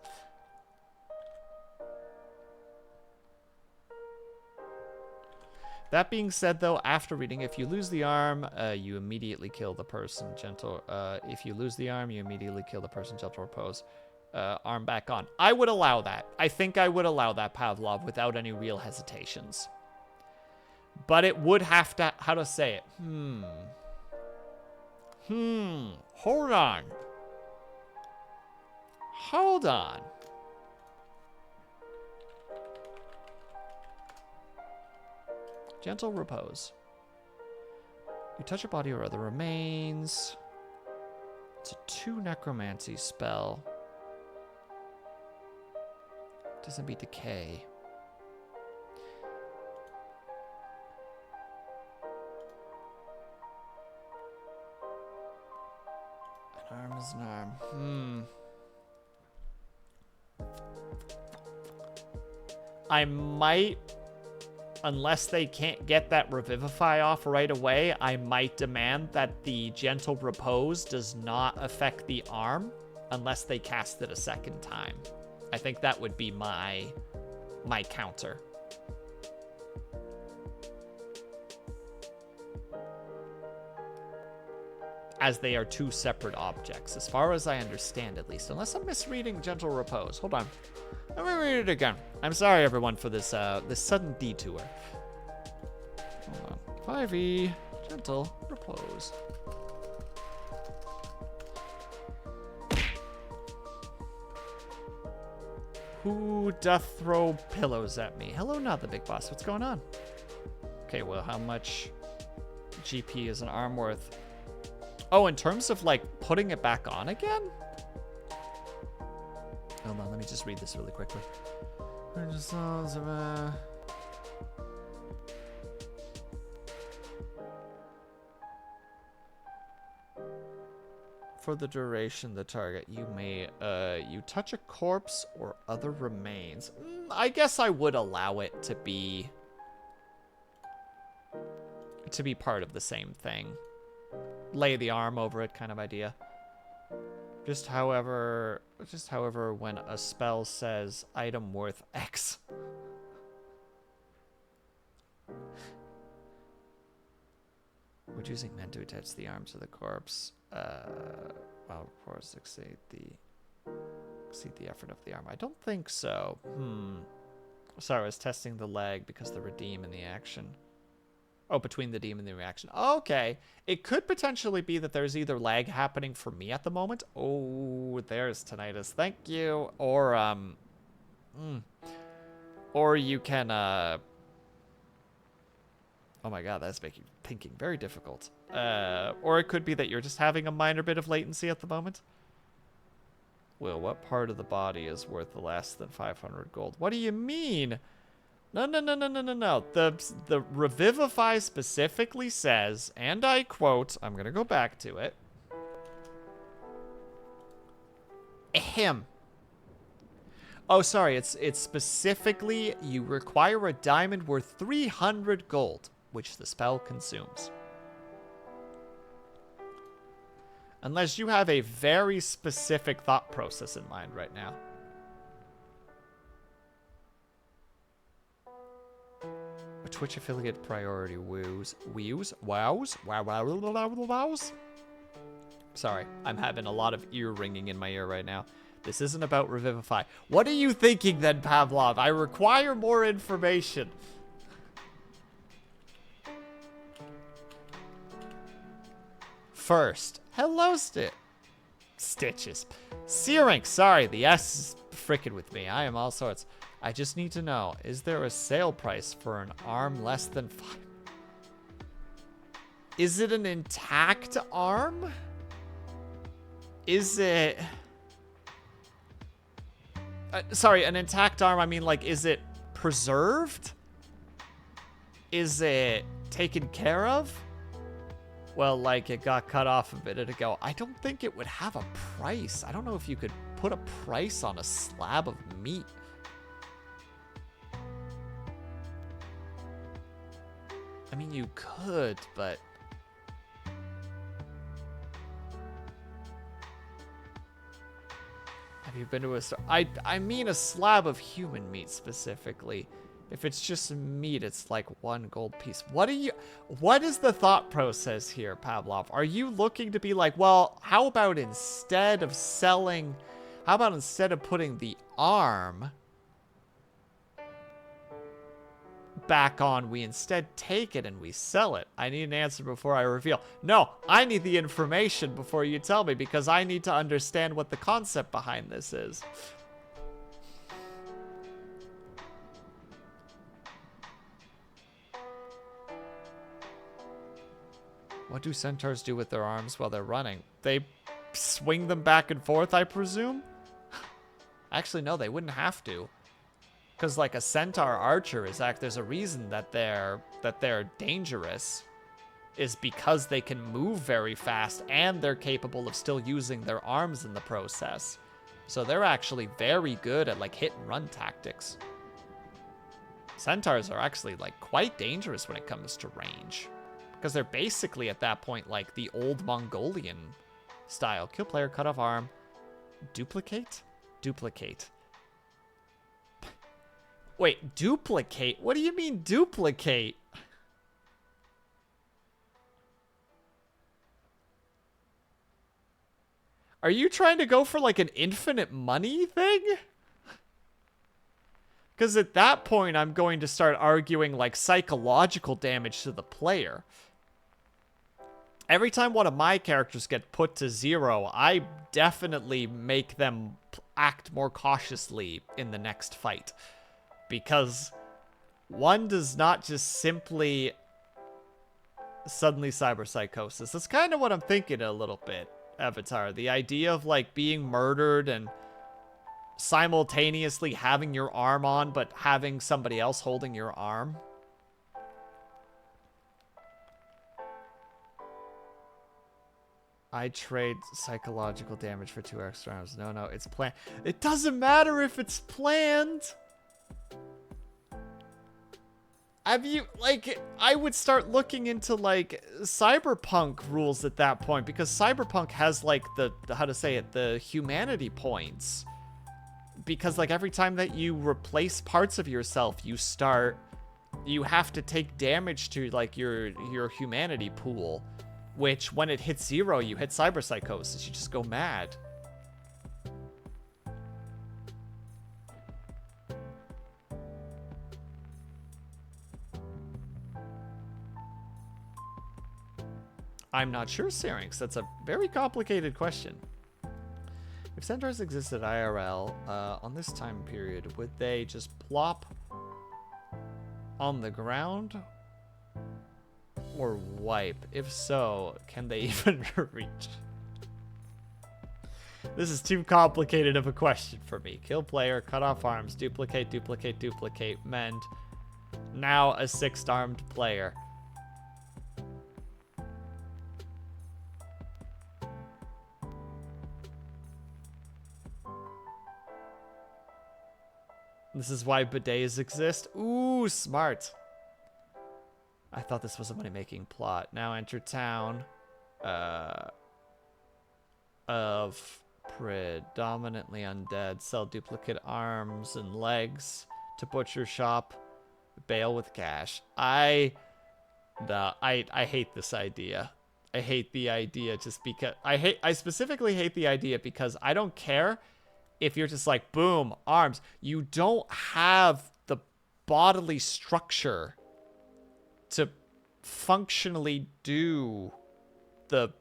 That being said, though, after reading, if you lose the arm, you immediately kill the person. Gentle. If you lose the arm, you immediately kill the person. Gentle repose. Arm back on. I would allow that. I think I would allow that, Pavlov, without any real hesitations. But it would have to... How to say it? Hold on. Hold on. Gentle repose. You touch a body or other remains. It's a 2 necromancy spell. Doesn't be decay. An arm is an arm. I might... Unless they can't get that Revivify off right away, I might demand that the Gentle Repose does not affect the arm unless they cast it a second time. I think that would be my counter. As they are 2 separate objects, as far as I understand, at least. Unless I'm misreading Gentle Repose. Hold on. Let me read it again. I'm sorry, everyone, for this this sudden detour. Hold on. 5e, Gentle Repose. Who doth throw pillows at me? Hello, not the big boss. What's going on? Okay, well, how much GP is an arm worth? Oh, in terms of, like, putting it back on again? Hold on, let me just read this really quickly. For the duration, the target, you may, you touch a corpse or other remains. I guess I would allow it to be part of the same thing. Lay the arm over it kind of idea. Just however, when a spell says item worth X. Would using men to attach the arm to the corpse, well, of course, exceed the effort of the arm? I don't think so. Sorry, I was testing the lag because the redeem in the action. Oh, between the deem and the reaction. Okay. It could potentially be that there's either lag happening for me at the moment. Oh, there's tinnitus. Thank you. Or you can, oh my god, that's making thinking very difficult. Or it could be that you're just having a minor bit of latency at the moment. Will, what part of the body is worth less than 500 gold? What do you mean? No. The Revivify specifically says, and I quote, I'm going to go back to it. Ahem. Oh, sorry, it's specifically, you require a diamond worth 300 gold, which the spell consumes. Unless you have a very specific thought process in mind right now. Twitch affiliate priority wows. Wows? Wows? Sorry, I'm having a lot of ear ringing in my ear right now. This isn't about Revivify. What are you thinking then, Pavlov? I require more information. First, hello, Stitches. Searing, sorry, the S is frickin' with me. I am all sorts. I just need to know, is there a sale price for an arm less than 5? Is it an intact arm? Is it... sorry, an intact arm, I mean, like, is it preserved? Is it taken care of? Well, like, it got cut off a minute ago. I don't think it would have a price. I don't know if you could put a price on a slab of meat. I mean, you could, but... Have you been to a store? I mean a slab of human meat specifically. If it's just meat, it's like 1 gold piece. What is the thought process here, Pavlov? Are you looking to be like, well, how about instead of putting the arm back on, we instead take it and we sell it? I need an answer before I reveal. No, I need the information before you tell me, because I need to understand what the concept behind this is. What do centaurs do with their arms while they're running? They swing them back and forth, I presume? Actually, no, they wouldn't have to. Because, like, a centaur archer is there's a reason that they're dangerous. Is because they can move very fast and they're capable of still using their arms in the process. So they're actually very good at, like, hit and run tactics. Centaurs are actually, like, quite dangerous when it comes to range. Because they're basically, at that point, like the old Mongolian style. Kill player, cut off arm. Duplicate? Duplicate. Wait, duplicate? What do you mean duplicate? Are you trying to go for like an infinite money thing? Because at that point, I'm going to start arguing like psychological damage to the player. Every time one of my characters get put to 0, I definitely make them act more cautiously in the next fight. Because one does not just simply suddenly cyberpsychosis. That's kind of what I'm thinking a little bit, Avatar. The idea of like being murdered and simultaneously having your arm on, but having somebody else holding your arm. I trade psychological damage for 2 extra arms. No, it's planned. It doesn't matter if it's planned. Have you, like, I would start looking into, like, cyberpunk rules at that point, because cyberpunk has, like, the how to say it, the humanity points. Because, like, every time that you replace parts of yourself, you have to take damage to, like, your humanity pool. Which, when it hits 0, you hit cyberpsychosis. You just go mad. I'm not sure, Syrinx. That's a very complicated question. If centaurs existed IRL on this time period, would they just plop on the ground? Or wipe? If so, can they even reach? This is too complicated of a question for me. Kill player, cut off arms, duplicate, duplicate, duplicate, mend. Now a 6-armed player. This is why bidets exist. Ooh, smart. I thought this was a money-making plot. Now enter town of predominantly undead. Sell duplicate arms and legs to butcher shop. Bail with cash. I hate this idea. I hate the idea just because I specifically hate the idea because I don't care if you're just like, boom, arms. You don't have the bodily structure to functionally do the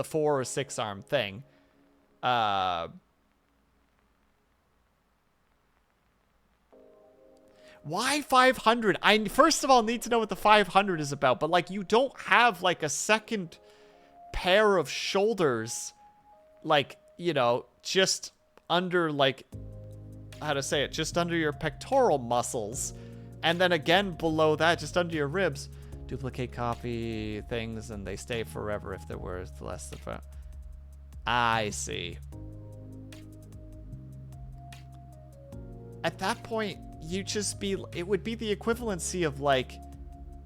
4 or 6 arm thing. Why 500? I first of all need to know what the 500 is about, but like you don't have like a second pair of shoulders, like, you know, just under like, how to say it, just under your pectoral muscles, and then again below that, just under your ribs. Duplicate copy things and they stay forever if they're worth less than 5. I see. At that point, it would be the equivalency of like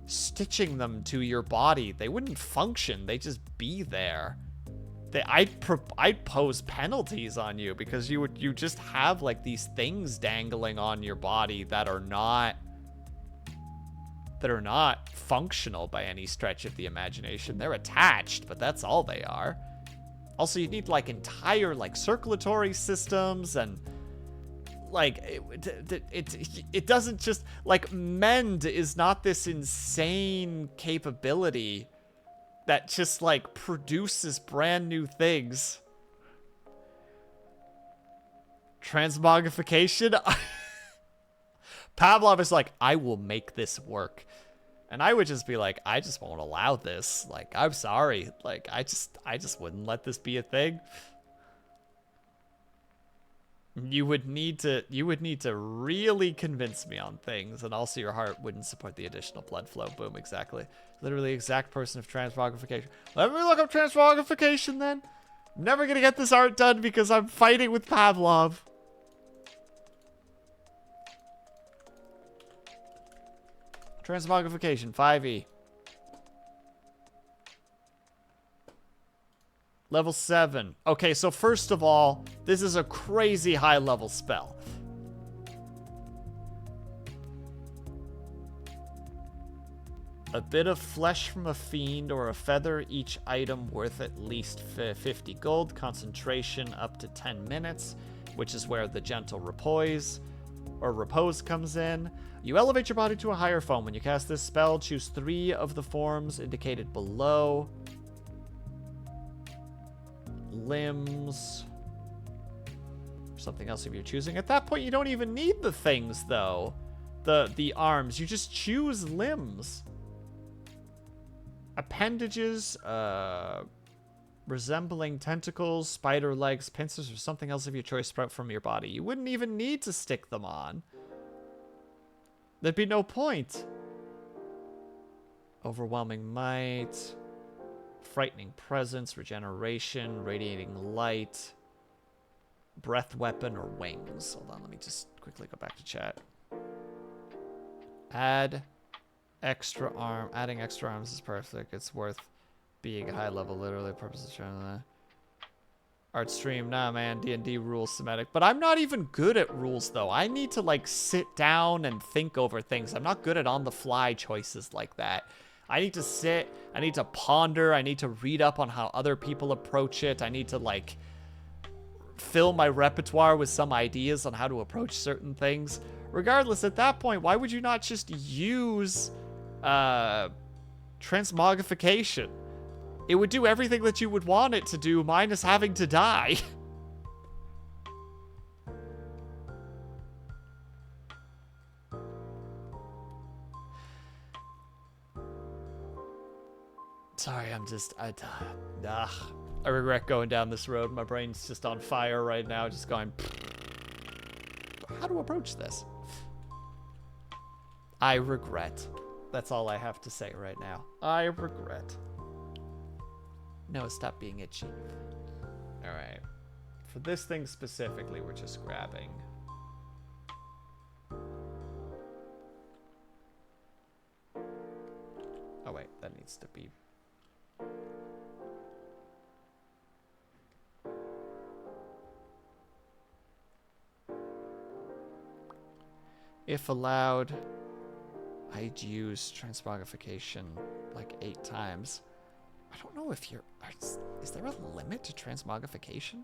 stitching them to your body. They wouldn't function. They just be there. I'd pose penalties on you because you just have like these things dangling on your body that are not functional by any stretch of the imagination. They're attached, but that's all they are. Also, you need like entire like circulatory systems and like it doesn't just like mend is not this insane capability that just like produces brand new things. Transmogrification. Pavlov is like, I will make this work. And I would just be like, I just won't allow this. Like, I'm sorry. Like, I just wouldn't let this be a thing. You would need to really convince me on things, and also your heart wouldn't support the additional blood flow. Boom, exactly. Literally exact person of transmogrification. Let me look up transmogrification then. I'm never gonna get this art done because I'm fighting with Pavlov. Transmogrification, 5e. Level 7. Okay, so first of all, this is a crazy high level spell. A bit of flesh from a fiend or a feather, each item worth at least 50 gold. Concentration up to 10 minutes, which is where the gentle repose comes in. You elevate your body to a higher form. When you cast this spell, choose 3 of the forms indicated below. Limbs. Something else if you're choosing. At that point, you don't even need the things, though. The arms. You just choose limbs. Appendages, resembling tentacles, spider legs, pincers, or something else of your choice sprout from your body. You wouldn't even need to stick them on. There'd be no point. Overwhelming might. Frightening presence, regeneration, radiating light. Breath weapon or wings. Hold on, let me just quickly go back to chat. Add extra arm. Adding extra arms is perfect. It's worth being a high level, literally. Purpose of trying to art stream. Nah, man. D&D rules thematic. But I'm not even good at rules, though. I need to, like, sit down and think over things. I'm not good at on-the-fly choices like that. I need to sit. I need to ponder. I need to read up on how other people approach it. I need to, like, fill my repertoire with some ideas on how to approach certain things. Regardless, at that point, why would you not just use transmogrification? It would do everything that you would want it to do, minus having to die. Sorry, I regret going down this road. My brain's just on fire right now, just going, how to approach this? I regret. That's all I have to say right now. I regret. No, stop being itchy. Alright. For this thing specifically, we're just grabbing. Oh wait, that needs to be... If allowed, I'd use transmogrification like 8 times. I don't know if you're... Is there a limit to transmogrification?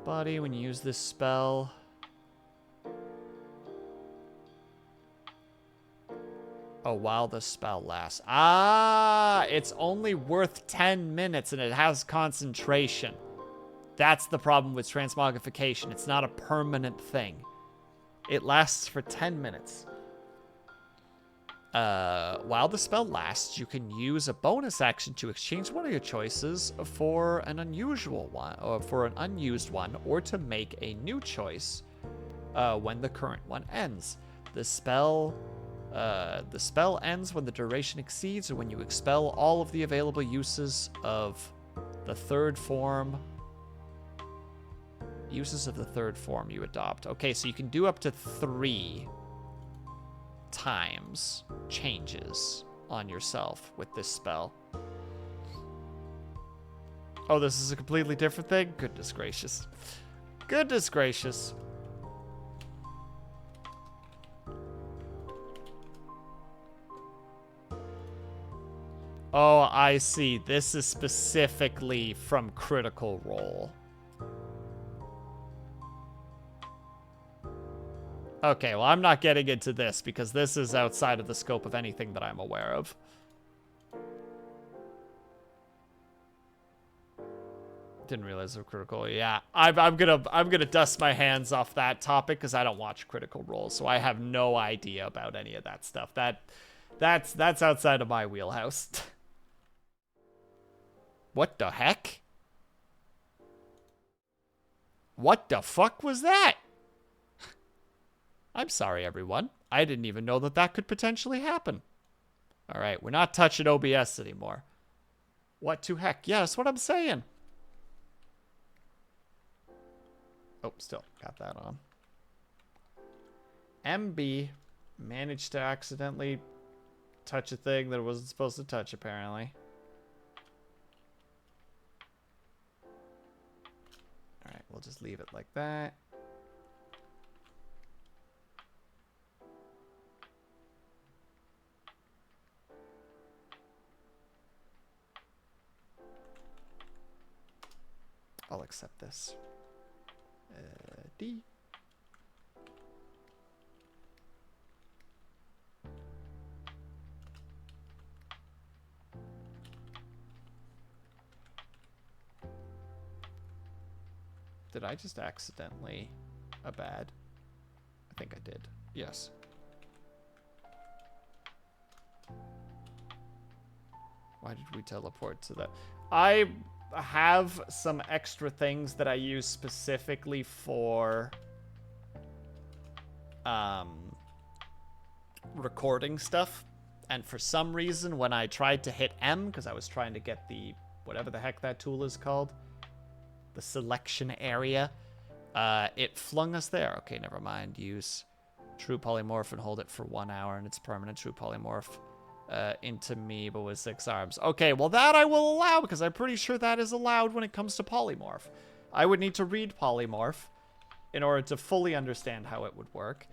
Buddy, when you use this spell... Oh, while the spell lasts. Ah, it's only worth 10 minutes and it has concentration. That's the problem with transmogrification. It's not a permanent thing. It lasts for 10 minutes. While the spell lasts, you can use a bonus action to exchange one of your choices for an unusual one, or for an unused one, or to make a new choice when the current one ends. The spell ends when the duration exceeds, or when you expel all of the available uses of the third form. Uses of the third form you adopt. Okay, so you can do up to 3 times changes on yourself with this spell. Oh, this is a completely different thing? Goodness gracious. Goodness gracious. Oh, I see. This is specifically from Critical Role. Okay, well, I'm not getting into this because this is outside of the scope of anything that I'm aware of. Didn't realize it was Critical. Yeah, I'm gonna dust my hands off that topic because I don't watch Critical Role, so I have no idea about any of that stuff. That's outside of my wheelhouse. What the heck? What the fuck was that? I'm sorry, everyone. I didn't even know that that could potentially happen. All right, we're not touching OBS anymore. What to heck? Yeah, that's what I'm saying. Oh, still got that on. MB managed to accidentally touch a thing that it wasn't supposed to touch, apparently. All right, we'll just leave it like that. I'll accept this. D. Did I just accidentally abad? I think I did. Yes. Why did we teleport to that? I have some extra things that I use specifically for recording stuff, and for some reason when I tried to hit M, because I was trying to get the whatever the heck that tool is called, the selection area, it flung us there. Okay, never mind. Use true polymorph and hold it for 1 hour, and it's permanent true polymorph into me, but with 6 arms. Okay, well that I will allow, because I'm pretty sure that is allowed when it comes to polymorph. I would need to read polymorph in order to fully understand how it would work,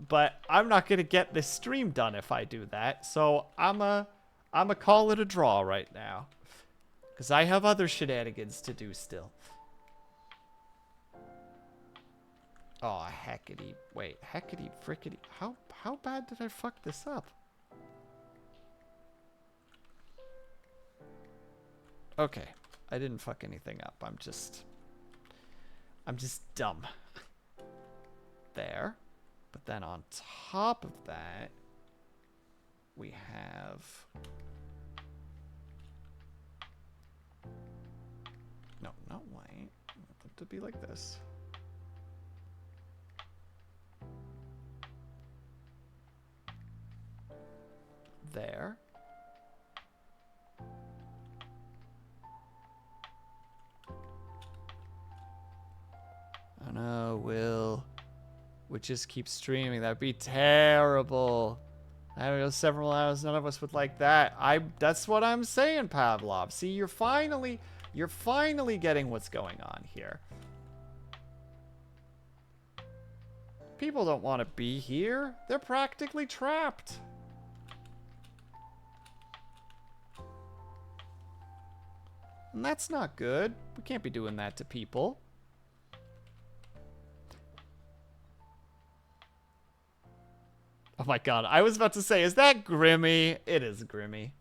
but I'm not going to get this stream done if I do that, so I'ma call it a draw right now, because I have other shenanigans to do still. Oh, heckity. Wait, heckity frickity. How bad did I fuck this up? Okay, I didn't fuck anything up. I'm just dumb. There. But then on top of that, we have... No, not white. I want them to be like this. There. Oh no, Will. Would just keep streaming. That'd be terrible. I don't know, several hours. None of us would like that. That's what I'm saying, Pavlov. See, you're finally getting what's going on here. People don't want to be here. They're practically trapped. And that's not good. We can't be doing that to people. Oh my god, I was about to say, is that Grimmy? It is Grimmy.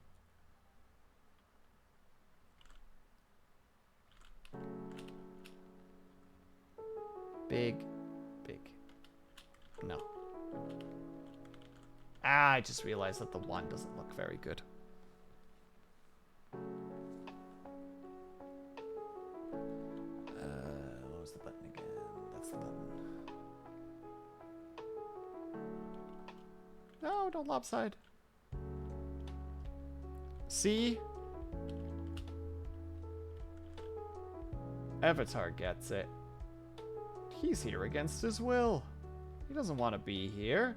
Big. No. Ah, I just realized that the one doesn't look very good. What was the button again? That's the button. No, don't lopside. See? Avatar gets it. He's here against his will. He doesn't want to be here.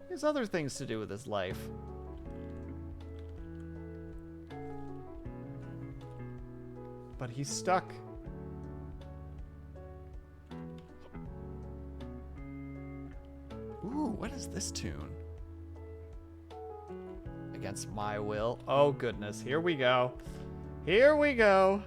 He has other things to do with his life. But he's stuck. Ooh, what is this tune? Against my will. Oh goodness, here we go. Here we go.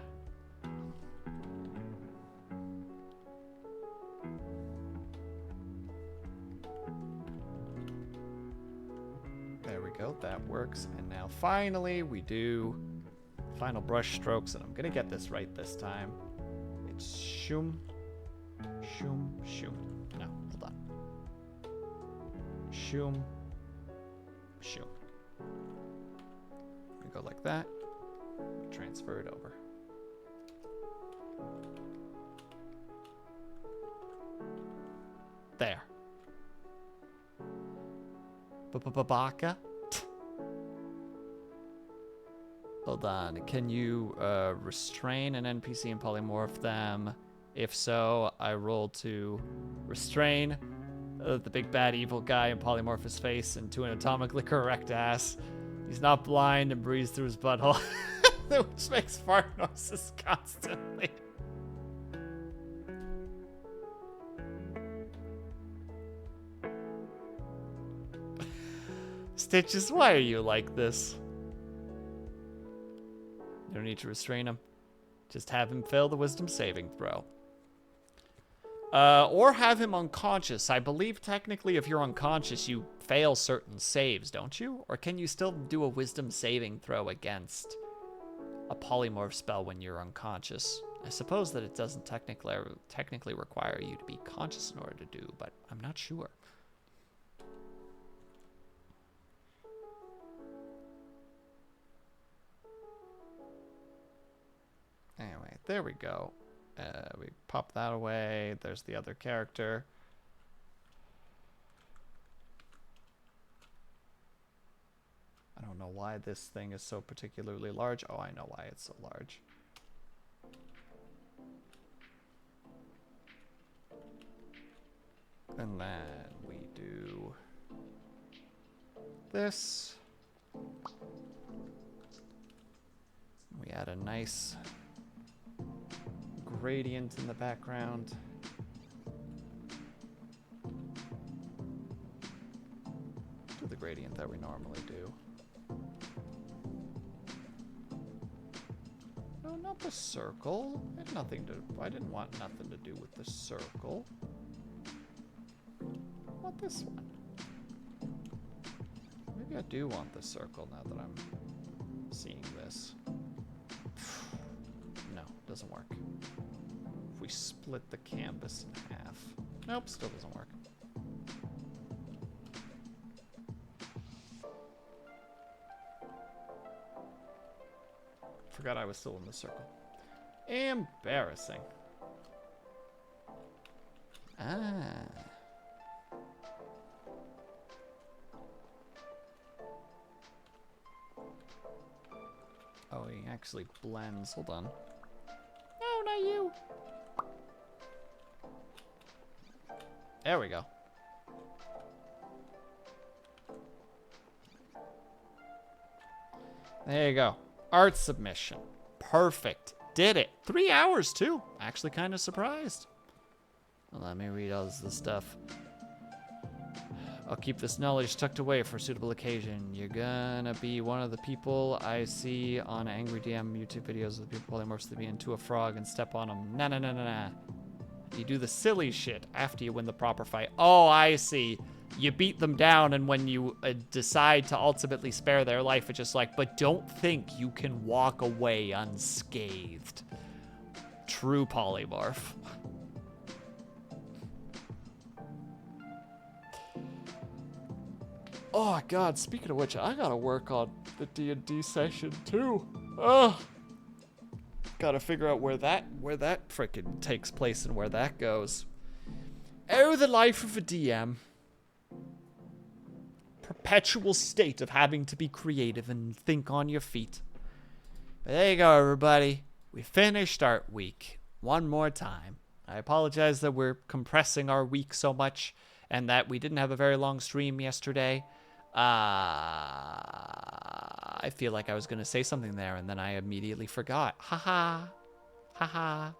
There we go, that works. And now finally we do final brush strokes, and I'm gonna get this right this time. It's shoom, shoom, shoom. No, hold on. Shoom, shoom. We go like that. Transfer it over. There. Baka. Hold on. Can you restrain an NPC and polymorph them? If so, I roll to restrain the big bad evil guy and polymorph his face into an atomically correct ass. He's not blind and breathes through his butthole, which makes fart noises constantly. Stitches, why are you like this? You don't need to restrain him. Just have him fail the wisdom saving throw. Or have him unconscious. I believe technically if you're unconscious, you fail certain saves, don't you? Or can you still do a wisdom saving throw against a polymorph spell when you're unconscious? I suppose that it doesn't technically require you to be conscious in order to do, but I'm not sure. Anyway, there we go. We pop that away. There's the other character. I don't know why this thing is so particularly large. Oh, I know why it's so large. And then we do this. We add a nice gradient in the background. Do the gradient that we normally do. No, not the circle. I didn't want nothing to do with the circle. Not this one. Maybe I do want the circle now that I'm seeing this. No, doesn't work. If we split the canvas in half. Nope, still doesn't work. Forgot I was still in the circle. Embarrassing. Ah. Oh, he actually blends. Hold on. No, not you. There we go. There you go. Art submission. Perfect. Did it. 3 hours, too. Actually kind of surprised. Well, let me read all this stuff. I'll keep this knowledge tucked away for a suitable occasion. You're gonna be one of the people I see on Angry DM YouTube videos of the people polymorphs to be into a frog and step on them. Nah, nah, nah, nah, nah. You do the silly shit after you win the proper fight. Oh, I see. You beat them down, and when you decide to ultimately spare their life, it's just like, but don't think you can walk away unscathed. True polymorph. Oh god, speaking of which, I gotta work on the D&D session too. Ugh. Gotta figure out where that frickin' takes place and where that goes. Oh, the life of a DM. Perpetual state of having to be creative and think on your feet. But there you go, everybody. We finished our week. One more time. I apologize that we're compressing our week so much and that we didn't have a very long stream yesterday. I feel like I was going to say something there, and then I immediately forgot. Haha. Haha.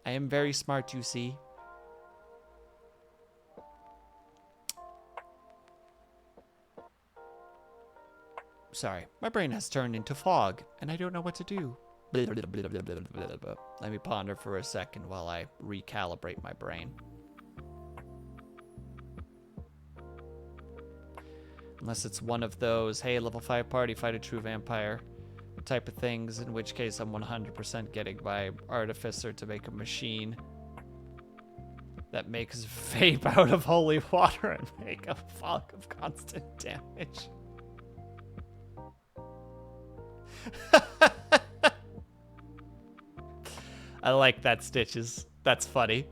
I am very smart, you see. Sorry, my brain has turned into fog, and I don't know what to do. Let me ponder for a second while I recalibrate my brain. Unless it's one of those, hey, level 5 party, fight a true vampire type of things, in which case I'm 100% getting my artificer to make a machine that makes vape out of holy water and make a fog of constant damage. I like that, Stitches. That's funny.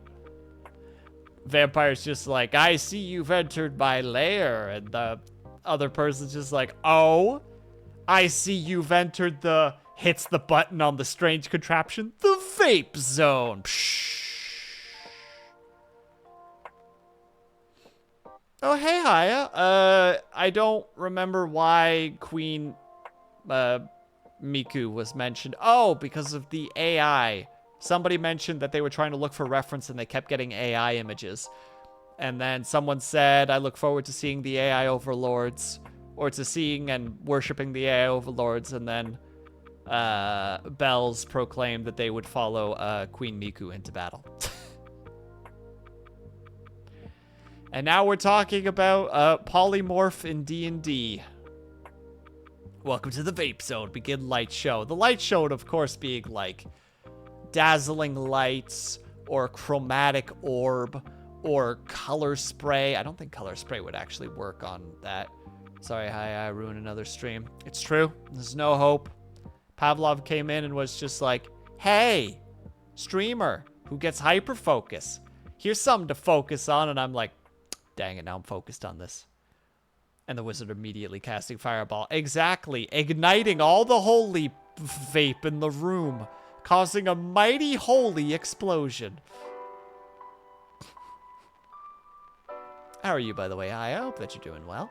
Vampire's just like, I see you've entered my lair, and the other person's just like, oh, I see you've entered the, hits the button on the strange contraption, the vape zone. Psh. Oh, hey, Haya. I don't remember why Queen Miku was mentioned. Oh, because of the AI. Somebody mentioned that they were trying to look for reference and they kept getting AI images. And then someone said, I look forward to seeing the AI overlords, or to seeing and worshiping the AI overlords. And then Bells proclaimed that they would follow Queen Miku into battle. And now we're talking about polymorph in D&D. Welcome to the Vape Zone. Begin light show. The light show would, of course, being like dazzling lights or chromatic orb or color spray. I don't think color spray would actually work on that. Sorry, I ruined another stream. It's true. There's no hope. Pavlov came in and was just like, hey, streamer who gets hyper focus. Here's something to focus on. And I'm like, dang it, now I'm focused on this. And the wizard immediately casting fireball. Exactly. Igniting all the holy vape in the room, causing a mighty holy explosion. How are you, by the way? Hi, I hope that you're doing well.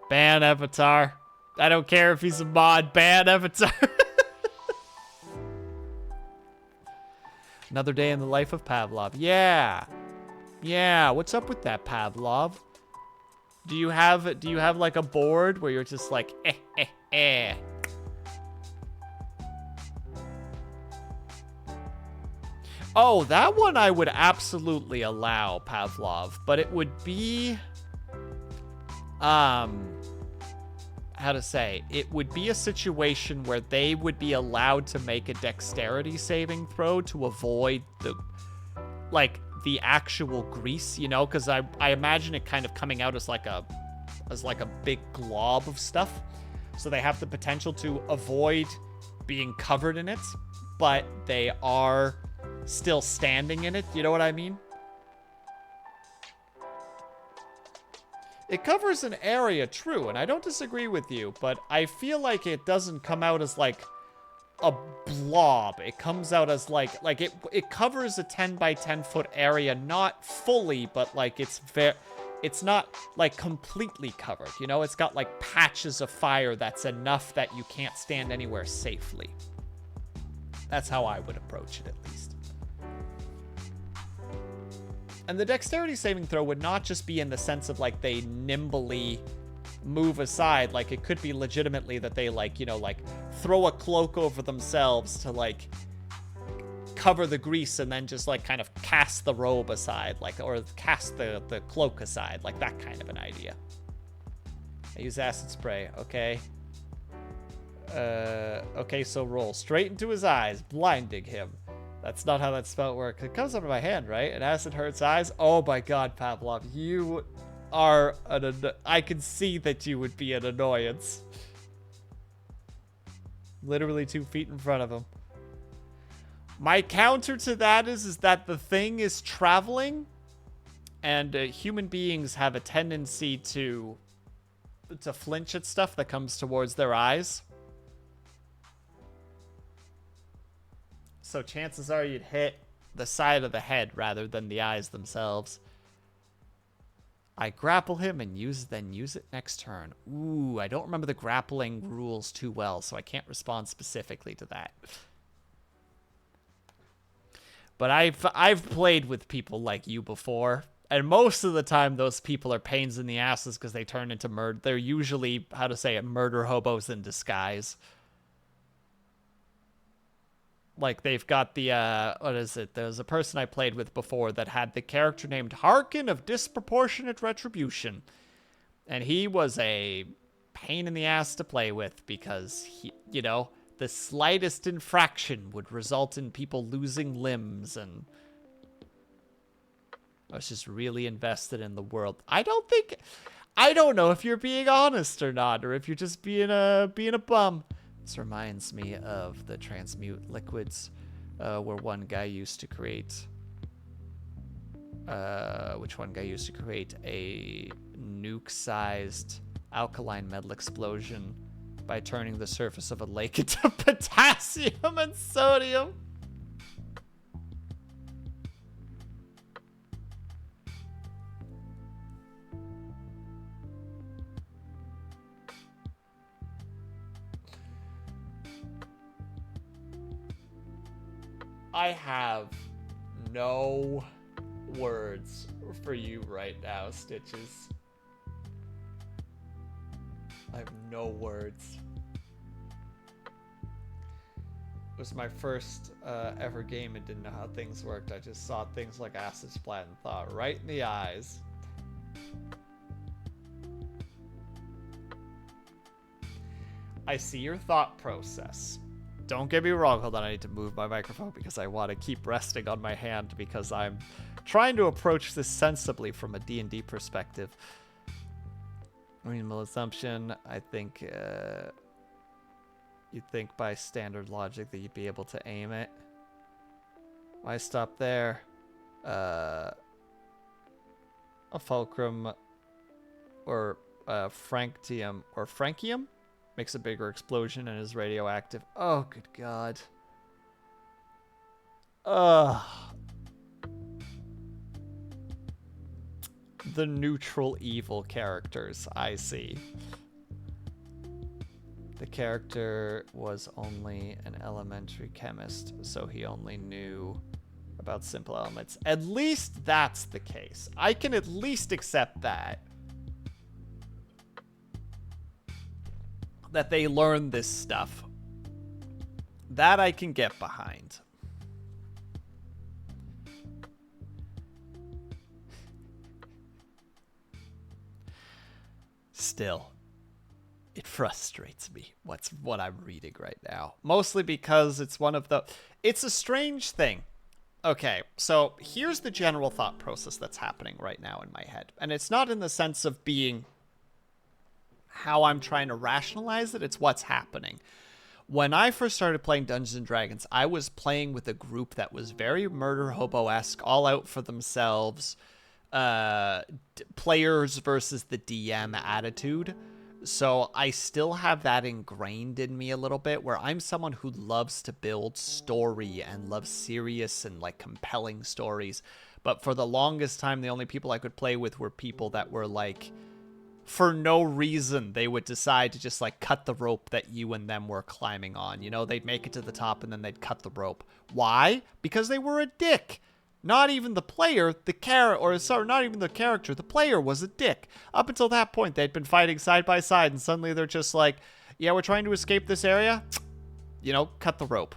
Ban Avatar. I don't care if he's a mod. Ban Avatar. Another day in the life of Pavlov. Yeah. Yeah, what's up with that, Pavlov? Do you have like a board where you're just like, eh. Oh, that one I would absolutely allow, Pavlov, but it would be, how to say, it would be a situation where they would be allowed to make a dexterity saving throw to avoid the, like, the actual grease, you know, because I imagine it kind of coming out as like a big glob of stuff. So they have the potential to avoid being covered in it, but they are still standing in it. You know what I mean? It covers an area, true, and I don't disagree with you, but I feel like it doesn't come out as like a blob. It comes out as like it covers a 10 by 10 foot area, not fully, but like it's not like completely covered, you know? It's got like patches of fire that's enough that you can't stand anywhere safely. That's how I would approach it, at least. And the dexterity saving throw would not just be in the sense of, like, they nimbly move aside. Like, it could be legitimately that they, like, you know, like, throw a cloak over themselves to, like, cover the grease and then just, like, kind of cast the robe aside, like, or cast the cloak aside, like that kind of an idea. I use acid spray, okay. Okay, so roll straight into his eyes, blinding him. That's not how that spell works. It comes out of my hand, right? And acid hurts eyes. Oh my god, Pavlov, you are I can see that you would be an annoyance. Literally 2 feet in front of him. My counter to that is that the thing is traveling, and human beings have a tendency to flinch at stuff that comes towards their eyes. So chances are you'd hit the side of the head rather than the eyes themselves. I grapple him and then use it next turn. Ooh, I don't remember the grappling rules too well, so I can't respond specifically to that. But I've played with people like you before, and most of the time those people are pains in the asses because they turn into murder. They're usually, how to say it, murder hobos in disguise. Like, they've got the, what is it? There's a person I played with before that had the character named Harkin of Disproportionate Retribution. And he was a pain in the ass to play with because, he, you know, the slightest infraction would result in people losing limbs, and I was just really invested in the world. I don't know if you're being honest or not, or if you're just being a bum. This reminds me of the transmute liquids, where one guy used to create, which one guy used to create a nuke-sized alkaline metal explosion by turning the surface of a lake into potassium and sodium. I have no words for you right now, Stitches. I have no words. It was my first ever game and didn't know how things worked. I just saw things like acid splat and thought right in the eyes. I see your thought process. Don't get me wrong. Hold on, I need to move my microphone because I want to keep resting on my hand because I'm trying to approach this sensibly from a D&D perspective. Reasonable assumption, I think you'd think by standard logic that you'd be able to aim it. Why stop there? A fulcrum or francium or francium makes a bigger explosion and is radioactive. Oh, good God. Ugh. The neutral evil characters, I see. The character was only an elementary chemist, so he only knew about simple elements. At least that's the case. I can at least accept that. That they learn this stuff. That I can get behind. Still, it frustrates me what I'm reading right now. Mostly because it's it's a strange thing. Okay, so here's the general thought process that's happening right now in my head. And it's not in the sense of being how I'm trying to rationalize it, it's what's happening. When I first started playing Dungeons & Dragons, I was playing with a group that was very murder hobo-esque, all out for themselves, players versus the DM attitude. So I still have that ingrained in me a little bit, where I'm someone who loves to build story and loves serious and like compelling stories. But for the longest time, the only people I could play with were people that were like for no reason, they would decide to just, like, cut the rope that you and them were climbing on. You know, they'd make it to the top and then they'd cut the rope. Why? Because they were a dick. Not even the player, not even the character, the player was a dick. Up until that point, they'd been fighting side by side, and suddenly they're just like, yeah, we're trying to escape this area. You know, cut the rope.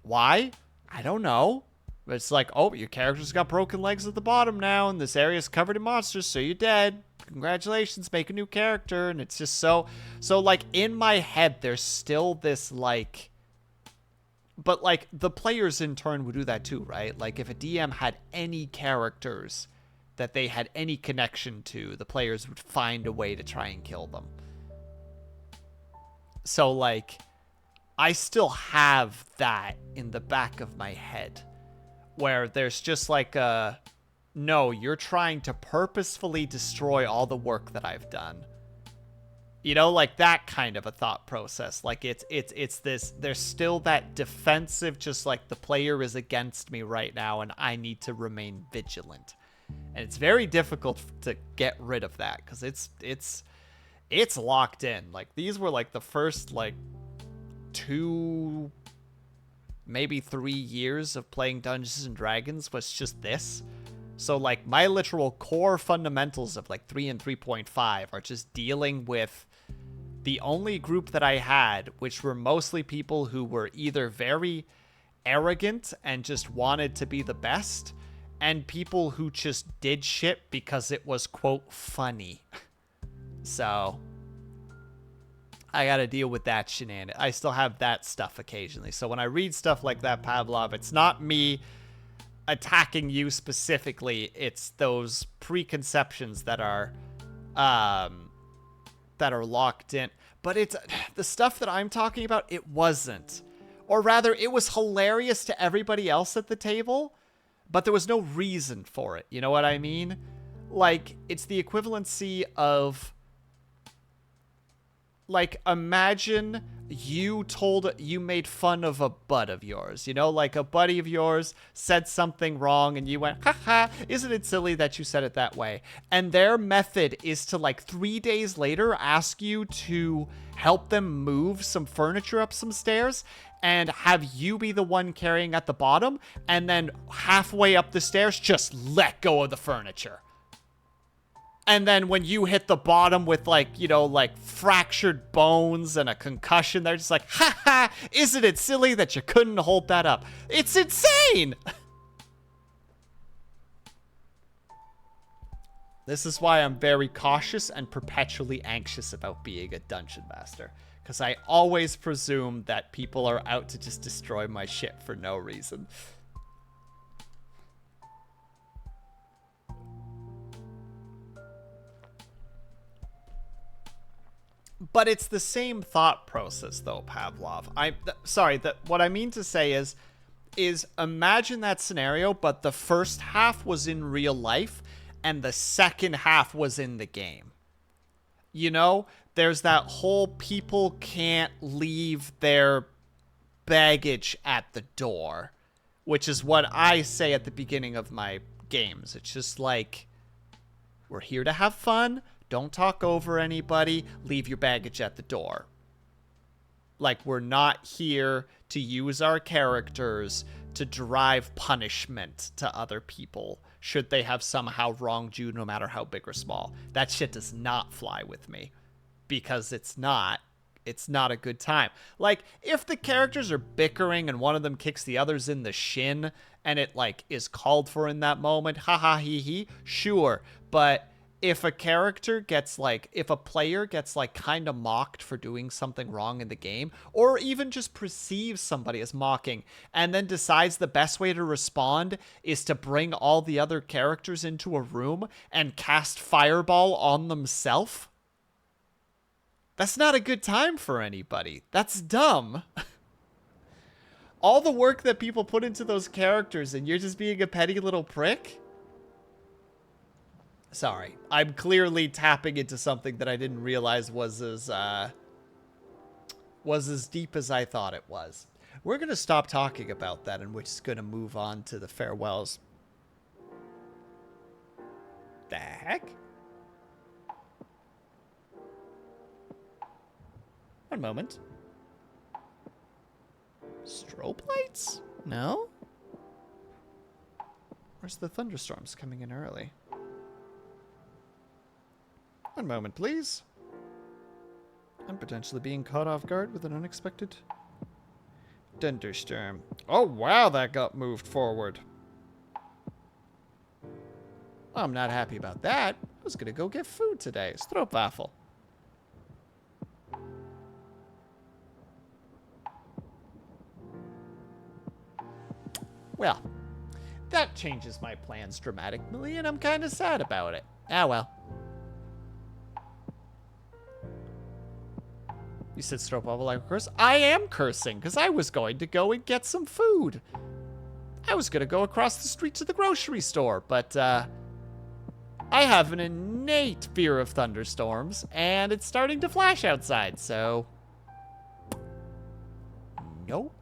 Why? I don't know. But it's like, oh, your character's got broken legs at the bottom now, and this area's covered in monsters, so you're dead. Congratulations, make a new character. And it's just so, like, in my head, there's still this, like... But, like, the players in turn would do that too, right? Like, if a DM had any characters that they had any connection to, the players would find a way to try and kill them. So, like, I still have that in the back of my head. Where there's just, like, a... No, you're trying to purposefully destroy all the work that I've done. You know, like that kind of a thought process. Like it's this, there's still that defensive, just like the player is against me right now and I need to remain vigilant. And it's very difficult to get rid of that because it's locked in. Like these were like the first like 2, maybe 3 years of playing Dungeons and Dragons was just this. So like my literal core fundamentals of like 3 and 3.5 are just dealing with the only group that I had, which were mostly people who were either very arrogant and just wanted to be the best, and people who just did shit because it was, quote, funny. So I gotta deal with that shenanigan. I still have that stuff occasionally. So when I read stuff like that, Pavlov, it's not me attacking you specifically. It's those preconceptions that are locked in. But it's the stuff that I'm talking about, it wasn't. Or rather, it was hilarious to everybody else at the table, but there was no reason for it. You know what I mean? Like, it's the equivalency of, like, imagine you made fun of a bud of yours, you know, like a buddy of yours said something wrong and you went, haha, isn't it silly that you said it that way? And their method is to like 3 days later ask you to help them move some furniture up some stairs and have you be the one carrying at the bottom, and then halfway up the stairs, just let go of the furniture. And then when you hit the bottom with, like, you know, like, fractured bones and a concussion, they're just like, ha, isn't it silly that you couldn't hold that up? It's insane! This is why I'm very cautious and perpetually anxious about being a dungeon master. Because I always presume that people are out to just destroy my shit for no reason. But it's the same thought process, though, Pavlov. What I mean to say is imagine that scenario, but the first half was in real life, and the second half was in the game. You know, there's that whole people can't leave their baggage at the door, which is what I say at the beginning of my games. It's just like, we're here to have fun. Don't talk over anybody. Leave your baggage at the door. Like, we're not here to use our characters to drive punishment to other people should they have somehow wronged you, no matter how big or small. That shit does not fly with me because it's not a good time. Like, if the characters are bickering and one of them kicks the others in the shin and it, like, is called for in that moment, haha, hee hee, sure. But if a character gets, like, if a player gets, like, kind of mocked for doing something wrong in the game, or even just perceives somebody as mocking, and then decides the best way to respond is to bring all the other characters into a room and cast Fireball on themselves, that's not a good time for anybody. That's dumb. All the work that people put into those characters, and you're just being a petty little prick? Sorry, I'm clearly tapping into something that I didn't realize was as deep as I thought it was. We're going to stop talking about that, and we're just going to move on to the farewells. The heck? One moment. Strobe lights? No? Where's the thunderstorms coming in early? One moment, please. I'm potentially being caught off guard with an unexpected thunderstorm. Oh, wow, that got moved forward. I'm not happy about that. I was gonna go get food today. Stroopwafel. Well, that changes my plans dramatically, and I'm kind of sad about it. Ah, well. You said stroopwafel like a curse? I am cursing, because I was going to go and get some food. I was going to go across the street to the grocery store, but, I have an innate fear of thunderstorms, and it's starting to flash outside, so... Nope.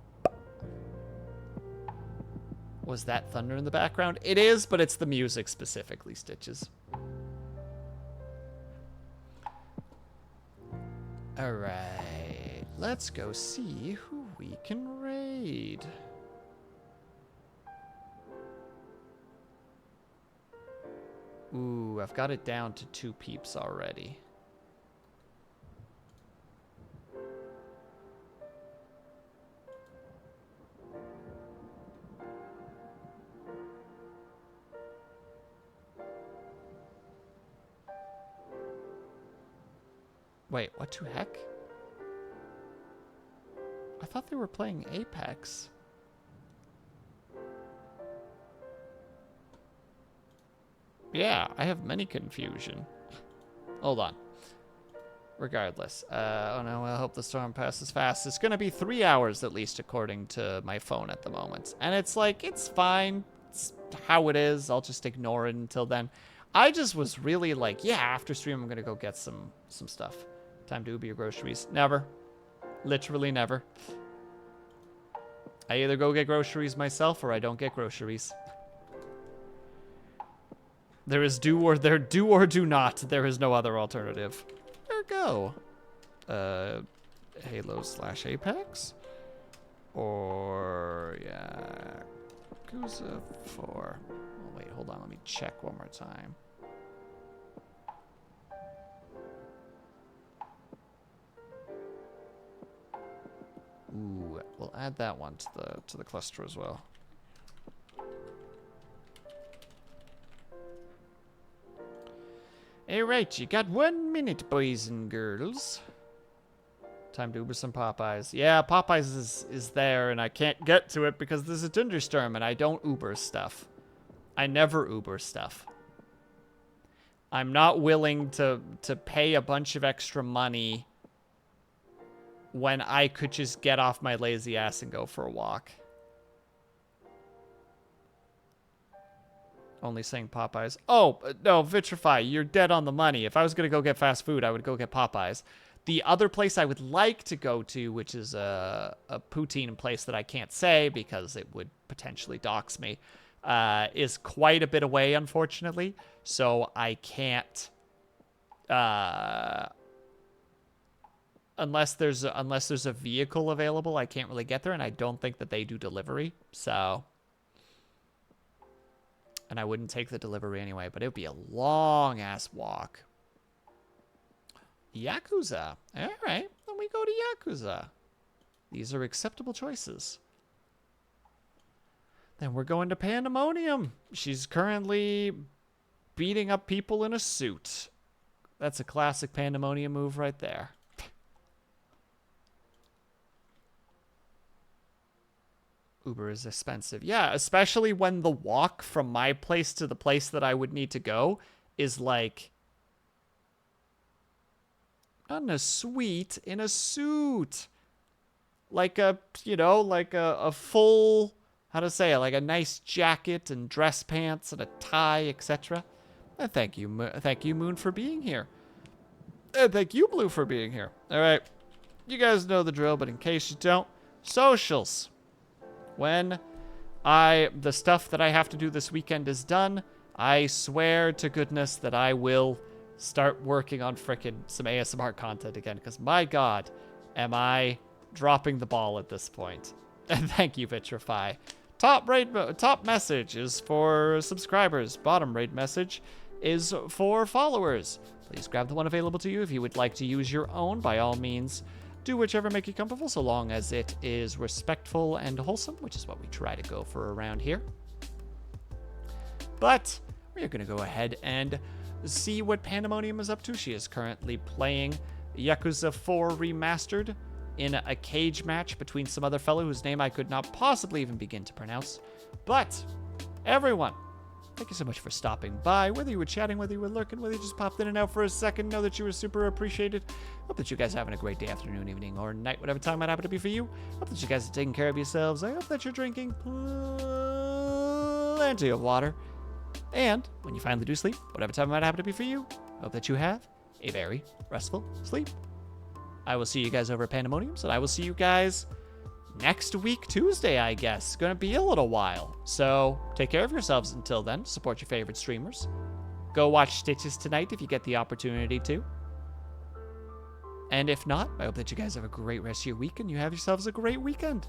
Was that thunder in the background? It is, but it's the music specifically, Stitches. Alright. Let's go see who we can raid. Ooh, I've got it down to 2 peeps already. Wait, what the heck? I thought they were playing Apex. Yeah, I have many confusion. Hold on. Regardless. Oh no, I hope the storm passes fast. It's gonna be 3 hours at least according to my phone at the moment. And it's like, it's fine. It's how it is. I'll just ignore it until then. I just was really like, yeah, after stream I'm gonna go get some stuff. Time to Uber your groceries. Never. Literally never. I either go get groceries myself or I don't get groceries. There is do or do not. There is no other alternative. There go. Halo/Apex? Or yeah. Yakuza 4. Oh, wait, hold on, let me check one more time. Ooh, we'll add that one to the cluster as well. Alright, you got 1 minute, boys and girls. Time to Uber some Popeyes. Yeah, Popeyes is there, and I can't get to it because there's a thunderstorm, and I don't Uber stuff. I never Uber stuff. I'm not willing to pay a bunch of extra money when I could just get off my lazy ass and go for a walk. Only saying Popeyes. Oh, no, Vitrify, you're dead on the money. If I was going to go get fast food, I would go get Popeyes. The other place I would like to go to, which is a poutine place that I can't say because it would potentially dox me, is quite a bit away, unfortunately. So I can't... Unless there's a vehicle available, I can't really get there, and I don't think that they do delivery, so... And I wouldn't take the delivery anyway, but it would be a long-ass walk. Yakuza. All right, then we go to Yakuza. These are acceptable choices. Then we're going to Pandemonium. She's currently beating up people in a suit. That's a classic Pandemonium move right there. Uber is expensive. Yeah, especially when the walk from my place to the place that I would need to go is like... Not in a suite, in a suit. Like a, you know, like a full... How to say it? Like a nice jacket and dress pants and a tie, etc. Thank you, Moon, for being here. And thank you, Blue, for being here. All right. You guys know the drill, but in case you don't, socials. When the stuff that I have to do this weekend is done, I swear to goodness that I will start working on frickin' some ASMR content again. Because my God, am I dropping the ball at this point? And thank you, Vitrify. Top message is for subscribers. Bottom rate message is for followers. Please grab the one available to you. If you would like to use your own, by all means, do whichever make you comfortable, so long as it is respectful and wholesome, which is what we try to go for around here. But we're going to go ahead and see what Pandemonium is up to. She is currently playing Yakuza 4 Remastered in a cage match between some other fellow whose name I could not possibly even begin to pronounce. But everyone, thank you so much for stopping by. Whether you were chatting, whether you were lurking, whether you just popped in and out for a second, know that you were super appreciated. Hope that you guys are having a great day, afternoon, evening, or night, whatever time might happen to be for you. Hope that you guys are taking care of yourselves. I hope that you're drinking plenty of water. And when you finally do sleep, whatever time it might happen to be for you, hope that you have a very restful sleep. I will see you guys over at Pandemoniums, and I will see you guys next week, Tuesday, I guess. Gonna be a little while. So take care of yourselves until then. Support your favorite streamers. Go watch Stitches tonight if you get the opportunity to. And if not, I hope that you guys have a great rest of your week and you have yourselves a great weekend.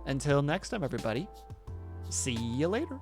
Until next time, everybody. See you later.